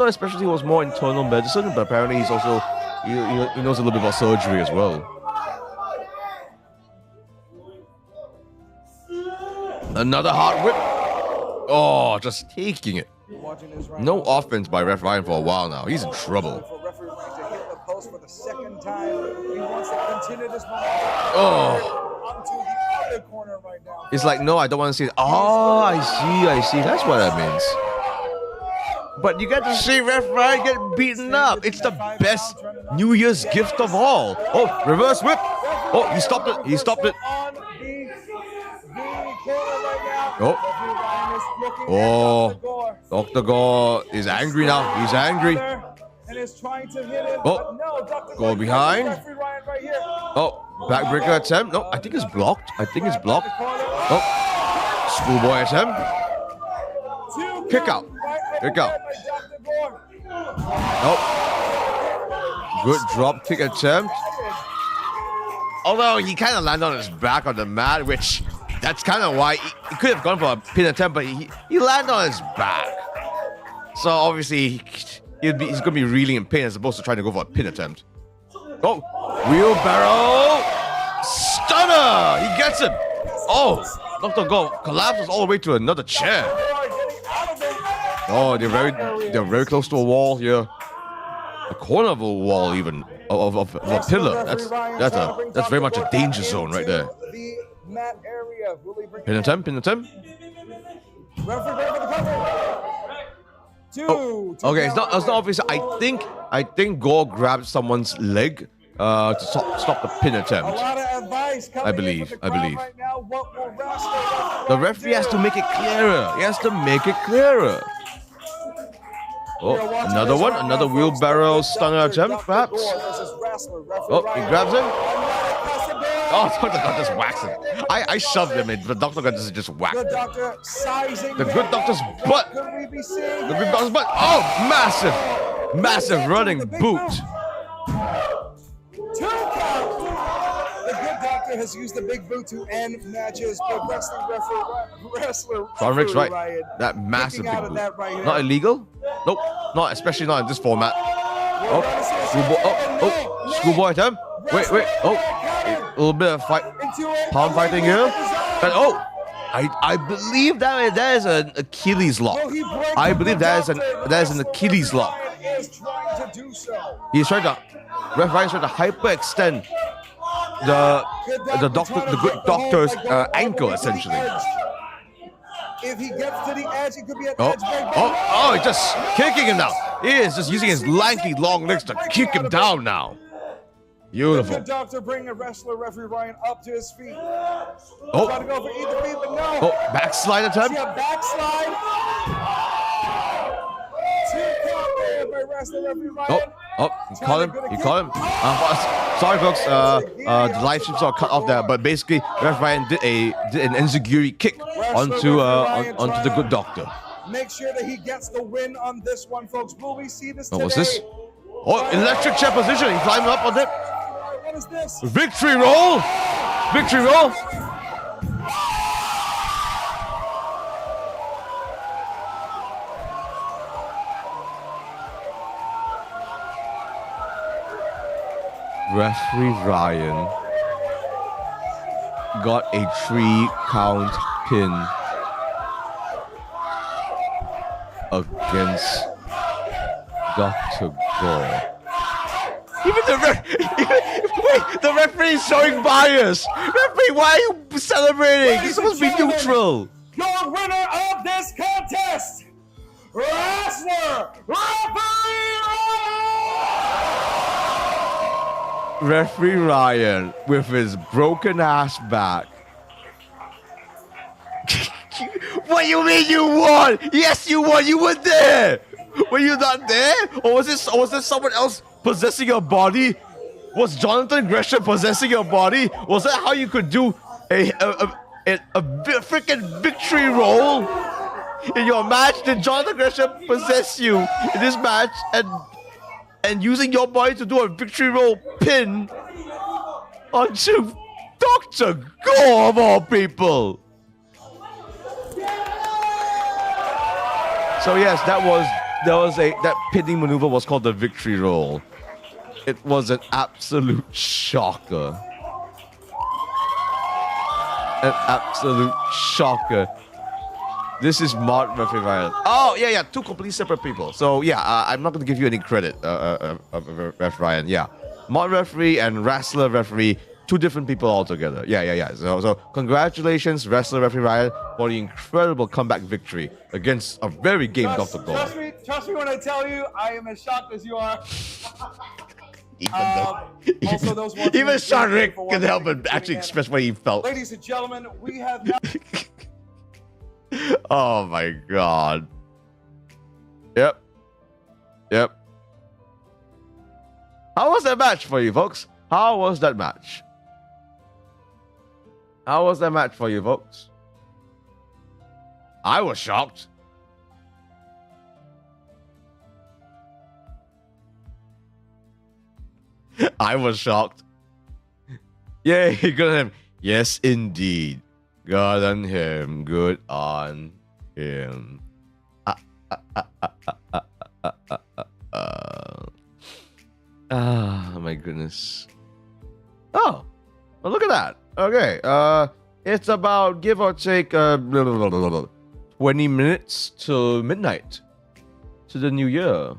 his specialty was more internal medicine, but apparently he's also he knows a little bit about surgery as well. Another hard whip. Oh, just taking it. No offense by Ref Ryan for a while now. He's in trouble. For the second time, he wants to continue this momentum. Onto the other corner right now. It's like, no, I don't want to see it. Oh, I see. That's what that means. But you get to see Ref Ryan get beaten up. It's the best New Year's gift of all. Oh, reverse whip. Oh, he stopped it. Oh, Dr. Gore is angry now. He's angry. And is trying to hit it. Oh, no, Dr. Go behind. Right here. Oh, backbreaker attempt. No, I think it's blocked. Oh, schoolboy attempt. Kick out. Oh, good drop kick attempt. although he kind of landed on his back on the mat, which that's kind of why he could have gone for a pin attempt, but he landed on his back. So obviously he's gonna be reeling in pain as opposed to trying to go for a pin attempt. Oh, wheelbarrow stunner! He gets it. Oh, Dr. Go collapses all the way to another chair. Oh, they're very close to a wall here. A corner of a wall, even of a pillar. That's very much a danger zone right there. Pin attempt. Oh, okay, it's not obvious. I think Gore grabbed someone's leg to stop the pin attempt. I believe. The referee has to make it clearer. He has to make it clearer. Oh, another wheelbarrow stunner attempt, perhaps. Oh, he grabs him. Oh, Dr. Gunn just whacks him. I shoved him in, but Dr. Gunn just whacked him. The good doctor's butt. The good doctor's butt. Oh, massive running boot. The good doctor has used the big boot to end matches, but wrestler Rick's right. Ryan That massive big out of boot. that right Not here. illegal? Nope. Not especially not in this format. Oh, schoolboy attempt. Wait. Oh, a little bit of fight, palm fighting here. And oh, I believe that is an Achilles lock. I believe that is an Achilles lock. He's trying to hyperextend the good doctor's ankle essentially. If he gets to the edge, it could be an Oh, edge break. he's just kicking him now. He is just using his lanky long legs to kick him down now. Beautiful. The good doctor bringing the referee Ryan up to his feet. Oh. Trying to go for either feet, but no. Oh, backslide attempt. See a backslide. Two count there by wrestler referee Ryan. He caught him. Sorry, folks. The live stream sort of cut off there, but basically, Ref Ryan did an enziguri kick onto the good doctor. Make sure that he gets the win on this one, folks. Will we see this today? What's this? Oh, electric chair position. He climbed up on it. What is this? Victory roll. Referee Ryan got a 3-count pin against Dr. Gore. Even the referee is showing bias. Referee, why are you celebrating? You're supposed to be neutral. Your winner of this contest, wrestler Referee Ryan with his broken ass back. What you mean you won? Yes, you won. You were there. Were you not there? Or was this someone else possessing your body? Was Jonathan Gresham possessing your body? Was that how you could do a freaking victory roll in your match? Did Jonathan Gresham possess you in this match and using your body to do a victory roll pin onto Dr. Gore of all people? So yes, that pinning maneuver was called the victory roll. It was an absolute shocker. An absolute shocker. This is Mod Referee Ryan. Oh, yeah, two completely separate people. So, yeah, I'm not going to give you any credit, Ref Ryan. Yeah. Mod Referee and Wrestler Referee, two different people altogether. Yeah. So congratulations, Wrestler Referee Ryan, for the incredible comeback victory against a very game Dr. Gore. Trust me when I tell you, I am as shocked as you are. Even Sean Rick can help but actually express what he felt. Ladies and gentlemen, we have now... Oh my god. Yep. How was that match for you, folks? How was that match for you, folks? I was shocked. I was shocked. Yay, good on him. Yes, indeed. Good on him. Good on him. My goodness. Oh, well, look at that. Okay, it's about give or take 20 minutes till midnight to the new year.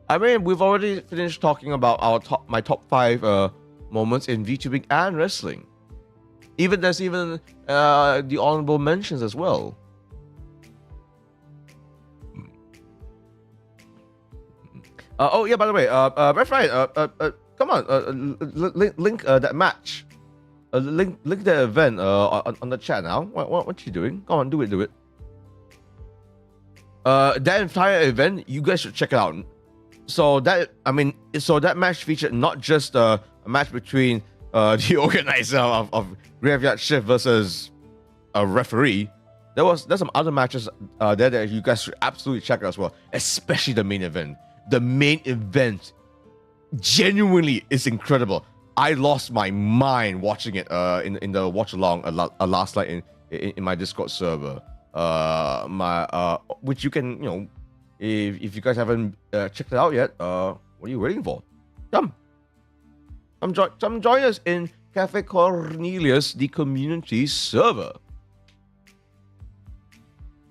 I mean, we've already finished talking about my top 5 moments in VTubing and wrestling. There's even the honorable mentions as well. Oh yeah, by the way, Ref Ryan, come on, link that match, link the event on the chat now. What you doing? Come on, do it. That entire event, you guys should check it out. So that match featured not just a match between the organizer of Graveyard Shift versus a referee. There's some other matches there that you guys should absolutely check out as well, especially the main event. The main event genuinely is incredible. I lost my mind watching it in the watch along last night in my Discord server. Which you can, if you guys haven't checked it out yet, what are you waiting for? Come join us in Cafe Cornelius, the community server.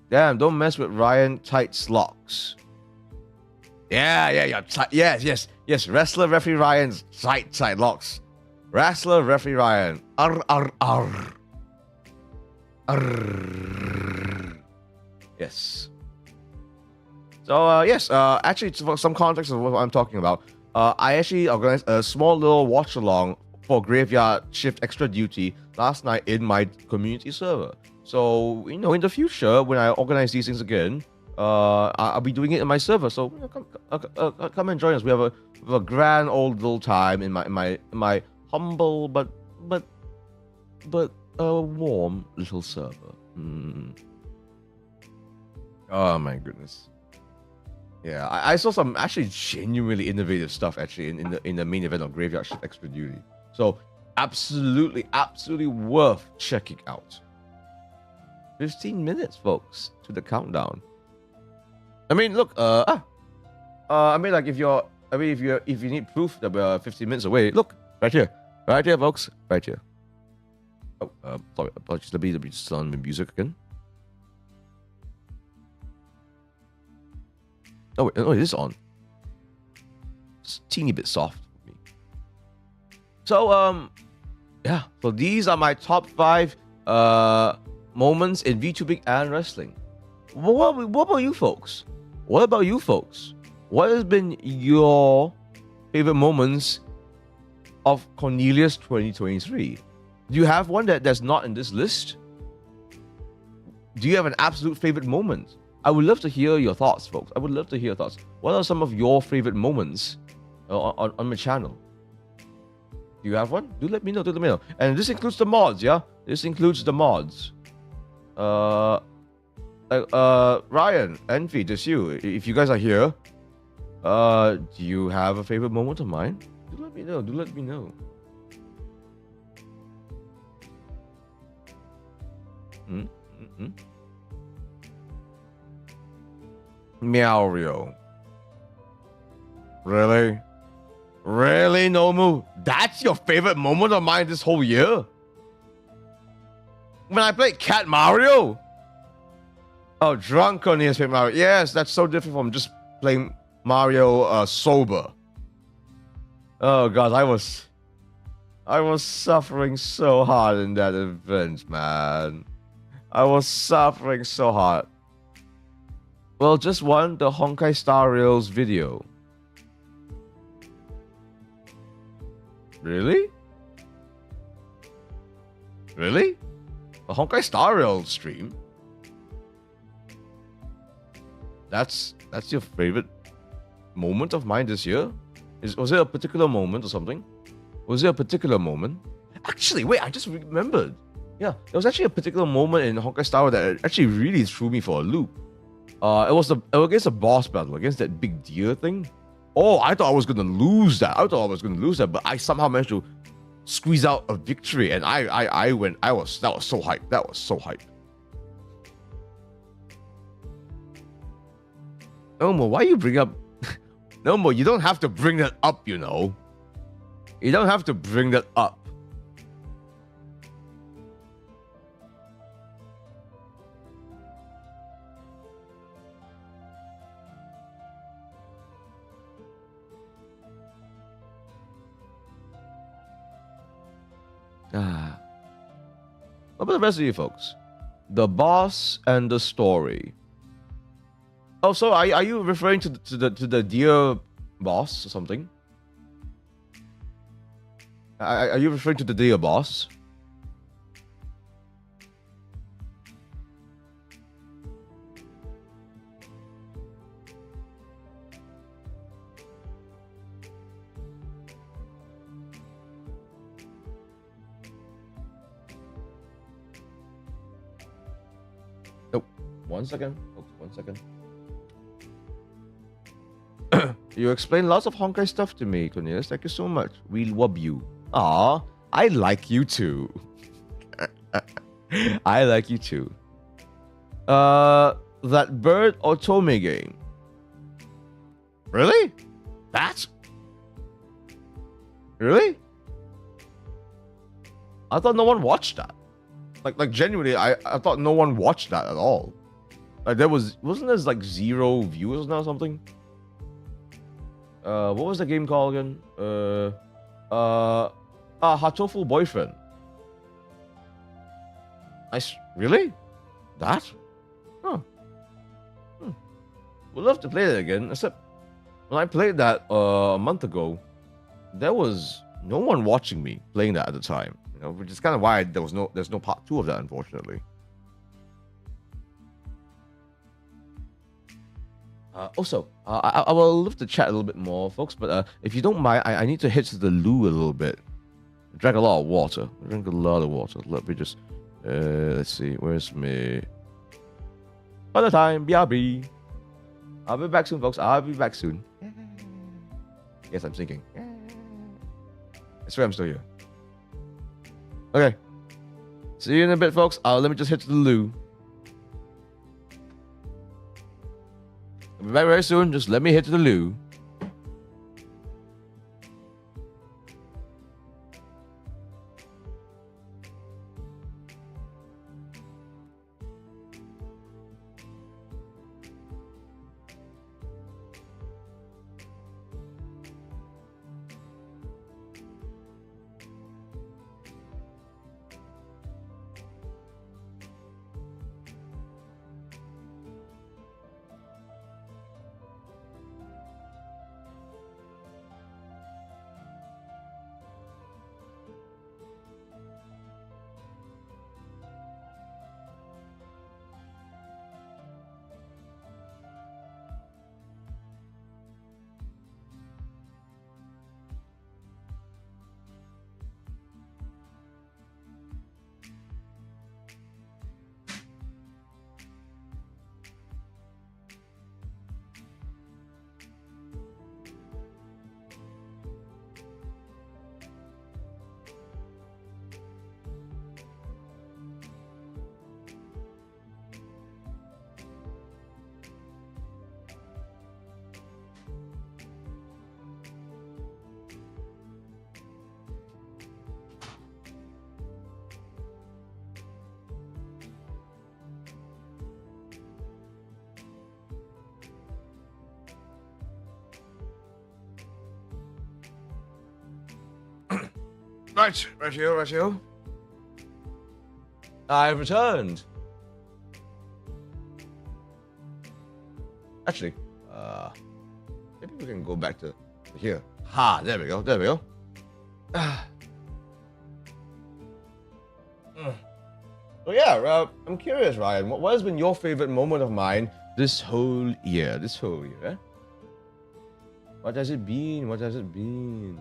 Damn, don't mess with Ryan tight locks. Yeah. Yes. Wrestler referee Ryan's tight locks. Wrestler referee Ryan. Yes. So yes. Actually, for some context of what I'm talking about, I actually organized a small little watch along for Graveyard Shift Extra Duty last night in my community server. So in the future when I organize these things again, I'll be doing it in my server. So come and join us. We have a grand old little time in my humble but warm little server. Oh my goodness. Yeah, I saw some actually genuinely innovative stuff actually in the main event of Graveyard Shift Extra Duty. So absolutely worth checking out. 15 minutes, folks, to the countdown. I mean, look, I mean, like if you need proof that we're 15 minutes away, look right here, folks, right here. Oh, sorry, apologies. Let me just turn the music again. Oh, wait, it is on. It's a teeny bit soft for me. So, yeah. So these are my top 5 moments in VTubing and wrestling. What about you folks? What has been your favorite moments of Cornelius 2023? Do you have one that's not in this list? Do you have an absolute favorite moment? I would love to hear your thoughts, folks. I would love to hear your thoughts. What are some of your favorite moments on my channel? Do you have one? Do let me know. And this includes the mods, yeah? This includes the mods. Ryan, Envy, just you. If you guys are here, do you have a favorite moment of mine? Do let me know. Meowrio. Really? Really, Nomu? That's your favorite moment of mine this whole year? When I played Cat Mario? Oh, drunk Cornelius played Mario. Yes, that's so different from just playing Mario sober. Oh god, I was suffering so hard in that event, man. I was suffering so hard. Well, just won the Honkai Star Rails video. Really? Really? A Honkai Star Rails stream? That's your favorite moment of mine this year? Was it a particular moment or something? Was it a particular moment? Actually, wait, I just remembered. Yeah, there was actually a particular moment in Honkai Star Rails that actually really threw me for a loop. It was against a boss battle, against that big deer thing. Oh, I thought I was gonna lose that. But I somehow managed to squeeze out a victory, and I went. That was so hype. That was so hype. Elmo, why you bring up? Elmo, you don't have to bring that up. You know, you don't have to bring that up. What about the rest of you folks? The boss and the story. Oh, so are you referring to the dear boss or something? Are you referring to the dear boss? Oh, 1 second. Oh, 1 second. You explain lots of Honkai stuff to me, Cornelius. Thank you so much. We love you. Aw, I like you too. I like you too. That bird otome game. Really? That's really? I thought no one watched that. Like genuinely, I thought no one watched that at all. Like wasn't there like 0 viewers now or something? What was the game called again? Hatofu Boyfriend. Really? That? Huh. Would love to play that again, except when I played that a month ago, there was no one watching me playing that at the time. You know, which is kind of why there's no part 2 of that, unfortunately. Also, I will love to chat a little bit more, folks. But if you don't mind, I need to hit the loo a little bit. I drank a lot of water. I drank a lot of water. Let me just let's see. Where's me? Other time, BRB. I'll be back soon, folks. I'll be back soon. Yes, I'm thinking. I swear I'm still here. Okay. See you in a bit, folks. Let me just hit the loo. I'll be back very soon. Just let me hit the loo. Right here. I've returned. Actually, maybe we can go back to here. Ha, there we go. So yeah, I'm curious, Ryan. What has been your favorite moment of mine this whole year? What has it been?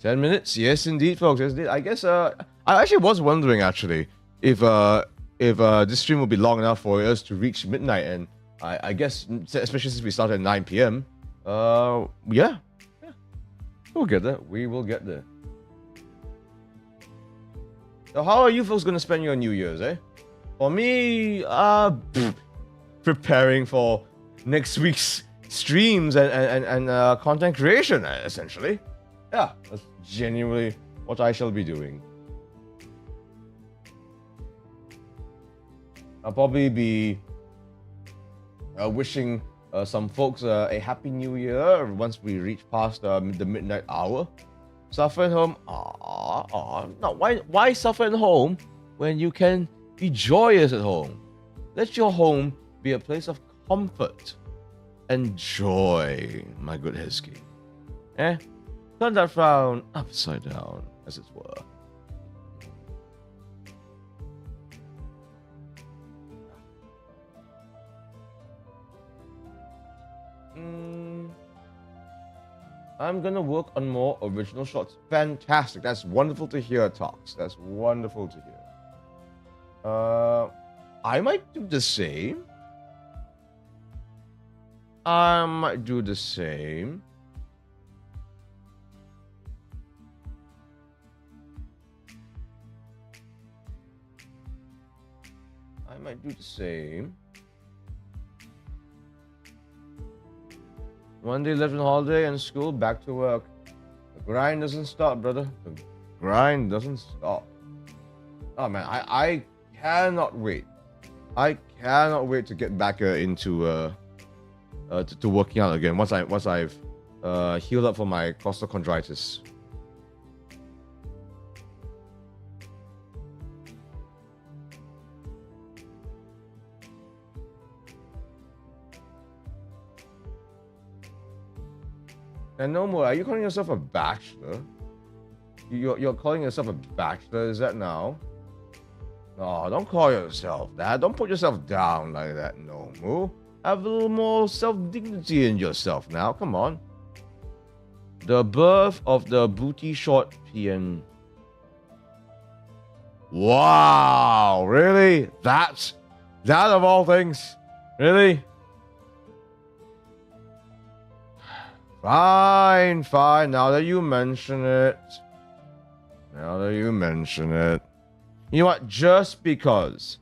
10 minutes? Yes, indeed, folks. Yes, indeed. I guess I actually was wondering actually if this stream will be long enough for us to reach midnight and I guess, especially since we start at 9 p.m. Yeah, we'll get there. We will get there. So how are you folks gonna spend your New Year's, eh? For me, preparing for next week's streams and content creation, essentially. Yeah, that's genuinely what I shall be doing. I'll probably be wishing some folks a happy new year once we reach past the midnight hour. Suffer at home. No, why suffer at home when you can be joyous at home? Let your home be a place of comfort and joy, my good Hesky. Turn that frown upside down, as it were. I'm gonna work on more original shots. Fantastic. That's wonderful to hear, Talks. That's wonderful to hear. I might do the same. I might do the same. One day left on holiday and school, back to work. The grind doesn't stop, brother. The grind doesn't stop. Oh man, I cannot wait. I cannot wait to get back into to working out again once I've healed up from my costochondritis. And no more. Are you calling yourself a bachelor? You're calling yourself a bachelor? Is that now? No, don't call yourself that. Don't put yourself down like that, Nomu. Have a little more self-dignity in yourself now. Come on. The birth of the booty short PN. Wow, really? That of all things? Really? Fine. Now that you mention it. You know what? Just because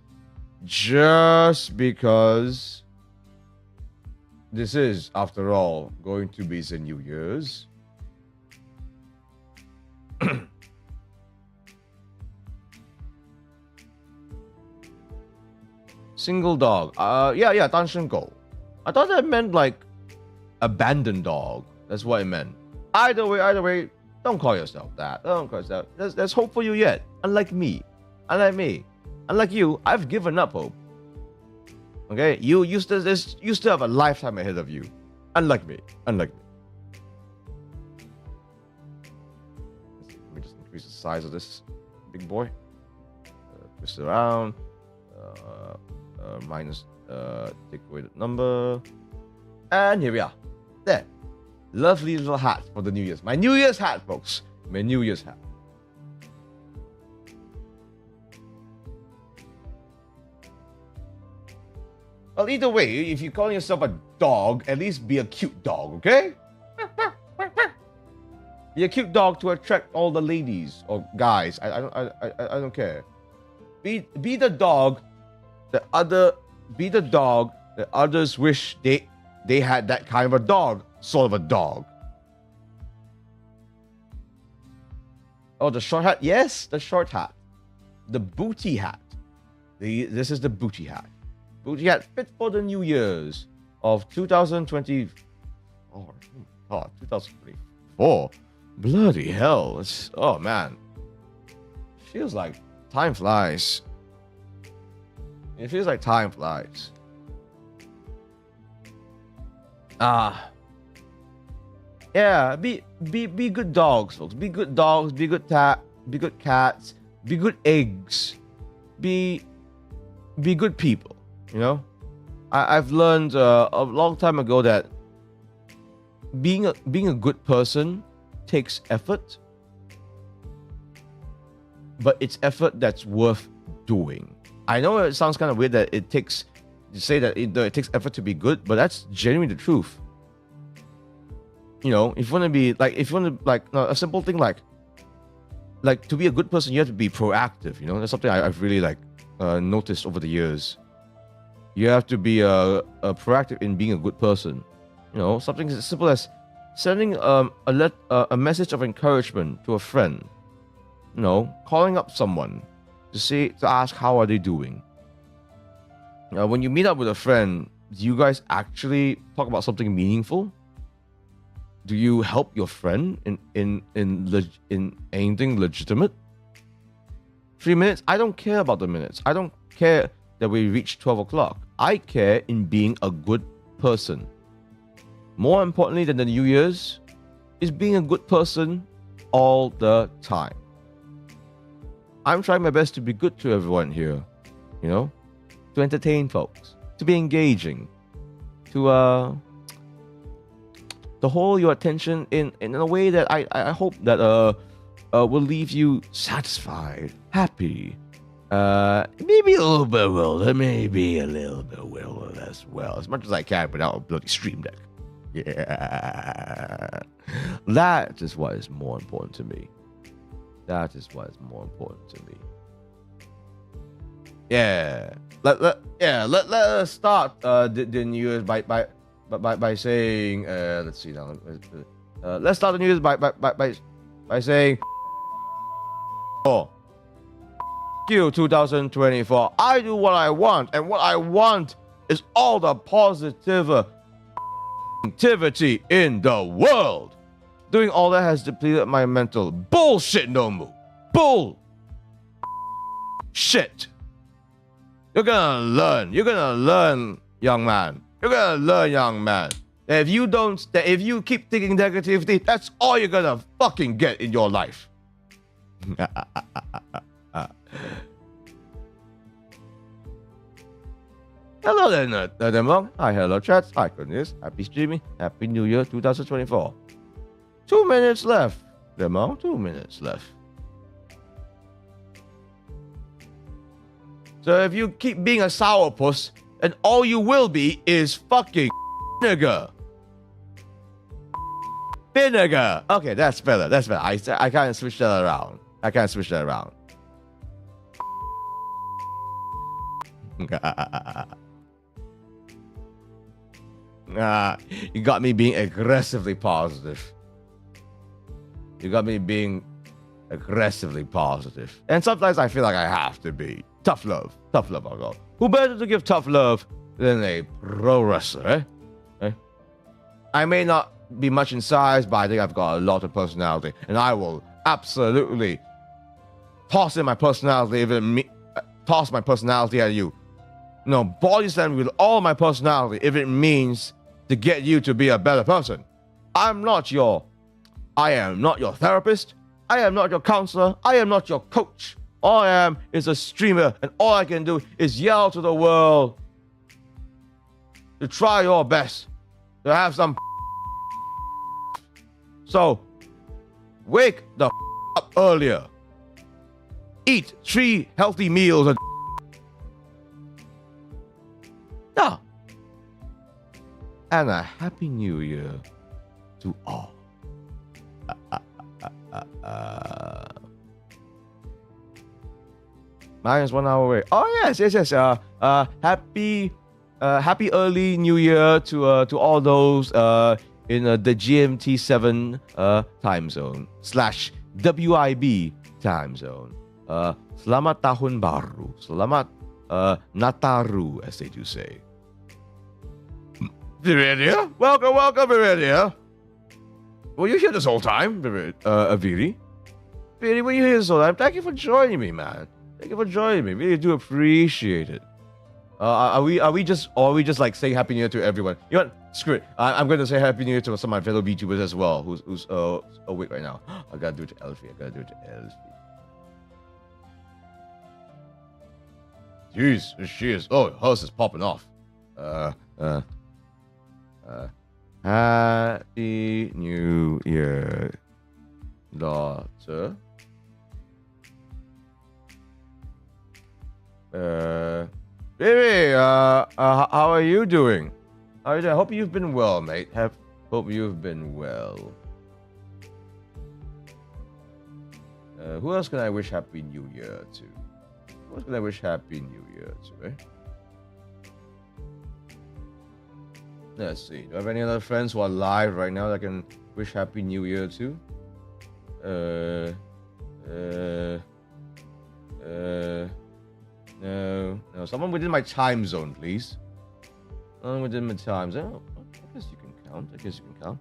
this is, after all, going to be the New Year's. Single dog. Yeah, 单身狗. I thought that meant like abandoned dog. That's what it meant. Either way, don't call yourself that. There's hope for you yet. Unlike me. Unlike you, I've given up hope. Okay? You still have a lifetime ahead of you. Unlike me. Let me just increase the size of this big boy. Twist it around. Minus take away the number. And here we are. There. Lovely little hat for the New Year's. My New Year's hat, folks. My New Year's hat. Well, either way, if you're calling yourself a dog, at least be a cute dog, okay? Be a cute dog to attract all the ladies or guys. I don't care. Be the dog that others wish they had that kind of a dog, sort of a dog. Oh, the short hat? Yes, the short hat. The booty hat. This is the booty hat. Booty hat fit for the New Year's of 2020. Oh God, 2024. Bloody hell. Oh man. Feels like time flies. It feels like time flies. Yeah, be good dogs, folks. Be good dogs, be good cats, be good eggs. Be good people, you know? I've learned a long time ago that being a good person takes effort, but it's effort that's worth doing. I know it sounds kind of weird that it takes say that it takes effort to be good, but that's genuinely the truth. You know, if you want to be like, a simple thing like to be a good person, you have to be proactive. You know, that's something I've really noticed over the years. You have to be proactive in being a good person. You know, something as simple as sending a message of encouragement to a friend. You know, calling up someone to ask how are they doing. When you meet up with a friend, do you guys actually talk about something meaningful? Do you help your friend in anything legitimate? 3 minutes? I don't care about the minutes. I don't care that we reach 12 o'clock. I care in being a good person. More importantly than the New Year's is being a good person all the time. I'm trying my best to be good to everyone here, you know, to entertain folks, to be engaging, to hold your attention in a way that I hope that will leave you satisfied, happy, maybe a little bit wilder, maybe a little bit wilder as well, as much as I can without a bloody stream deck. Yeah, that is what is more important to me. That is what is more important to me. Yeah, let us start the New Year's by saying let's see now. Let's start the New Year's by saying you 2024. I do what I want, and what I want is all the positivity in the world. Doing all that has depleted my mental bullshit. No move. Bull shit. You're gonna learn. You're gonna learn, young man. You're gonna learn, young man. If you keep thinking negativity, that's all you're gonna fucking get in your life. Hello there, Nerdemong. Hi, hello, chats. Hi, Cornelius. Happy streaming. Happy New Year 2024. 2 minutes left. Demong, 2 minutes left. So if you keep being a sourpuss, and all you will be is fucking vinegar. Vinegar. Okay, that's better. That's better. I can't switch that around. You got me being aggressively positive. You got me being aggressively positive. And sometimes I feel like I have to be. Tough love, I'll go. Who better to give tough love than a pro wrestler, eh? I may not be much in size, but I think I've got a lot of personality. And I will absolutely toss my personality at you. No, body slam with all my personality if it means to get you to be a better person. I am not your therapist. I am not your counselor. I am not your coach. All I am is a streamer, and all I can do is yell to the world to try your best to have some. So, wake the up earlier. Eat 3 healthy meals a day. Yeah. And a happy new year to all. Mine is 1 hour away. Oh yes. Happy early New Year to all those in the GMT 7 time zone / WIB time zone. Selamat Tahun Baru. Selamat Nataru, as they do say. Viridia, welcome, Viridia. Were you here this whole time, Viri? Viri, were you here this whole time? Thank you for joining me, man. Thank you for joining me. Really do appreciate it. Are we just like saying Happy New Year to everyone? You know what? Screw it. I'm going to say Happy New Year to some of my fellow VTubers as well, who's awake right now. I gotta do it to Elfie. Jeez, she is. Oh, hers is popping off. Happy New Year, daughter. Baby, how are you doing? How are you doing? I hope you've been well, mate. Hope you've been well. Who else can I wish Happy New Year to? Who else can I wish Happy New Year to, eh? Let's see. Do I have any other friends who are live right now that I can wish Happy New Year to? No. Someone within my time zone, please. Someone within my time zone. Oh, I guess you can count.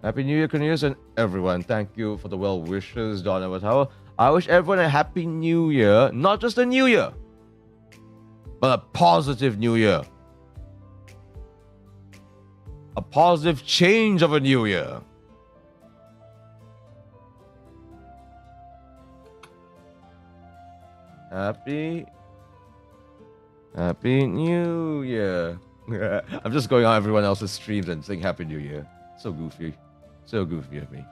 Happy New Year, Cornelius, and everyone. Thank you for the well wishes, Donna Watawa. I wish everyone a Happy New Year. Not just a New Year, but a positive New Year. A positive change of a New Year. Happy New Year. I'm just going on everyone else's streams and saying Happy New Year. So goofy. So goofy of me.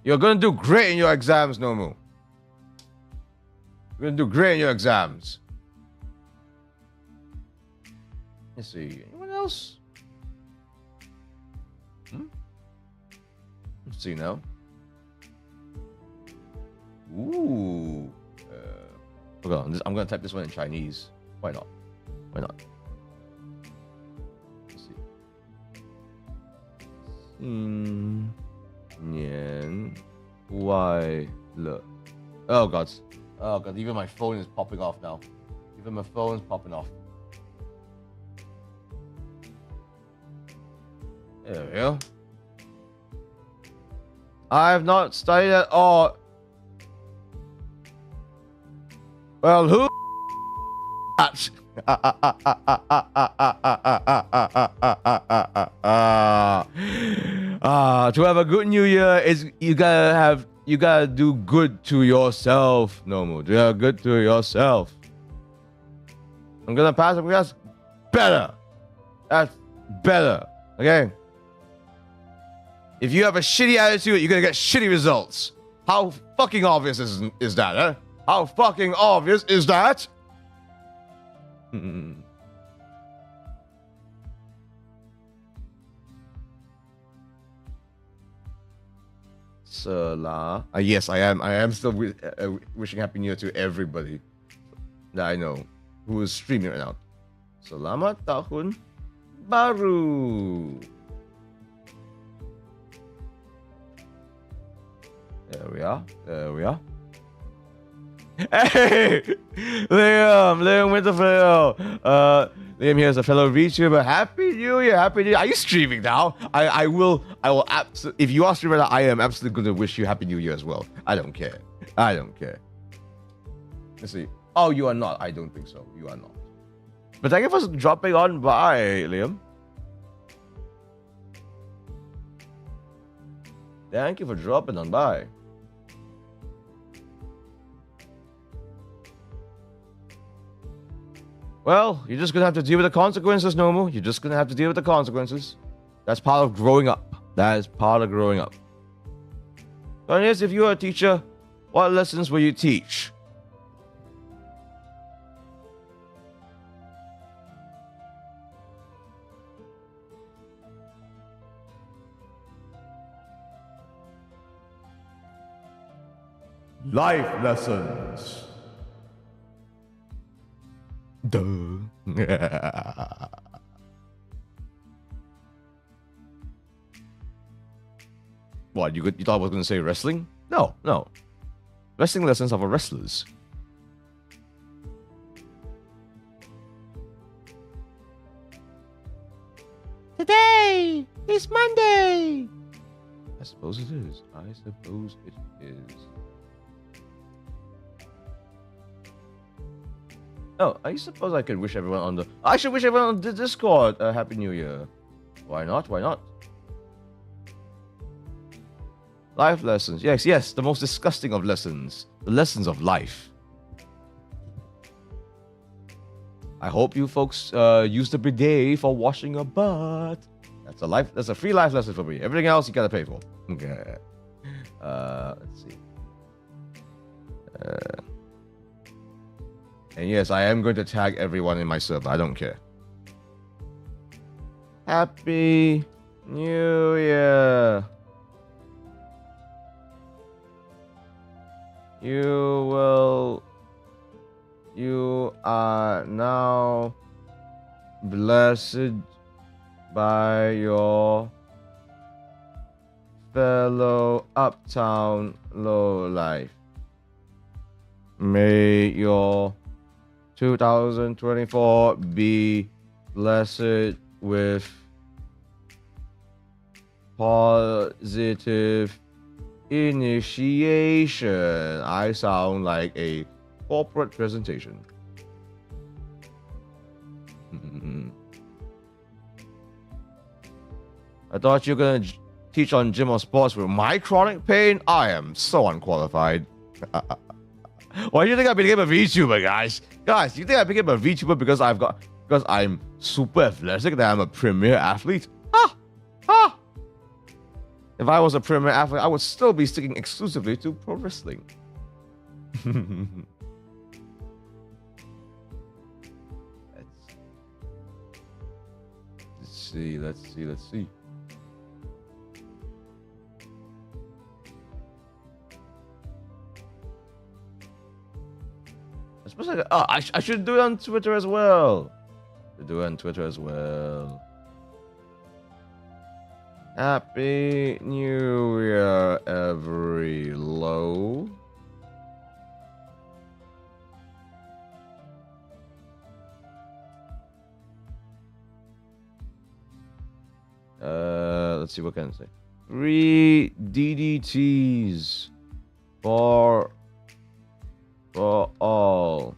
You're gonna do great in your exams, Nomu. You're gonna do great in your exams. Let's see. Anyone else? Let's see now. Ooh. Hold on. I'm gonna type this one in Chinese. Why not? Let's see. 新年快乐. Oh god. Oh god. Even my phone is popping off now. Even my phone's popping off. There we go. I have not studied at all. Well, who? To have a good New Year is you gotta do good to yourself, Nomu. Do good to yourself. I'm gonna pass it. That's better. That's better. Okay. If you have a shitty attitude, you're gonna get shitty results. How fucking obvious is that, huh? How fucking obvious is that? Salah. Yes, I am. I am still wishing Happy New Year to everybody that I know who is streaming right now. Selamat Tahun Baru. There we are. Hey, Liam Winterfell. Liam here is a fellow VTuber. Happy New Year, Happy New Year. Are you streaming now? I will absolutely. If you are streaming now, I am absolutely going to wish you Happy New Year as well. I don't care. Let's see. Oh, you are not. I don't think so. You are not. But thank you for dropping on by, Liam. Thank you for dropping on by. Well, you're just gonna have to deal with the consequences, Nomu. You're just gonna have to deal with the consequences. That's part of growing up. That is part of growing up. Cornelius, if you were a teacher, what lessons will you teach? Life lessons. Duh. What, you thought I was going to say wrestling? No. Wrestling lessons are for wrestlers. Today is Monday. I suppose it is. Oh, I suppose I could wish everyone on the... I should wish everyone on the Discord a Happy New Year. Why not? Life lessons. Yes, the most disgusting of lessons. The lessons of life. I hope you folks use the bidet for washing your butt. That's a free life lesson for me. Everything else you gotta pay for. Okay. Let's see. And yes, I am going to tag everyone in my server. I don't care. Happy New Year. You are now blessed by your fellow uptown lowlife. May your 2024 be blessed with positive initiation. I sound like a corporate presentation. I thought you were going to teach on gym or sports with my chronic pain. I am so unqualified. Why do you think I became a VTuber, guys? Guys, you think I became a VTuber because I'm super athletic, that I'm a premier athlete? Ha! Ha! If I was a premier athlete, I would still be sticking exclusively to pro wrestling. Let's see. I should do it on Twitter as well. Happy New Year, every low. Let's see, what can I say? 3 DDTs for all.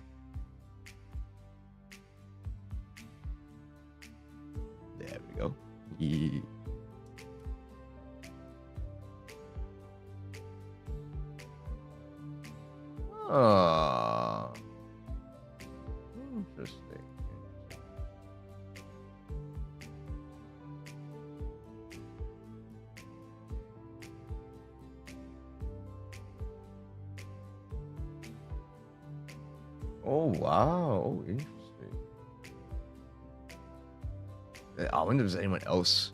There we go. Ah, interesting. Oh wow! Oh, interesting. I wonder if there's anyone else.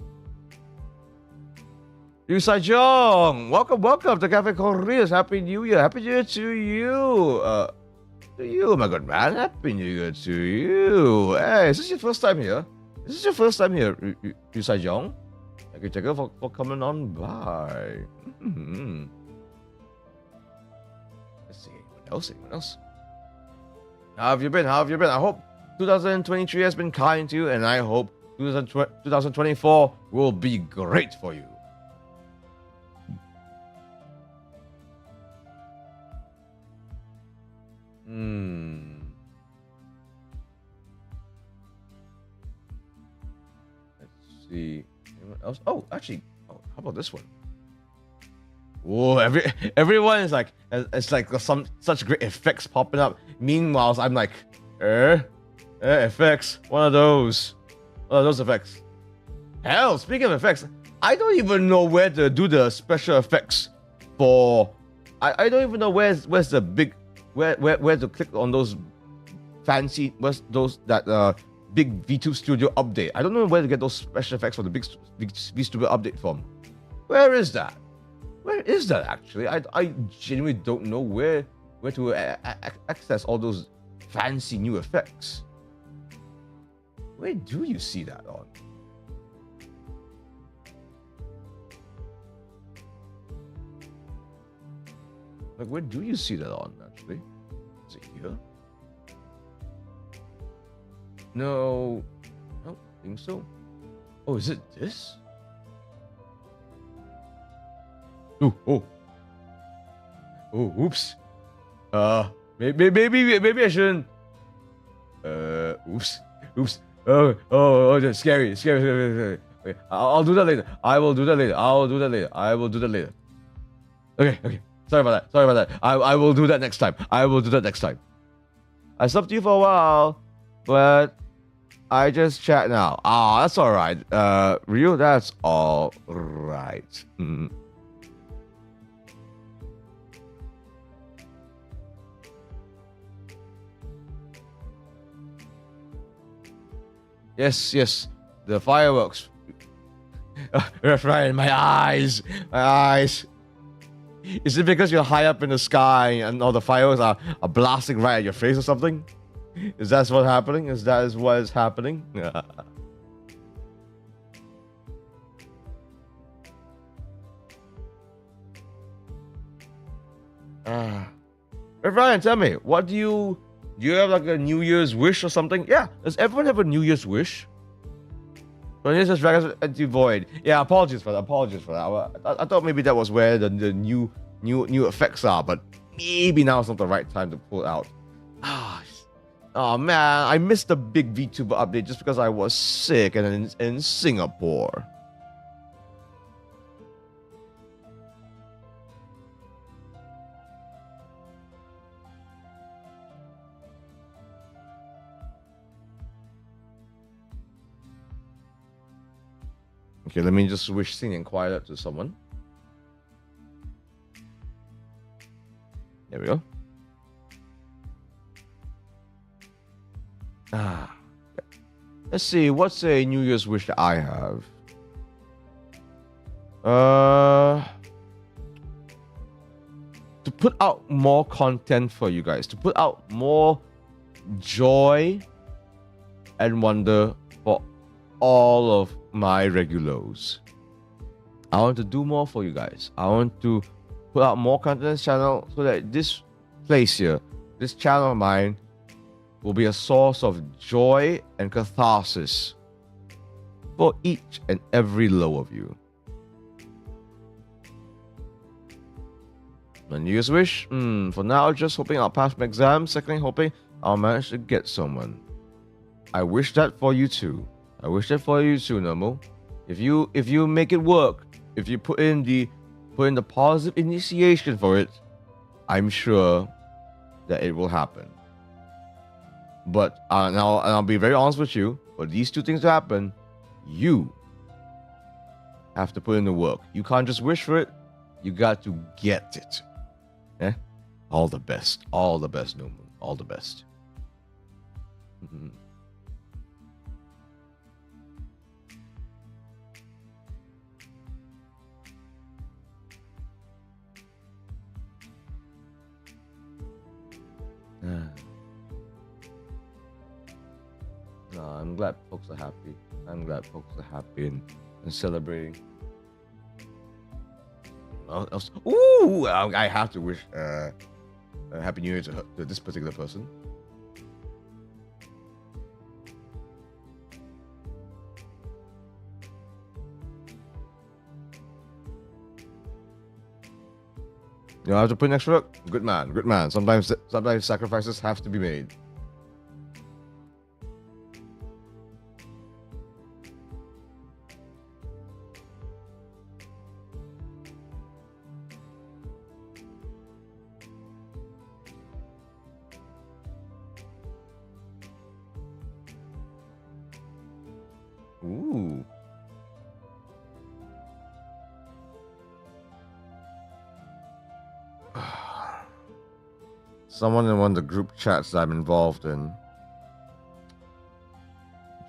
Yu Sai-jong, welcome to Cafe Cornelius. Happy New Year! Happy New Year to you, my good man. Happy New Year to you. Hey, is this your first time here? Yu Sai-jong? Thank you, Jacob, for coming on by. Let's see, anyone else? How have you been? I hope 2023 has been kind to you, and I hope 2024 will be great for you. Let's see. Anyone else? Oh, actually, how about this one? Oh, everyone is like, it's like some such great effects popping up. Meanwhile, I'm like, effects. One of those effects. Hell, speaking of effects, I don't even know where to do the special effects for. I don't even know where's the big where to click on those fancy big VTube Studio update. I don't know where to get those special effects for the big VTuber update from. Where is that? Where is that actually? I genuinely don't know where to access all those fancy new effects. Where do you see that on? Like, where do you see that on actually? Is it here? No, I don't think so. Oh, is it this? Oh, oops. Maybe I shouldn't. Oops. Oh, that's scary. Okay, I'll do that later. I will do that later. Okay. Sorry about that. I will do that next time. I stopped you for a while, but I just chat now. That's all right. Ryu, that's all right. Yes, yes. The fireworks. Ryan, my eyes. My eyes. Is it because you're high up in the sky and all the fireworks are blasting right at your face or something? Is that what's happening? Is that what is happening? Ryan, tell me, what do you have like a New Year's wish or something? Yeah, does everyone have a New Year's wish? Cornelius Dragons anti-void. Yeah, apologies for that. I thought maybe that was where the new effects are, but maybe now it's not the right time to pull it out. Oh man, I missed the big VTuber update just because I was sick and in Singapore. Okay, let me just wish Sing and quiet to someone. There we go. Let's see, what's a New Year's wish that I have? To put out more content for you guys, to put out more joy and wonder for all of my regulars. I want to do more for you guys. I want to put out more content on this channel so that this place here, this channel of mine, will be a source of joy and catharsis for each and every low of you. My New Year's wish? For now, just hoping I'll pass my exam. Secondly, hoping I'll manage to get someone. I wish that for you too. I wish that for you too, Nomo. If you make it work, if you put in the positive initiation for it, I'm sure that it will happen. But I'll be very honest with you. For these two things to happen, you have to put in the work. You can't just wish for it. You got to get it. Eh? All the best. All the best, Nomo. All the best. No, I'm glad folks are happy. I'm glad folks are happy and celebrating. Ooh, I have to wish a Happy New Year to this particular person. You have to put in extra work? Good man, good man. Sometimes sacrifices have to be made. Ooh. Someone in one of the group chats that I'm involved in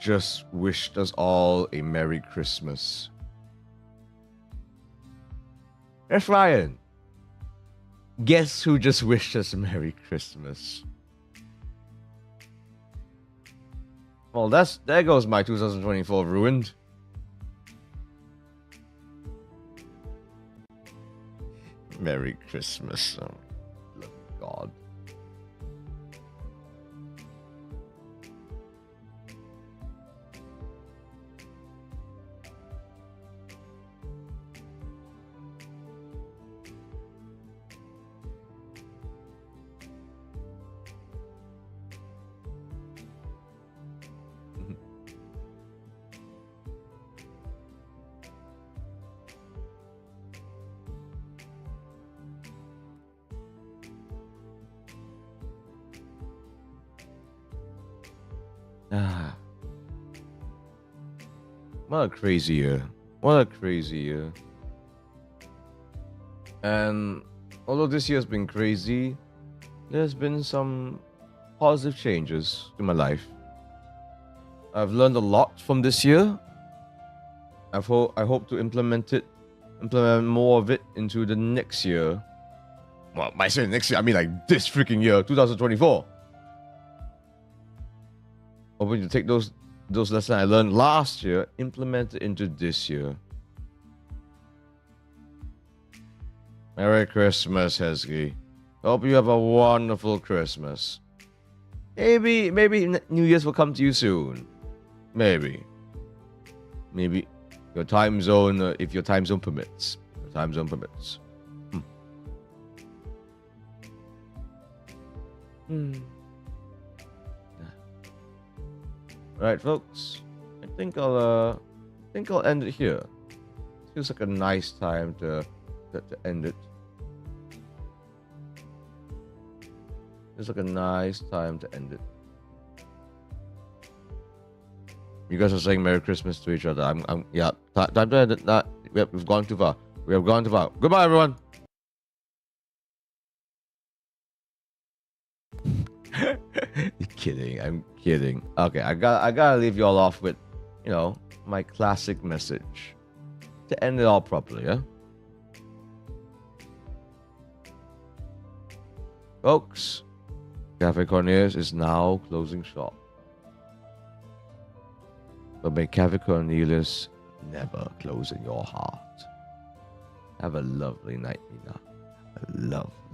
just wished us all a Merry Christmas. Yes, Ryan. Guess who just wished us a Merry Christmas? Well, there goes my 2024 ruined. Merry Christmas. Oh, God. What a crazy year. What a crazy year. And although this year has been crazy, there's been some positive changes in my life. I've learned a lot from this year. I hope to implement more of it into the next year. Well, by saying next year, I mean like this freaking year, 2024. Hoping to take those lessons I learned last year, implement it into this year. Merry Christmas, Hesky. Hope you have a wonderful Christmas. Maybe New Year's will come to you soon. Maybe your time zone, if your time zone permits. Your time zone permits. Right, folks. I think I'll end it here. Feels like a nice time to end it. Feels like a nice time to end it. You guys are saying Merry Christmas to each other. Yeah. Time to end it. We've gone too far. We have gone too far. Goodbye, everyone. You're kidding. I'm kidding. Okay, I gotta leave y'all off with, my classic message to end it all properly, yeah? Folks, Cafe Cornelius is now closing shop. But may Cafe Cornelius never close in your heart. Have a lovely night, Mina. A lovely